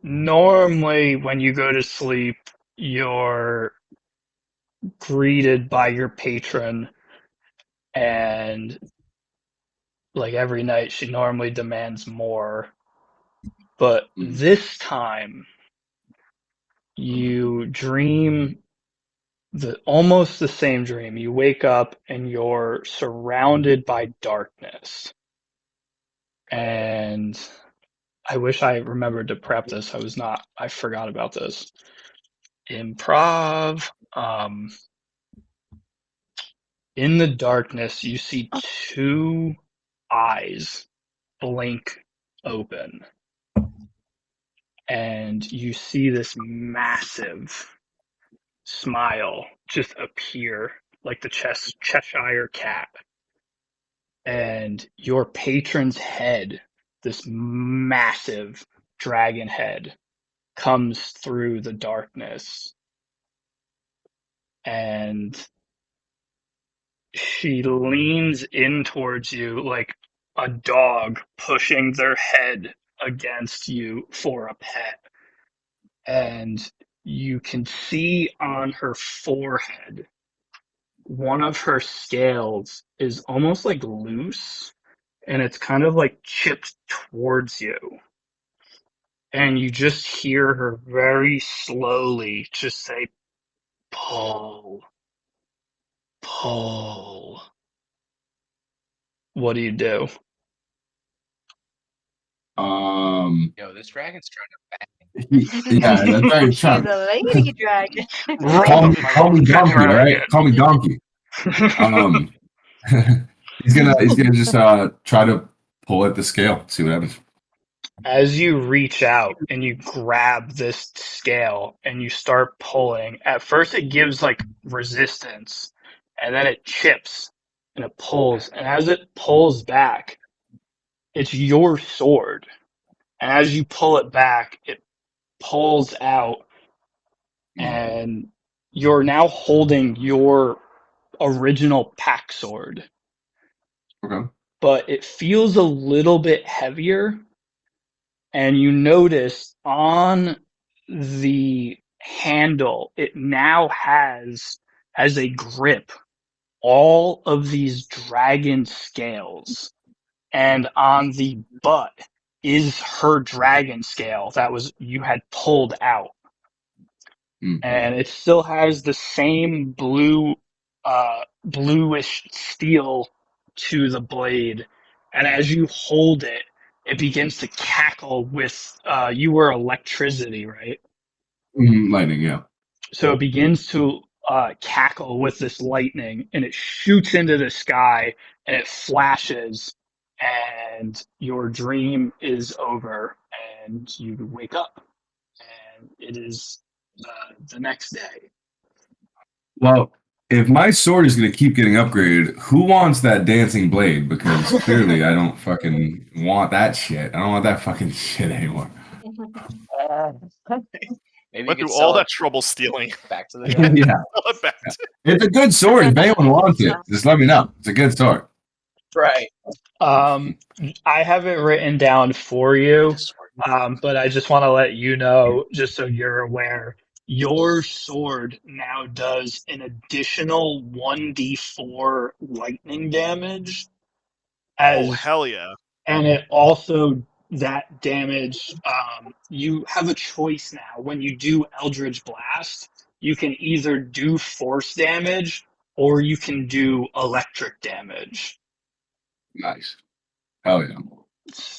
normally when you go to sleep, you're greeted by your patron, and like every night, she normally demands more. But this time, you dream almost the same dream. You wake up and you're surrounded by darkness. And I wish I remembered to prep this. I forgot about this. Improv. In the darkness, you see two eyes blink open. And you see this massive smile just appear like the Cheshire Cat. And your patron's head, this massive dragon head, comes through the darkness. And she leans in towards you like a dog pushing their head against you for a pet. And you can see on her forehead, one of her scales is almost like loose, and it's kind of like chipped towards you. And you just hear her very slowly just say, pull, pull. What do you do? Yo, this dragon's trying to bang. Yeah, that's very She's Trump. a lady dragon. Call me Donkey, all right? Call me Donkey. He's gonna just try to pull at the scale, see what happens. As you reach out and you grab this scale and you start pulling, at first it gives like resistance, and then it chips and it pulls. And as it pulls back, it's your sword. And as you pull it back, it pulls out, and you're now holding your original pack sword. Okay. But it feels a little bit heavier. And you notice on the handle, it now has, as a grip, all of these dragon scales. And on the butt is her dragon scale that you had pulled out. And it still has the same bluish steel to the blade. And as you hold it, it begins to cackle with, you were electricity, right? Lightning, yeah. So it begins to cackle with this lightning, and it shoots into the sky, and it flashes, and your dream is over, and you wake up, and it is the next day. Well, if my sword is going to keep getting upgraded, who wants that dancing blade? Because clearly I don't fucking want that shit. I don't want that fucking shit anymore. Maybe Went you could through sell all it that trouble stealing. back to the guy. Yeah. Sell it back to- It's a good sword. If anyone wants it, just let me know. It's a good sword. Right. I have it written down for you, but I just want to let you know, just so you're aware, your sword now does an additional 1d4 lightning damage. Oh, hell yeah. And it also, that damage, you have a choice now. When you do Eldritch Blast, you can either do force damage or you can do electric damage. Nice. Hell yeah.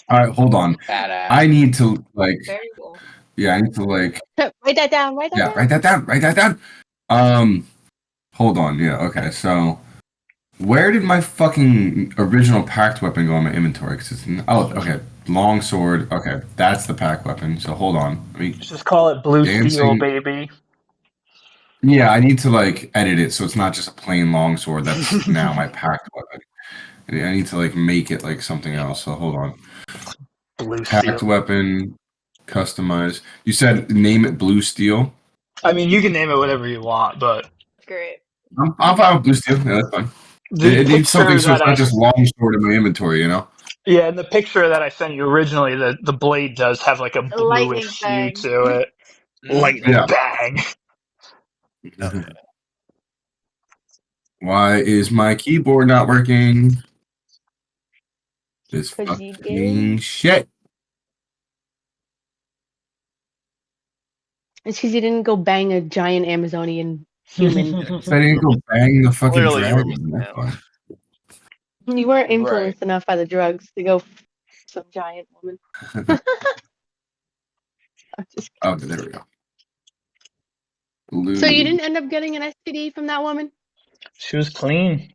All right, hold on. Badass. I need to Very cool. I need to Write that down. Write that down. write that down. Write that down. Hold on. Yeah. Okay. So, where did my fucking original packed weapon go in my inventory? Okay. Long sword. Okay, that's the pack weapon. So hold on. Just call it Blue Steel, Dancing- baby. Yeah, I need to like edit it so it's not just a plain long sword. That's now my packed weapon. I need to like make it like something else. So hold on. Blue Packed Steel. weapon, customize. You said name it Blue Steel. I mean, you can name it whatever you want, but Great. I'm fine with Blue Steel. Yeah, that's fine. It needs something so it's not just long sword in my inventory, you know? Yeah, in the picture that I sent you originally, the blade does have like a lightning bluish hue bang. to it. Lightning Yeah. bang. Why is my keyboard not working? This 'Cause you fucking shit. It's because you didn't go bang a giant Amazonian human. So I didn't go bang the fucking Clearly you were dragon. That's missing fine. You weren't Right. influenced enough by the drugs to go some giant woman. I'm just Oh, there we go. Blue. So you didn't end up getting an STD from that woman? She was clean.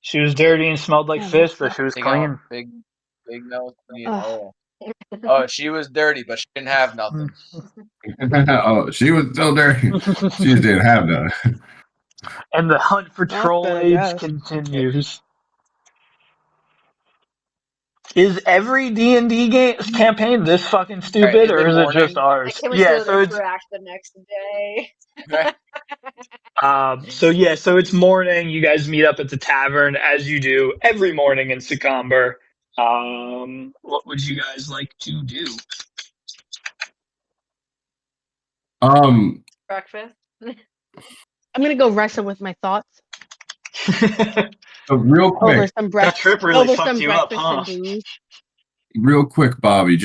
She was dirty and smelled like Oh, fish, that's but she was Big clean. big nose. Ugh. Oh, she was dirty, but she didn't have nothing. Oh, she was so dirty. She didn't have that. And the hunt for Well, troll good, I aids guess. continues. Is every D&D game campaign this fucking stupid, in or the is it morning- just ours? Like, can we Yeah, still so it's interact the next day? so it's morning. You guys meet up at the tavern as you do every morning in Succumber. What would you guys like to do? Breakfast. I'm gonna go wrestle with my thoughts So real quick, over some That breakfast. trip really over fucked some you up, breakfast huh? and booze. real quick, Bobby.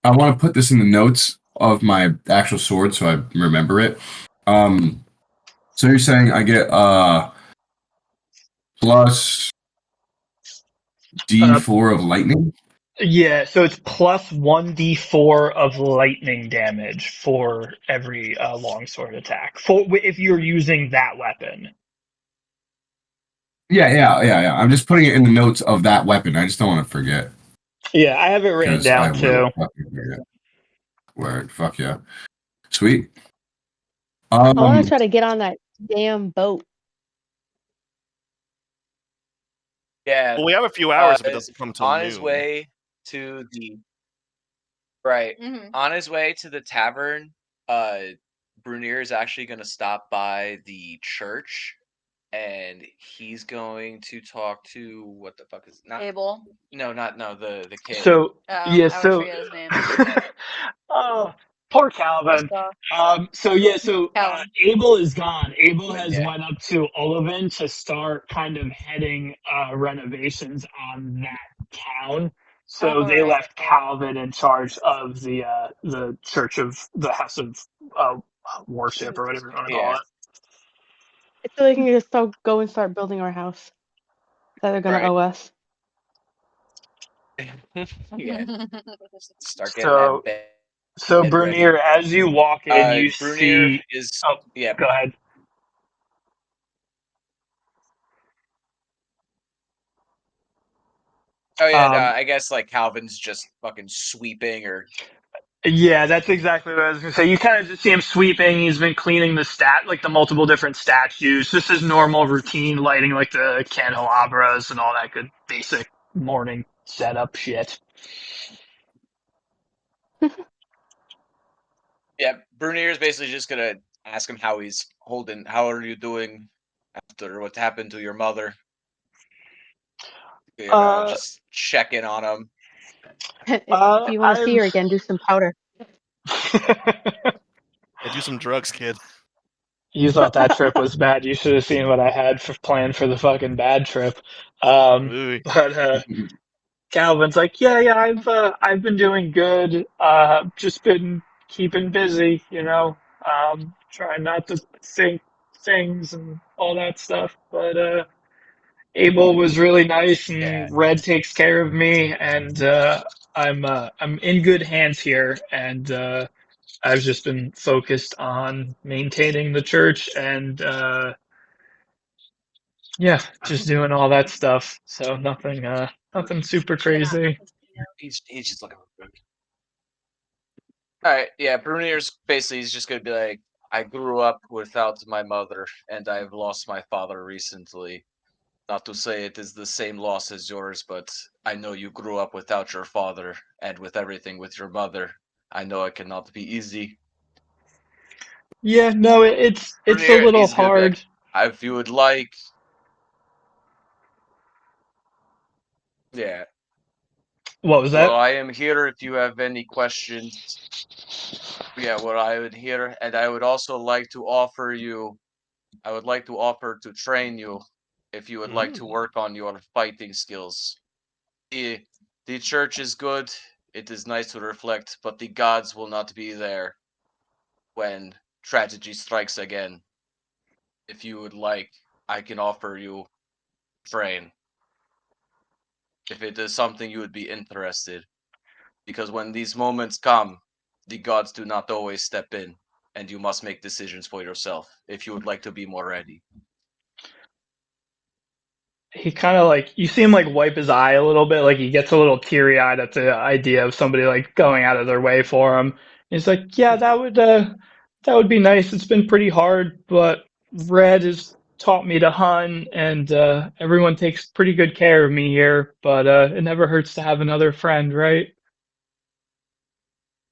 I want to put this in the notes of my actual sword so I remember it. So you're saying I get plus D4 of lightning? Yeah, so it's plus 1d4 of lightning damage for every longsword attack. If you're using that weapon. Yeah. I'm just putting it in the notes of that weapon. I just don't want to forget. Yeah, I have it written 'Cause I down will too. fucking forget. Word. Fuck yeah. Sweet. I want to try to get on that damn boat. Yeah. Well, we have a few hours if it doesn't come till on noon. his way to the right Mhm. on his way to the tavern, Brunier is actually going to stop by the church, and he's going to talk to what the fuck is not Abel. not the kid. So I yeah, always so forget his name. oh, poor Calvin. Gustav. So Calvin. Abel is gone. Abel But has yeah. went up to Olivin to start kind of heading renovations on that town. So Oh, they right. left Calvin in charge of the church of the house of worship or whatever you want to call Yeah. it. So they can just go and start building our house that they're gonna Right. owe us. Yeah. Start getting So that bed. so Get Brunier, ready. as you walk in, you Brunier see. is Oh, yeah. go ahead. Oh yeah, no, I guess like Calvin's just fucking sweeping or Yeah, that's exactly what I was gonna say. You kind of just see him sweeping. He's been cleaning the multiple different statues. Just his normal routine, lighting like the candelabras and all that good basic morning setup shit. yeah. Brunier is basically just gonna ask him how he's holding. How are you doing after what happened to your mother? You know, just check in on him. If you want to see her again, do some powder. Yeah, do some drugs, kid. You thought that trip was bad. You should have seen what I had planned for the fucking bad trip. Ooh. But Calvin's like, yeah, I've been doing good. Just been keeping busy, trying not to think things and all that stuff. But Abel was really nice, and Yeah. Red takes care of me, and I'm in good hands here, and I've just been focused on maintaining the church and just doing all that stuff. So nothing super crazy. He's just looking for food. All right, yeah. Brunier's basically he's just gonna be like, I grew up without my mother, and I've lost my father recently. Not to say it is the same loss as yours, but I know you grew up without your father and with everything with your mother. I know it cannot be easy. Yeah, no, it's a Brunier, little he's gonna be hard. like, if you would like, yeah. What was that? Well, I am here if you have any questions. Yeah, well, I would here, and I would also like to offer you. I would like to offer to train you if you would like to work on your fighting skills. The church is good. It is nice to reflect, but the gods will not be there. when tragedy strikes again, if you would like, I can offer you train. If it is something you would be interested. Because when these moments come, the gods do not always step in, and you must make decisions for yourself if you would like to be more ready. He kind of like, you see him like wipe his eye a little bit, like he gets a little teary eyed at the idea of somebody like going out of their way for him. He's like, yeah, that would be nice. It's been pretty hard, but Red has taught me to hunt, and everyone takes pretty good care of me here. But it never hurts to have another friend, right?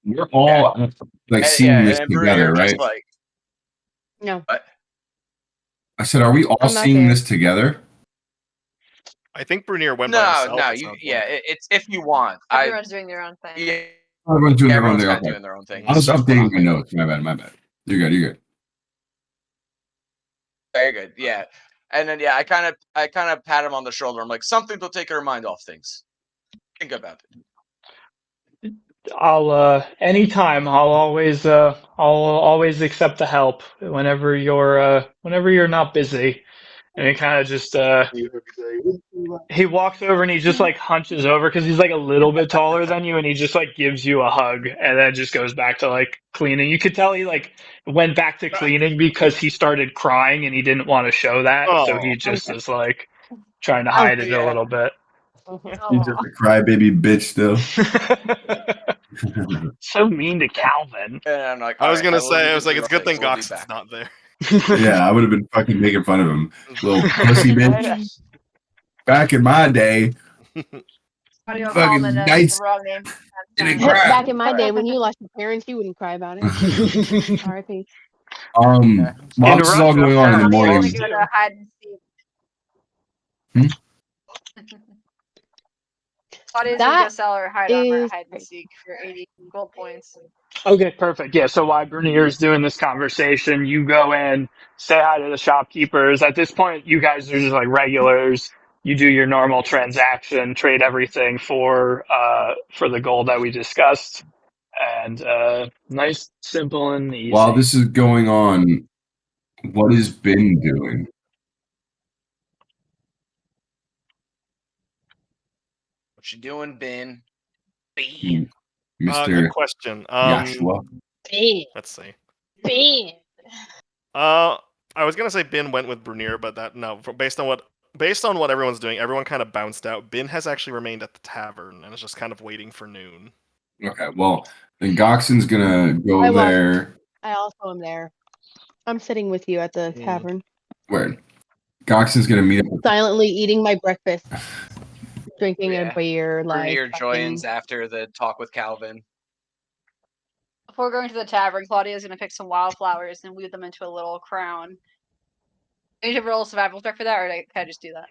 We're all like seeing this and together, Brunier just right? like, No, what? I said, are we all I'm not seeing there. this together? I think Brunier went by No, himself. no, at you, some yeah, point. it's if you want. Everyone's doing their own thing. Yeah, Everyone's doing their own everyone's thing. kind of Okay. doing their own thing. I was updating my notes. My bad. You're good. You're good. Very good. Yeah. And then I kind of pat him on the shoulder. I'm like, something to take your mind off things. Think about it. I'll anytime. I'll always accept the help whenever you're not busy. And he kind of just he walks over and he just like hunches over because he's like a little bit taller than you, and he just like gives you a hug, and then just goes back to like cleaning. You could tell he like went back to cleaning because he started crying and he didn't want to show that, so he just is like trying to hide it a little bit. He's just a crybaby bitch still. So mean to Calvin. And I'm like, I was "Alright, gonna will say, leave I was you like, to it's a your good thing things, we'll be Goxon's back." not there. Yeah, I would have been fucking making fun of him. Little pussy bitch. Back in my day, How do you Fucking call him the nice. wrong name? Didn't That's cry. back in my day when you lost your parents, you wouldn't cry about it. R.I.P. while this is all going on in the fine. Russia, Probably only morning, go to hide and seek. Claudia's gonna That go sell her hide armor is at hide and seek for 80 gold points. Okay, perfect. Yeah, so while Bernier's doing this conversation, you go in, say hi to the shopkeepers. At this point, you guys are just like regulars. You do your normal transaction, trade everything for the gold that we discussed, and nice, simple, and easy. while this is going on, what has Ben doing? What you doing, Ben? Hmm. Good Mr. question. Joshua? Let's see. Ben. I was gonna say Bin went with Brunier, but based on what everyone's doing, everyone kind of bounced out. Bin has actually remained at the tavern and is just kind of waiting for noon. Okay, well, then Goxon's gonna go I won't. there. I also am there. I'm sitting with you at the tavern, Where? Goxon's gonna meet up with silently eating my breakfast, drinking Yeah. a beer, like Brunier fucking- joins after the talk with Calvin. Before going to the tavern, Claudia's gonna pick some wildflowers and weave them into a little crown. Do you have to roll a survival check for that, or can I just do that?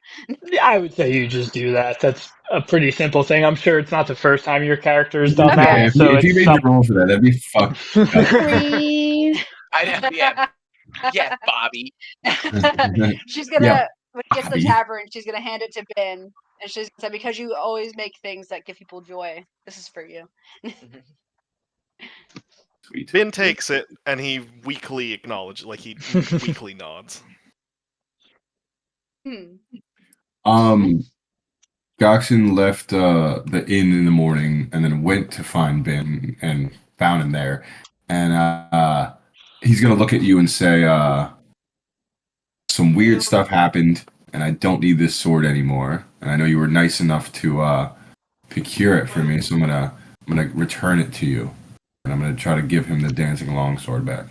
Yeah, I would say you just do that. That's a pretty simple thing. I'm sure it's not the first time your character has done Okay. that, if, so if you it's made some- the roll for that, that'd be fucked. Please. I know, yeah, Bobby. She's gonna Yeah, when she gets to the Bobby. tavern, she's gonna hand it to Ben, and she's gonna say, "Because you always make things that give people joy, this is for you." Sweet. Bin takes it and he weakly acknowledges, like he weakly nods. Goxon left the inn in the morning and then went to find Ben and found him there. And he's gonna look at you and say, some weird stuff happened, and I don't need this sword anymore. And I know you were nice enough to procure it for me, so I'm gonna return it to you. And I'm gonna try to give him the dancing longsword back.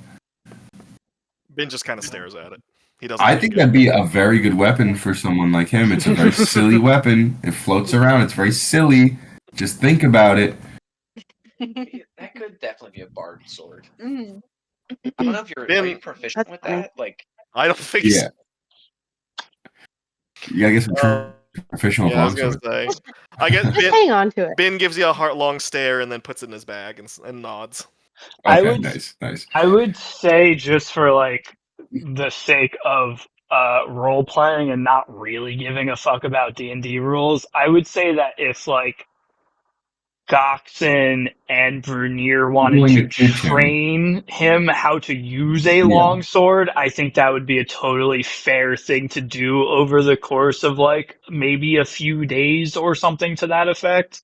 Bin just kind of stares at it. He doesn't. I take think it. that'd be a very good weapon for someone like him. It's a very silly weapon. It floats around. It's very silly. Just think about it. That could definitely be a bard sword. Mm. I don't know if are you proficient That's with funny. that? Like, I don't think Yeah. so. You gotta get some professional Yeah, I was gonna longsword. say. I guess Just hang on to it. Bin gives you a heart-long stare and then puts it in his bag and nods. I Okay, would- nice. I would say, just for like the sake of role playing and not really giving a fuck about D&D rules, I would say that if like Goxon and Brunier wanted Willing to to teach him. train him how to use a longsword, I think that would be a totally fair thing to do over the course of like maybe a few days or something to that effect.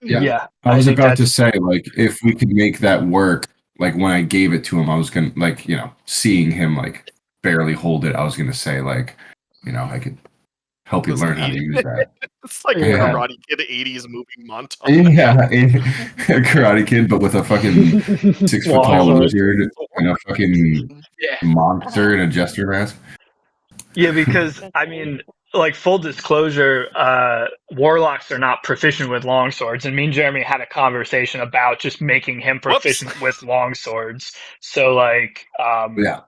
Yeah, I was think about to that's say, like, if we could make that work, like when I gave it to him, I was gonna, like, seeing him like barely hold it, I was gonna say, like, I could help you Those learn how to 80s use that. It's like Yeah. a Karate Kid 80s movie montage. Yeah, a Karate Kid, but with a fucking 6 foot tall Longsword. lizard and a fucking Yeah. monster in a jester mask. Yeah, because I mean, like full disclosure, warlocks are not proficient with longswords, and me and Jeremy had a conversation about just making him proficient with longswords. So like, Yeah,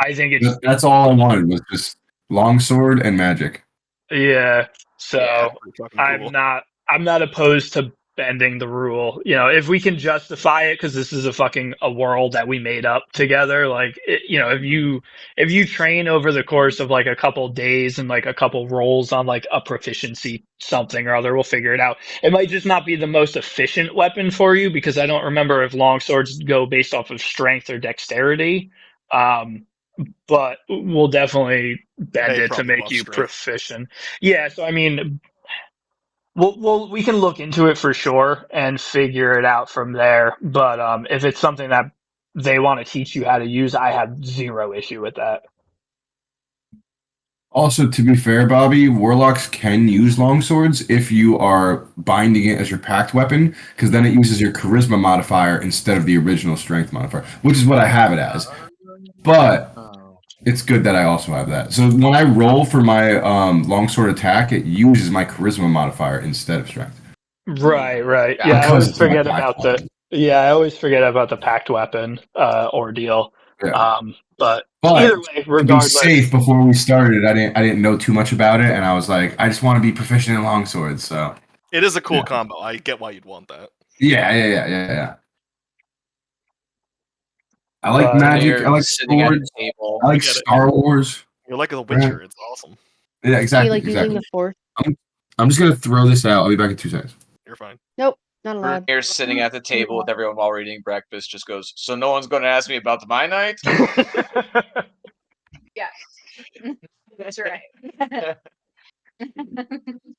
I think it's that's all I wanted was just longsword and magic. yeah. So Yeah, Pretty fucking cool. I'm not opposed to bending the rule. If we can justify it, because this is a world that we made up together. Like, if you train over the course of like a couple days and like a couple rolls on like a proficiency something or other, we'll figure it out. It might just not be the most efficient weapon for you because I don't remember if longswords go based off of strength or dexterity. But we'll definitely bend They it to probably make buff you strength. proficient. Yeah, so I mean, we can look into it for sure and figure it out from there. But if it's something that they want to teach you how to use, I have zero issue with that. Also, to be fair, Bobby, warlocks can use longswords if you are binding it as your pact weapon, because then it uses your charisma modifier instead of the original strength modifier, which is what I have it as. But it's good that I also have that. So when I roll for my longsword attack, it uses my charisma modifier instead of strength. Right. Yeah, Yeah, I because always it's my forget pact about weapon. I always forget about the pact weapon ordeal. Yeah. But But either way, to be regardless, safe, before we started, I didn't know too much about it, and I was like, I just want to be proficient in longswords. So It is a cool Yeah. combo. I get why you'd want that. yeah. I like But- magic. I like sitting at swords. the table. I like get it. Star Wars. You're like The Witcher. It's awesome. Yeah, Do exactly. you like using exactly. the force? I'm just gonna throw this out. I'll be back in 2 seconds. You're fine. Nope, not allowed. Brunier's sitting at the table with everyone while we're eating breakfast. Just goes, so no one's going to ask me about my night. That's right.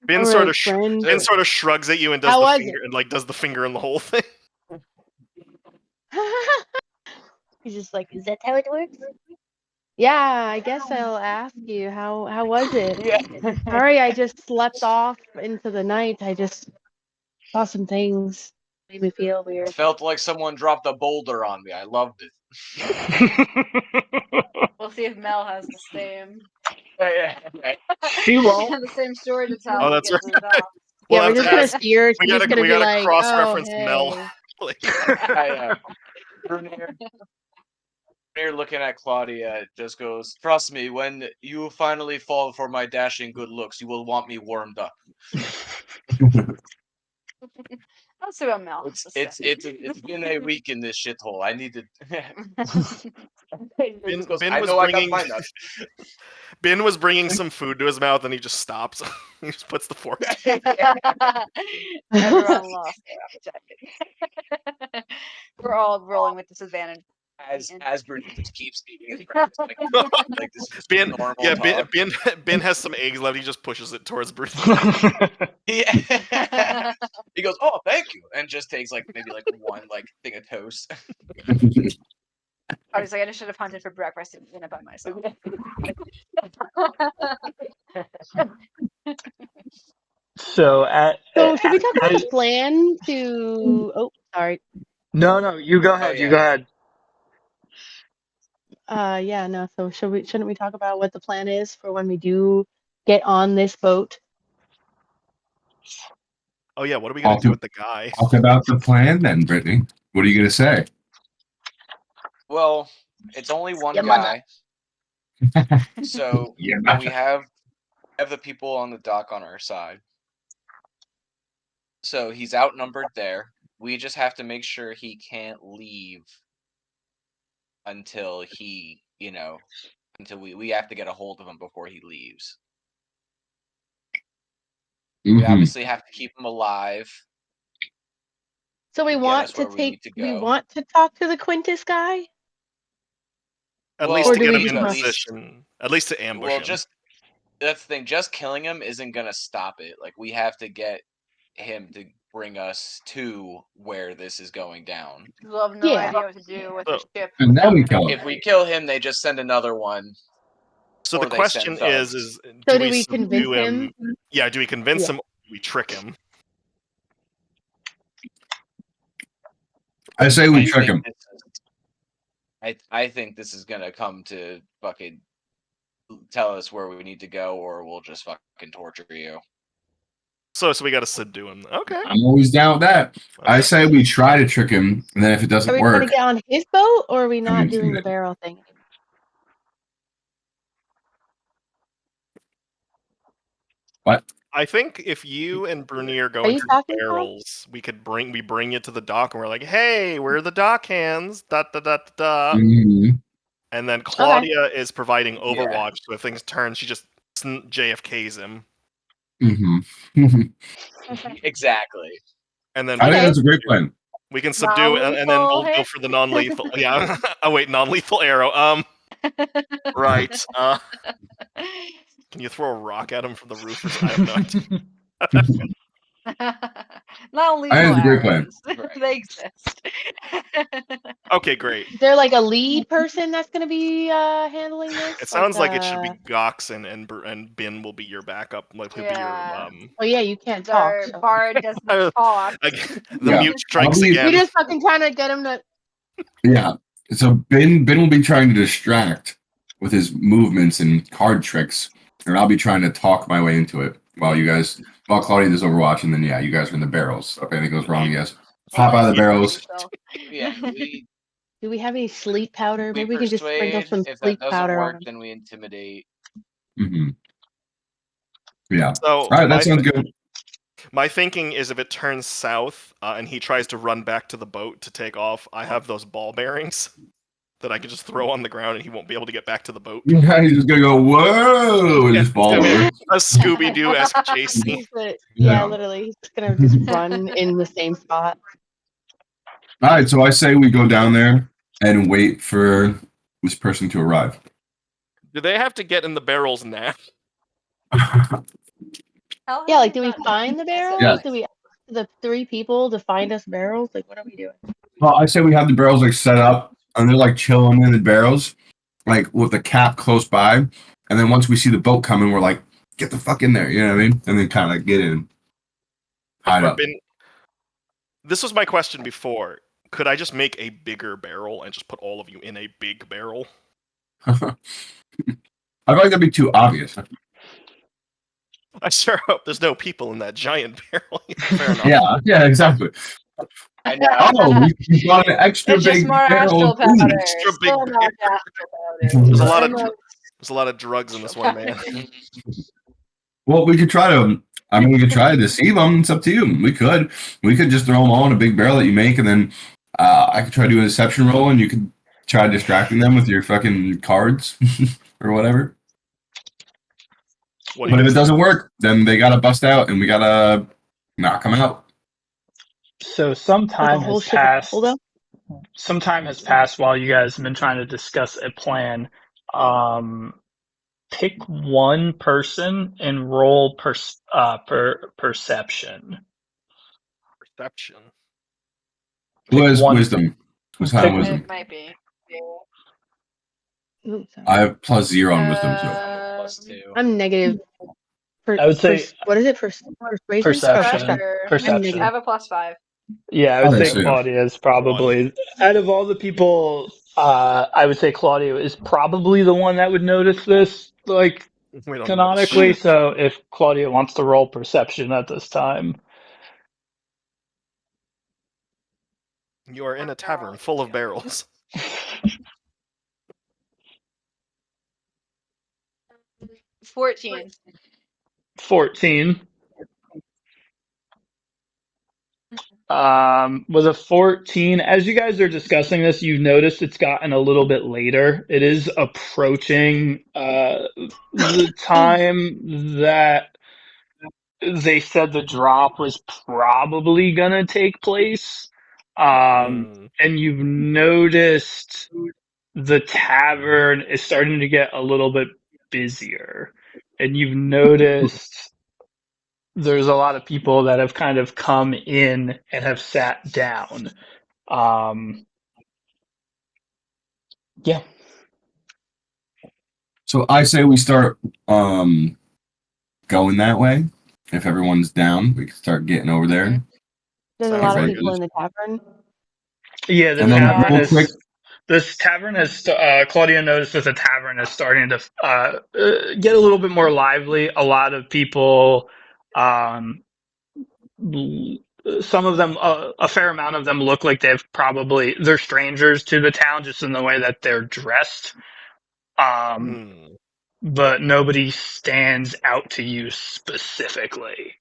Ben All sort right, of friend. Ben sort of shrugs at you and does How the was finger and like does the finger in the whole thing. He's just like, is that how it works? Yeah, I guess I'll ask you how was it? Sorry, I just slept off into the night. I just saw some things, made me feel It weird. felt like someone dropped a boulder on me. I loved it. We'll see if Mel has the same. She won't. The same story to tell. Oh, when that's we get to the dock. We'll Yeah, have we're to just gonna ask- steer. we He's gotta gonna be like, cross-reference oh, Mel. hey. Brunier looking at Claudia just goes, trust me, when you finally fall for my dashing good looks, you will want me warmed up. Let's see about Mel. It's been a week in this shithole. I needed. Ben, Ben was bringing. Ben was bringing some food to his mouth and he just stops. He just puts the fork. Everyone lost their appetite. We're all rolling with disadvantage. As Brunier just keeps eating. Like this is Ben, normal yeah, talk. Ben has some eggs left. He just pushes it towards Bruce. Yeah. He goes, "Oh, thank you," and just takes maybe one thing of toast. I was like, I should have hunted for breakfast and eaten it by myself. So should we talk about the plan to? Oh, sorry. No, you go ahead. yeah. You go ahead. Yeah, no. So shouldn't we talk about what the plan is for when we do get on this boat? Oh yeah, what are we gonna do with the guy? Talk about the plan then, Brittany. What are you gonna say? Well, it's only one Your guy. So Yeah. we have the people on the dock on our side. So he's outnumbered there. We just have to make sure he can't leave until he, until we have to get a hold of him before he leaves. We Mhm. obviously have to keep him alive. So we Get want us to where we need take. to We go. want to talk to the Quintus guy. At Well, least Or to do get we him just in want- position. At least to ambush Well, him. just that's the thing. Just killing him isn't gonna stop it. Like we have to get him to bring us to where this is going down. We'll have no Yeah. idea what to do with the So- ship. And then we without kill him. If we kill him, they just send another one. So or the they question send is thugs. So do do we convince subdue him? Yeah, do we convince Yeah. him or do we trick him? I say we I trick think him. I think this is gonna come to fucking tell us where we need to go, or we'll just fucking torture you. So we gotta subdue him. Okay. I'm always down with that. I Okay. say we try to trick him, and then if it Are doesn't we trying work, to get on his boat, or are we not mean, doing the yeah. barrel thing? I think if you and Brunier go Are you into the talking, Paul? barrels, we bring you to the dock and we're like, hey, we're the dock hands, da da da da da. Mhm. And then Claudia is providing Yeah. Overwatch, so if things turn, she just JFKs him. Mhm. Exactly. And then I we think Okay. that's a great plan. can subdue and then we'll Non-lethal go for the non-lethal. Yeah. Oh wait, non-lethal arrow. Right. Can you throw a rock at him from the roof or something? I have no idea. Not only I think it's a great plan. Right. they exist. Okay, great. Is there like a lead person that's going to be handling this? It sounds like it should be Gox and Bin will be your backup. Like he'll Yeah. be your Oh yeah, you can't talk. Our So. bard doesn't talk. the Yeah. mute strikes I'll be- We again. just fucking trying to get him to. Yeah. So Ben will be trying to distract with his movements and card tricks, and I'll be trying to talk my way into it while Claudia does Overwatch, and then yeah, you guys are in the barrels. If anything goes wrong, yes. Hop out of the barrels. Yeah. We Do we have any sleep powder? Maybe we can just sprinkle persuade. some If that sleep doesn't powder on work, him. then we intimidate. Mm-hmm. Yeah. So All right, that sounds good. my thinking is if it turns south and he tries to run back to the boat to take off, I have those ball bearings that I can just throw on the ground and he won't be able to get back to the boat. Yeah, he's just gonna go whoa and just fall I mean, over. a Scooby Doo esque chase scene. He's gonna- Yeah. yeah, literally, he's just gonna just run in the same spot. All right, so I say we go down there and wait for this person to arrive. Do they have to get in the barrels now? Yeah, like, do we find the barrels? Yeah. Do we ask the 3 people to find us barrels? Like, what are we doing? Well, I say we have the barrels like set up, and they're like chilling in the barrels, like with the cap close by. And then once we see the boat coming, we're like, "Get the fuck in there!" You know what I mean? And then kind of get in, hide up. This was my question before. Could I just make a bigger barrel and just put all of you in a big barrel? I feel like that'd be too obvious. I sure hope there's no people in that giant barrel. Fair enough. Yeah, exactly. I know. Oh, we got an extra It's just big more barrel. astral powder. Extra big Still not bear. astral powder. There's a lot of Still There's a lot of drugs in this one, man. Well, we could try to. I mean, we could try to deceive them. It's up to you. We could just throw them all in a big barrel that you make, and then I could try to do a deception roll, and you could try distracting them with your fucking cards or whatever. What do But you if it doesn't work, then they gotta bust out, and we gotta knock them out. So some Like a time whole has ship of passed. people, though? Some time has passed while you guys have been trying to discuss a plan. Pick one person and roll perception. Perception. Who has one. wisdom? Who's high on Pick- wisdom? It might be. Ooh, sorry. I have +0 on wisdom too. +2. I'm negative. I would say what is it? Persuasion? perception. Pressure. Perception. I have a +5. Yeah, I would Okay, say so yeah. Claudia is probably out of all the people. I would say Claudia is probably the one that would notice this, like We don't canonically. So if Claudia wants to roll perception at this time, You are in a tavern full of barrels. 14. 14. With a 14, as you guys are discussing this, you've noticed it's gotten a little bit later. It is approaching the time that they said the drop was probably gonna take place. Mm. And you've noticed the tavern is starting to get a little bit busier. And you've noticed there's a lot of people that have kind of come in and have sat down. Yeah. So I say we start going that way. If everyone's down, we can start getting over there. There's a Sounds lot of like people it. in the tavern. Yeah, the And then tavern real is. quick, This tavern is. Claudia noticed that the tavern is starting to get a little bit more lively. A lot of people, some of them, a fair amount of them look like they're strangers to the town just in the way that they're dressed. Mm. But nobody stands out to you specifically.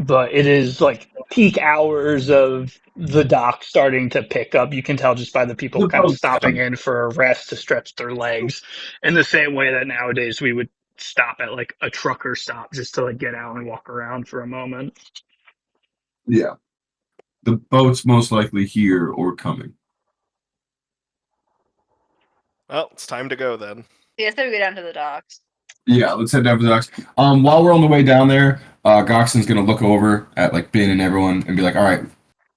But it is like peak hours of the dock starting to pick up. You can tell just by the people the kind of boat's stopping coming. in for a rest to stretch their legs, in the same way that nowadays we would stop at like a trucker stop just to like get out and walk around for a moment. Yeah. The boat's most likely here or coming. Well, it's time to go then. Yeah, so we go down to the docks. Yeah, let's head down to the docks. While we're on the way down there, Goxon's gonna look over at like Ben and everyone and be like, "All right,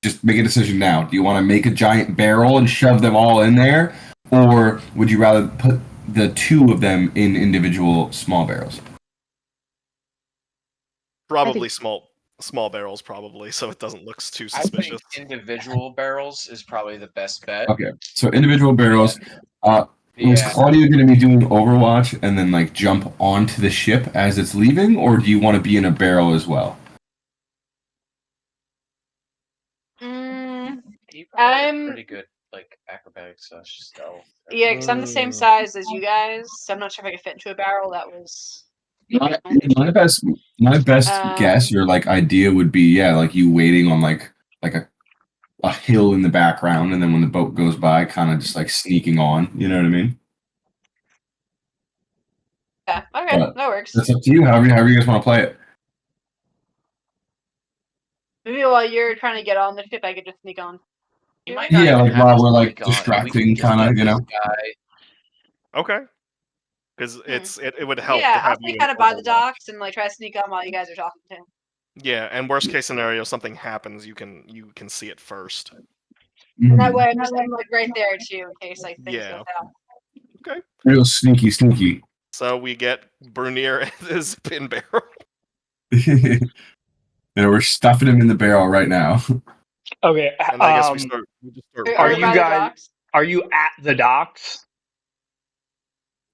just make a decision now. Do you want to make a giant barrel and shove them all in there, or would you rather put the two of them in individual small barrels?" Probably small barrels, probably, so it doesn't look too I think suspicious. individual barrels is probably the best bet. Okay, so individual barrels. Is Yeah. Claudia going to be doing Overwatch and then like jump onto the ship as it's leaving, or do you want to be in a barrel as well? Mm, You probably have I'm- pretty good like acrobatics stealth. yeah, because I'm the same Mm. size as you guys, so I'm not sure if I could fit into a barrel. That was My best guess or like idea would be like you waiting on like a hill in the background, and then when the boat goes by, kind of just like sneaking on. You know what I mean? yeah. Okay, But that works. That's up to you. However you guys want to play it. Maybe while you're trying to get on the ship, I could just sneak on. You might not Yeah, even like have while his we're like mic on, and we distracting, can just kind let of, you this know. guy- Okay. Because it would help to Yeah, I'll have stay you kind of by the Overwatch. docks and like try to sneak on while you guys are talking to him. Yeah, and worst case scenario, something happens, you can see it first. And that Mhm. way, I'm just like right there too, in case like things Yeah. go down. Real sneaky. So we get Brunier and his pin barrel. And we're stuffing him in the barrel right now. Okay. And I guess we just start Are we you by the guys- docks? Are you at the docks?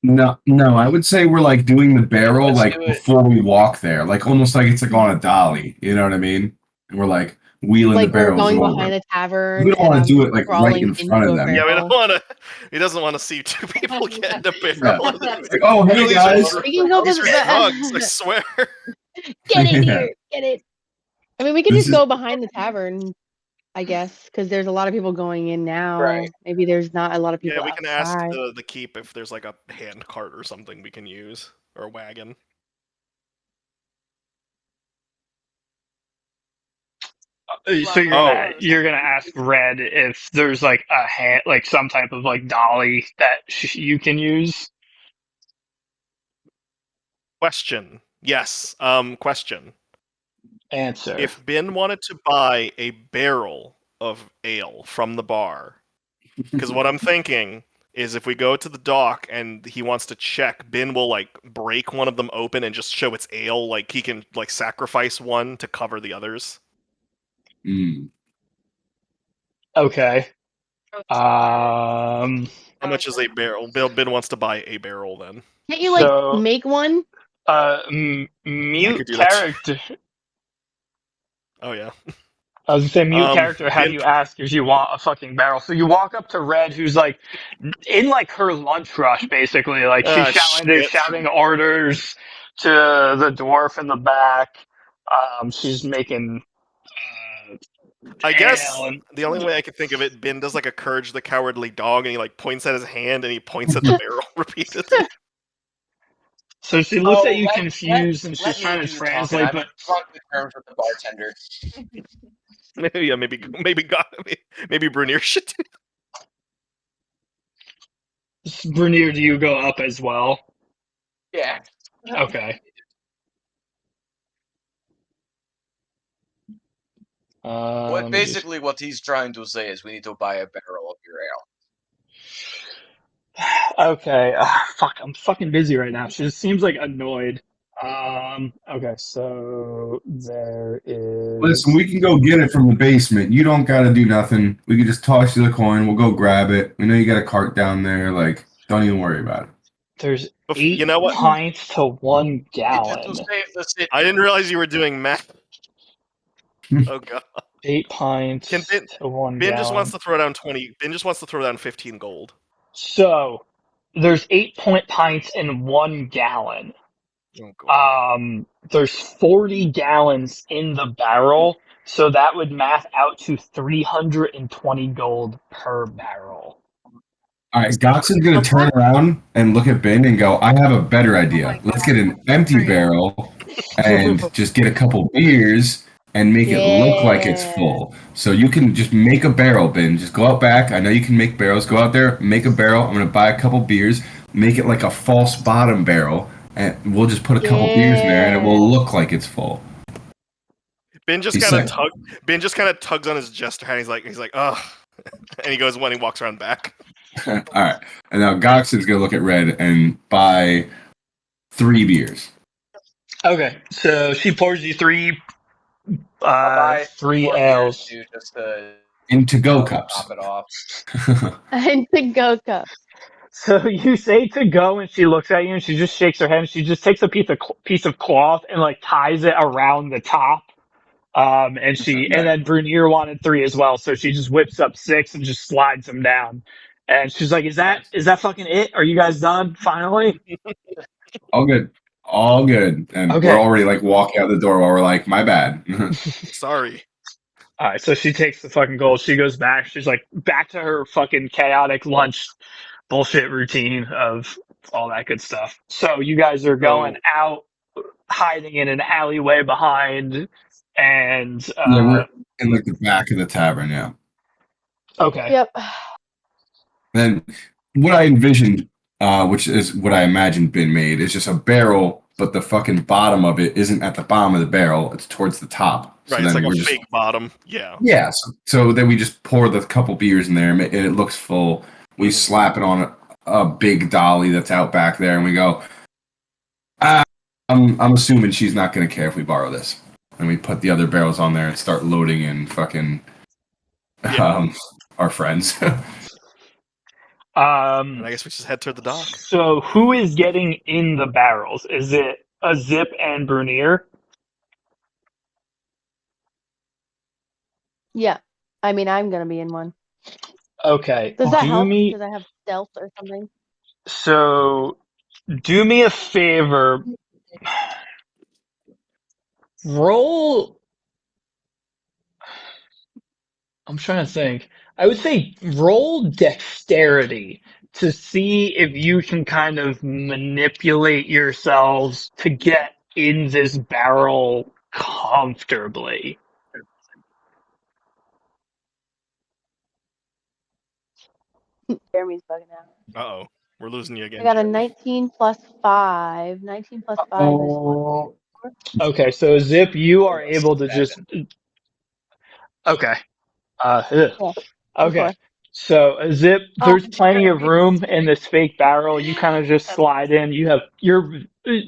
No, I would say we're like doing the barrel Let's like do it. before we walk there, like almost like it's like on a dolly. You know what I mean? And we're like wheeling Like the we're barrels going over. behind the tavern. We don't wanna and do I'm it, like, right crawling in front of into a them. Yeah, we barrel. don't want to. He doesn't want to see two people get in a barrel. Like, oh, hey These guys. are- We can go to These the are drugs, I swear. Get in Yeah. here, get it. I mean, we could This just is- go behind the tavern, I guess, because there's a lot of people going in now. Right. Maybe there's not a lot of people Yeah, we can ask outside. the keep if there's like a hand cart or something we can use, or a wagon. So you're gonna ask Red if there's like a hand, like some type of like dolly that you can use. Question. Yes. Question. Answer. If Ben wanted to buy a barrel of ale from the bar, because what I'm thinking is if we go to the dock and he wants to check, Ben will like break one of them open and just show it's ale. Like he can like sacrifice one to cover the others. Mm. Okay. How much is a barrel? Ben wants to buy a barrel then. Can't you like So- make one? Mute could do that. character. Oh yeah. I was gonna say mute character had Ben- you ask if you want a fucking barrel. So you walk up to Red, who's like in like her lunch rush, basically. Like she's Shit. shouting orders to the dwarf in the back. She's making. I guess ale and- the only way I could think of it, Ben does like a Courage the Cowardly Dog, and he like points at his hand and he points at the barrel repeatedly. So she looks at you let- confused, and let she's me trying to do the talking. translate, I'm but on good terms with the bartender. Maybe Brunier should do. Brunier, do you go up as well? Yeah. Okay. Let me just- Basically, what he's trying to say is we need to buy a barrel of your ale. Okay. Fuck, I'm fucking busy right now. She just seems like annoyed. Okay, so there is. Listen, we can go get it from the basement. You don't got to do nothing. We can just toss you the coin. We'll go grab it. We know you got a cart down there. Like, don't even worry about it. There's You 8 know what? pints to 1 We need gallon. to save the city. I didn't realize you were doing math. Oh god. 8 pints Can Ben- to 1 Ben gallon. just wants to throw down 20. Ben just wants to throw down 15 gold. So there's 8 pints in 1 gallon. Oh god. There's 40 gallons in the barrel, so that would math out to 320 gold per barrel. All right, Gotson's going to turn around and look at Ben and go, I have a better idea. Let's get an empty barrel and just get a couple beers and make it look like it's full. So you can just make a barrel, Ben. Just go out back. I know you can make barrels. Go out there, make a barrel. I'm going to buy a couple beers, make it like a false bottom barrel, and we'll just put a couple beers in there and it will look like it's full. Ben just kind of tugs on his jester hand. He's like, ugh. And he goes when he walks around back. All right. And now Goxon's going to look at Red and buy 3 beers. Okay, so she pours you 3 I'll buy 3 4 ales. beers, too, just to In to-go cups. top it off. And to go cup. So you say to go, and she looks at you, and she just shakes her head, and she just takes a piece of cloth and like ties it around the top. And then Brunier wanted 3 as well, so she just whips up 6 and just slides them down. And she's like, "Is that fucking it? Are you guys done finally?" All good. All good. And Okay. we're already like walking out the door while we're like, my bad. Sorry. All right, so she takes the fucking gold. She goes back. She's like back to her fucking chaotic lunch bullshit routine of all that good stuff. So you guys are going out, hiding in an alleyway behind, and Yeah, we're in like the back of the tavern, yeah. okay. Yep. Then what I envisioned, which is what I imagined been made, is just a barrel, but the fucking bottom of it isn't at the bottom of the barrel; it's towards the top. Right, it's like a fake bottom. Yeah. Yeah. So then we just pour the couple beers in there, and it looks full. We slap it on a big dolly that's out back there, and we go. I'm assuming she's not going to care if we borrow this, and we put the other barrels on there and start loading in fucking our friends. And I guess we just head toward the dock. So who is getting in the barrels? Is it a Zip and Brunier? Yeah. I mean, I'm gonna be in one. Okay. Does that help? me Because I have stealth or something. so do me a favor. Roll. I'm trying to think. I would say roll dexterity to see if you can kind of manipulate yourselves to get in this barrel comfortably. Jeremy's bugging out. Uh-oh. We're losing you again. I got a Jeremy. 19 plus 5. 19 plus 5 is what? Okay, so Zip, you are able to just. Okay. Okay. Before. So Zip, there's Oh, plenty sure. of room in this fake barrel. You kind of just slide in.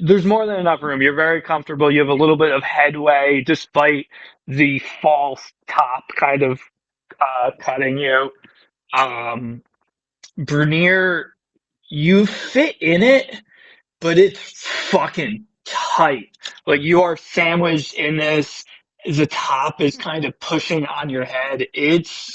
There's more than enough room. You're very comfortable. You have a little bit of headway despite the false top kind of cutting you. Brunier, you fit in it, but it's fucking tight. Like you are sandwiched in this. The top is kind of pushing on your head. It's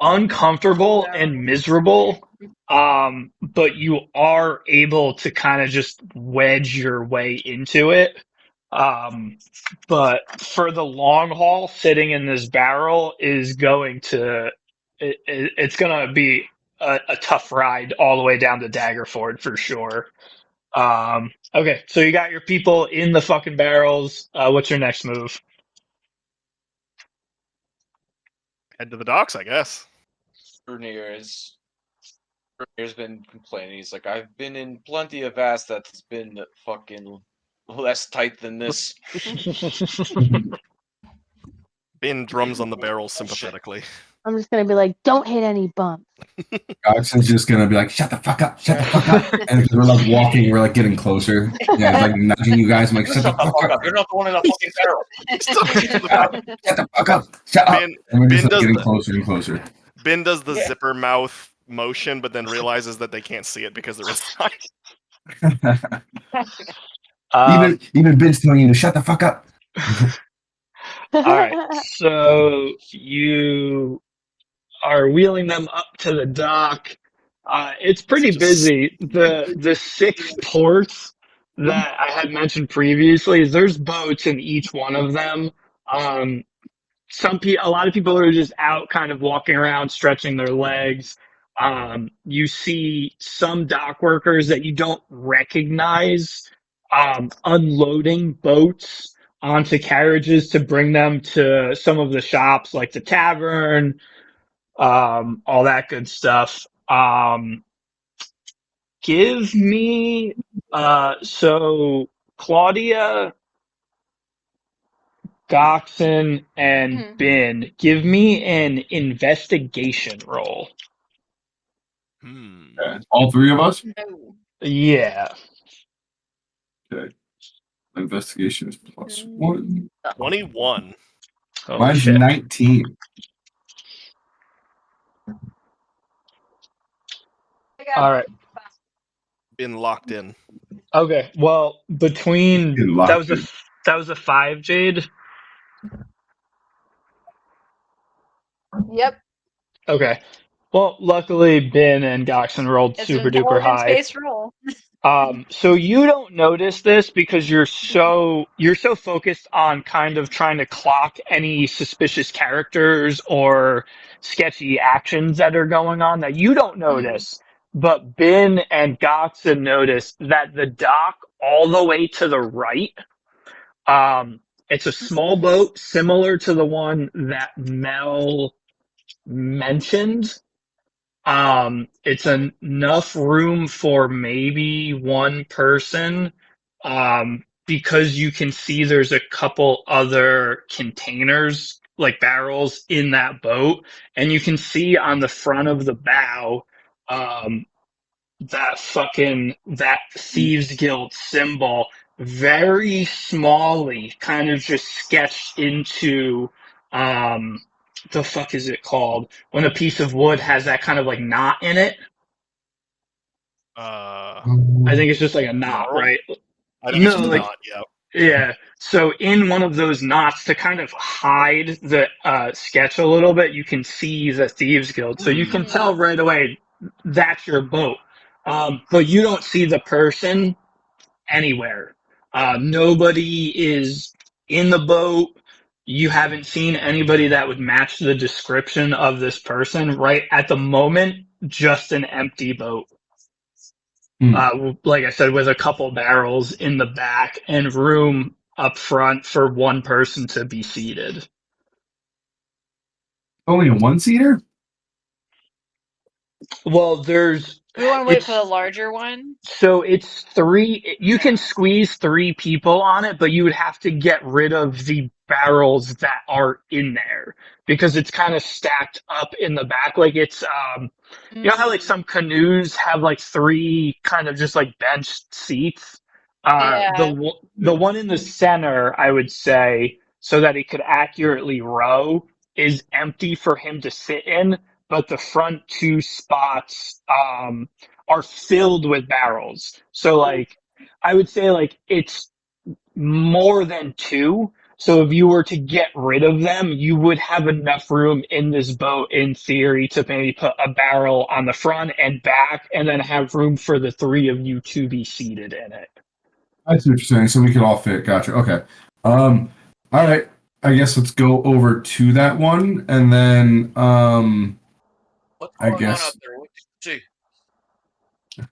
uncomfortable and miserable. But you are able to kind of just wedge your way into it. But for the long haul, sitting in this barrel is going to it's going to be a tough ride all the way down to Daggerford for sure. Okay, so you got your people in the fucking barrels. What's your next move? Head to the docks, I guess. Bernier's been complaining. He's like, I've been in plenty of ass that's been fucking less tight than this. Ben drums on the barrel sympathetically. I'm just gonna be like, don't hit any bumps. Goxon's just gonna be like, shut the fuck up, shut the fuck up. And we're like walking, we're like getting closer. Yeah, it's like nudging you guys. I'm like, shut the fuck up. You're not the one in the fucking barrel. Shut the fuck up. Shut up. Ben, And we're just Ben like, does getting the- closer and closer. Ben does the zipper mouth motion, but then realizes that they can't see it because they're inside. Even Ben's telling you to shut the fuck up. All right, so you are wheeling them up to the dock. It's pretty busy. The 6 ports that I had mentioned previously, there's boats in each one of them. A lot of people are just out, kind of walking around, stretching their legs. You see some dock workers that you don't recognize unloading boats onto carriages to bring them to some of the shops, like the tavern, all that good stuff. Give me so Claudia, Goxon, and Ben, give me an investigation roll. Okay. All 3 of us? No. Yeah. Okay. Investigation is +1. 21. Oh, Mine's shit. 19. All right. Been locked in. Okay. Well, between Getting locked in. that was a 5, Jade. Yep. Okay. Well, luckily Ben and Goxon rolled It's super an duper high. intelligence-based roll. So you don't notice this because you're so focused on kind of trying to clock any suspicious characters or sketchy actions that are going on that you don't notice. But Ben and Goxon notice that the dock all the way to the right, it's a small boat similar to the one that Mel mentioned. It's enough room for maybe one person, because you can see there's a couple other containers, like barrels, in that boat, and you can see on the front of the bow, that Thieves Guild symbol very smallly kind of just sketched into, the fuck is it called when a piece of wood has that kind of like knot in it? I think it's just like a knot, Gnarl? right? I think No, it's just like- not. Yeah. Yeah. So in one of those knots, to kind of hide the sketch a little bit, you can see the Thieves Guild. So you can tell right away that's your boat. But you don't see the person anywhere. Nobody is in the boat. You haven't seen anybody that would match the description of this person. Right at the moment, just an empty boat. Like I said, with a couple barrels in the back and room up front for one person to be seated. Only a 1-seater? Well, there's We want to wait It's- for the larger one. so it's 3. You can squeeze 3 people on it, but you would have to get rid of the barrels that are in there because it's kind of stacked up in the back. Like it's you know how like some canoes have like 3 kind of just like benched seats. Yeah. The one in the center, I would say, so that he could accurately row, is empty for him to sit in. But the front 2 spots are filled with barrels. So like I would say like it's more than 2. So if you were to get rid of them, you would have enough room in this boat in theory to maybe put a barrel on the front and back and then have room for the 3 of you to be seated in it. I see what you're saying. So we could all fit. Gotcha. Okay. All right. I guess let's go over to that one, and then What's I going guess- on out there? What did you see?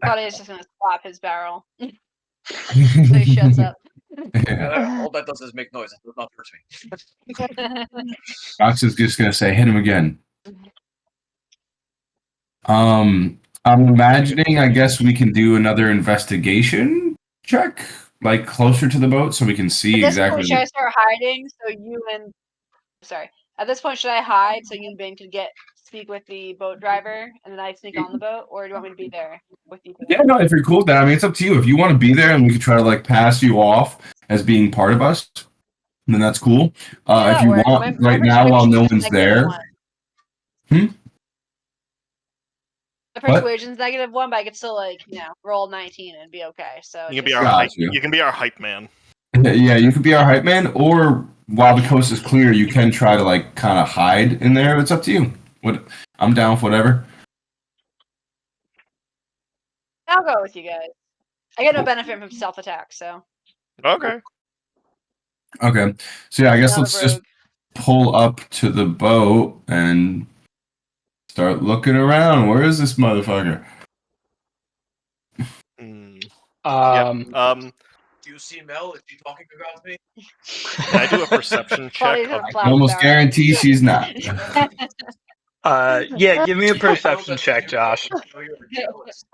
Claudia's just gonna slap his barrel. So he shuts up. All that does is make noise. It does not hurt me. Fox is just gonna say, hit him again. I'm imagining, I guess we can do another investigation check, like closer to the boat, so we can see At this exactly. point, should I start hiding so you and sorry? At this point, should I hide so you and Ben could speak with the boat driver and then I sneak on the boat, or do you want me to be there with you? Yeah, no, if you're cool with that, I mean, it's up to you. If you want to be there and we could try to like pass you off as being part of us, then that's cool. Yeah, If you or want, my right now, while no persuasion's one's there. -1. The What? persuasion's -1, but I could still roll 19 and be okay. So You can be just- our Got hype. you. You can be our hype man. Yeah, you could be our hype man, or while the coast is clear, you can try to like kind of hide in there. It's up to you. What I'm down for whatever. I'll go with you guys. I get no benefit from stealth attack, so Okay. Okay, so yeah, I guess not a let's just rogue. pull up to the boat and start looking around. Where is this motherfucker? Mm. Do you see Mel? Is she talking about me? Can I do a perception Claudia's check? gonna slap I almost his barrel. guarantee she's not. Yeah, give me a Oh, perception that's check, you. Josh. Oh, you're jealous.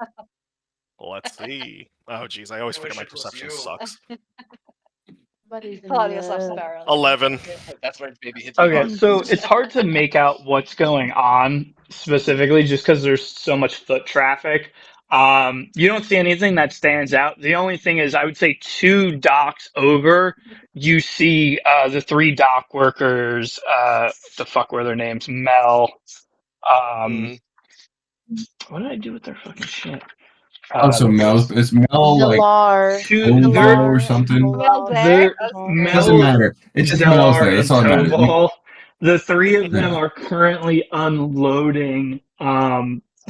Let's see. Oh, geez, I always I figure wish my it was perception you. sucks. Buddy's in Claudia slaps the the- barrel. 11. That's right, baby. Hits me Okay, hard. so it's hard to make out what's going on specifically just because there's so much foot traffic. You don't see anything that stands out. The only thing is, I would say 2 docks over, you see the 3 dock workers. The fuck were their names? Mel. Mm. What did I do with their fucking shit? Oh, so it's Mel like Zalar. Ozo or something. Well, They're- there. Mel- Doesn't matter. It's just Mel's there. Zelar That's and all that matters. Tobal. The 3 of them Yeah. are currently unloading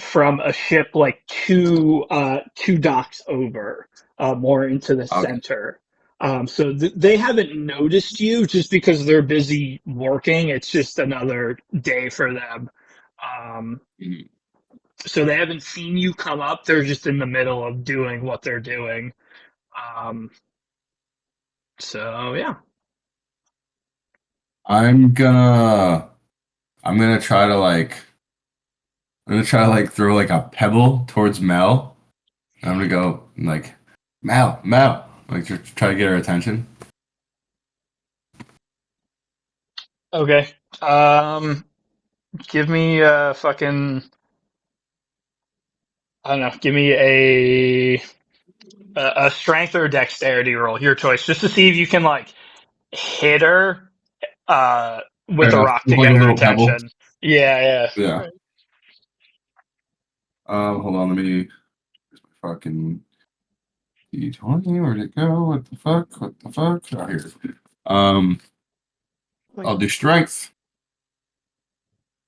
from a ship like 2 docks over, more into the Okay. center. So they haven't noticed you just because they're busy working. It's just another day for them. Mhm. So they haven't seen you come up. They're just in the middle of doing what they're doing. So yeah. I'm gonna try to like throw like a pebble towards Mel. I'm gonna go like Mel, like to try to get her attention. Okay. Give me a fucking. I don't know. Give me a strength or dexterity roll, your choice, just to see if you can like hit her with Fair a enough. rock to Like get a her little pebble. attention. Yeah. Yeah. Hold on. Let me. Where's my fucking D20? Where'd it go? What the fuck? Oh, here. I'll do strength.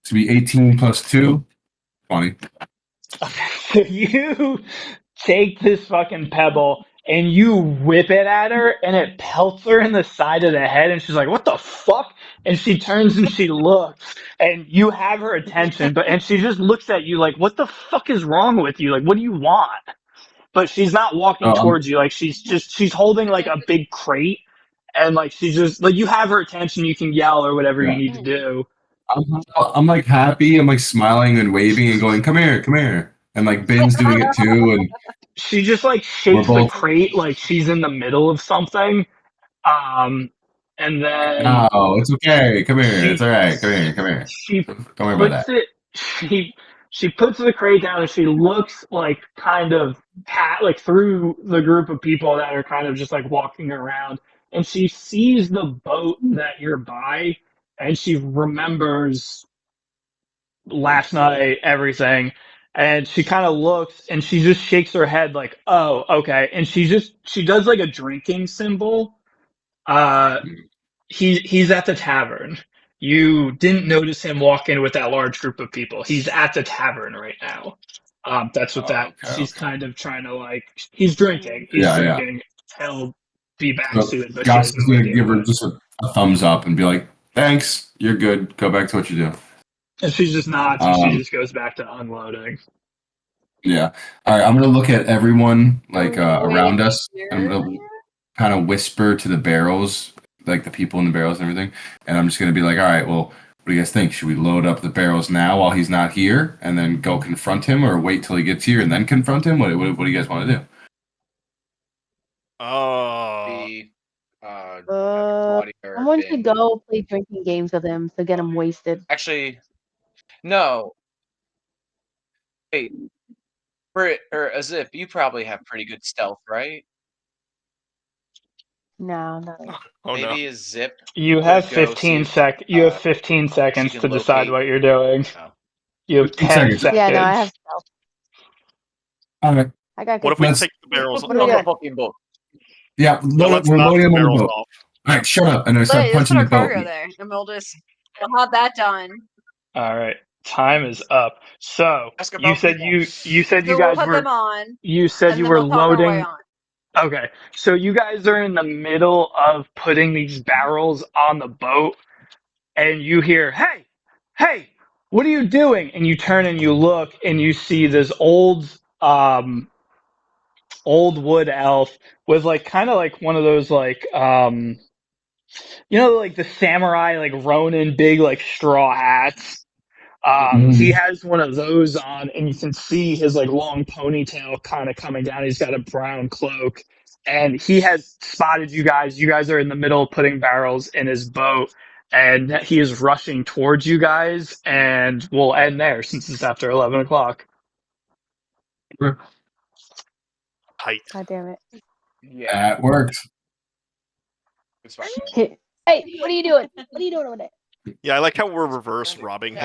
To be 18 plus 2, 20. So you take this fucking pebble and you whip it at her, and it pelts her in the side of the head, and she's like, "What the fuck?" And she turns and she looks, and you have her attention, and she just looks at you like, "What the fuck is wrong with you? Like, what do you want?" But she's not walking towards you. Like she's holding like a big crate, and like she's just like, you have her attention. You can yell or whatever you need to do. I'm like happy. I'm like smiling and waving and going, come here. And like Ben's doing it too. And She just like shakes We're the both- crate like she's in the middle of something. And then no, it's okay. Come here. She- It's all right. Come here. she Don't worry about puts that. it. She puts the crate down and she looks like kind of like through the group of people that are kind of just like walking around, and she sees the boat that you're by, and she remembers last night everything, and she kind of looks and she just shakes her head like, "Oh, okay," and she does like a drinking symbol. He's at the tavern. You didn't notice him walk in with that large group of people. He's at the tavern right now. That's what Okay. she's kind of trying to like. He's drinking. He's Yeah, yeah. drinking. He'll be back So soon. But Goss she is doesn't gonna like it. give her just a thumbs up and be like, thanks, you're good. Go back to what you do. And she's just nods and she Um, just goes back to unloading. Yeah. All right. I'm gonna look at everyone like Are we around waiting us. I'm gonna kind of whisper to the barrels, like the people in the barrels and everything, and I'm just gonna be like, all right, well, what do you guys think? Should we load up the barrels now while he's not here, and then go confront him, or wait till he gets here and then confront him? What do you guys want to do? The I Claudia want to been- go play drinking games with him to get him wasted. Actually, no. Wait, or Azip, you probably have pretty good stealth, right? No, no. Oh no. Maybe a Zip. You have Could go 15 see if, You have 15 seconds can to decide locate- what you're doing. Oh. You have 15 10 seconds. seconds. Yeah, no, I have stealth. All right. I got What good if we Let's- take the barrels What are we off? doing? Fucking boat. Yeah. Yeah, let's we're knock loading the him on the barrels boat. off. All right. Shut up. And I start Wait, let's put punching our the boat. cargo there, and we'll have that done. All right. Time is up. So Ask you about said people. you said So you we'll guys put were them on, you said and you then were we'll talk our way loading. on. Okay, so you guys are in the middle of putting these barrels on the boat, and you hear, "Hey, hey, what are you doing?" And you turn and you look, and you see this old wood elf with like kind of like one of those like like the samurai like Ronin big like straw hats. He has one of those on, and you can see his like long ponytail kind of coming down. He's got a brown cloak, and he has spotted you guys. You guys are in the middle of putting barrels in his boat, and he is rushing towards you guys. And we'll end there since it's after 11 o'clock. Tight. God damn it. Yeah, That worked. it's fine. Hey, what are you doing? What are you doing over there? Yeah, I like how we're reverse robbing him.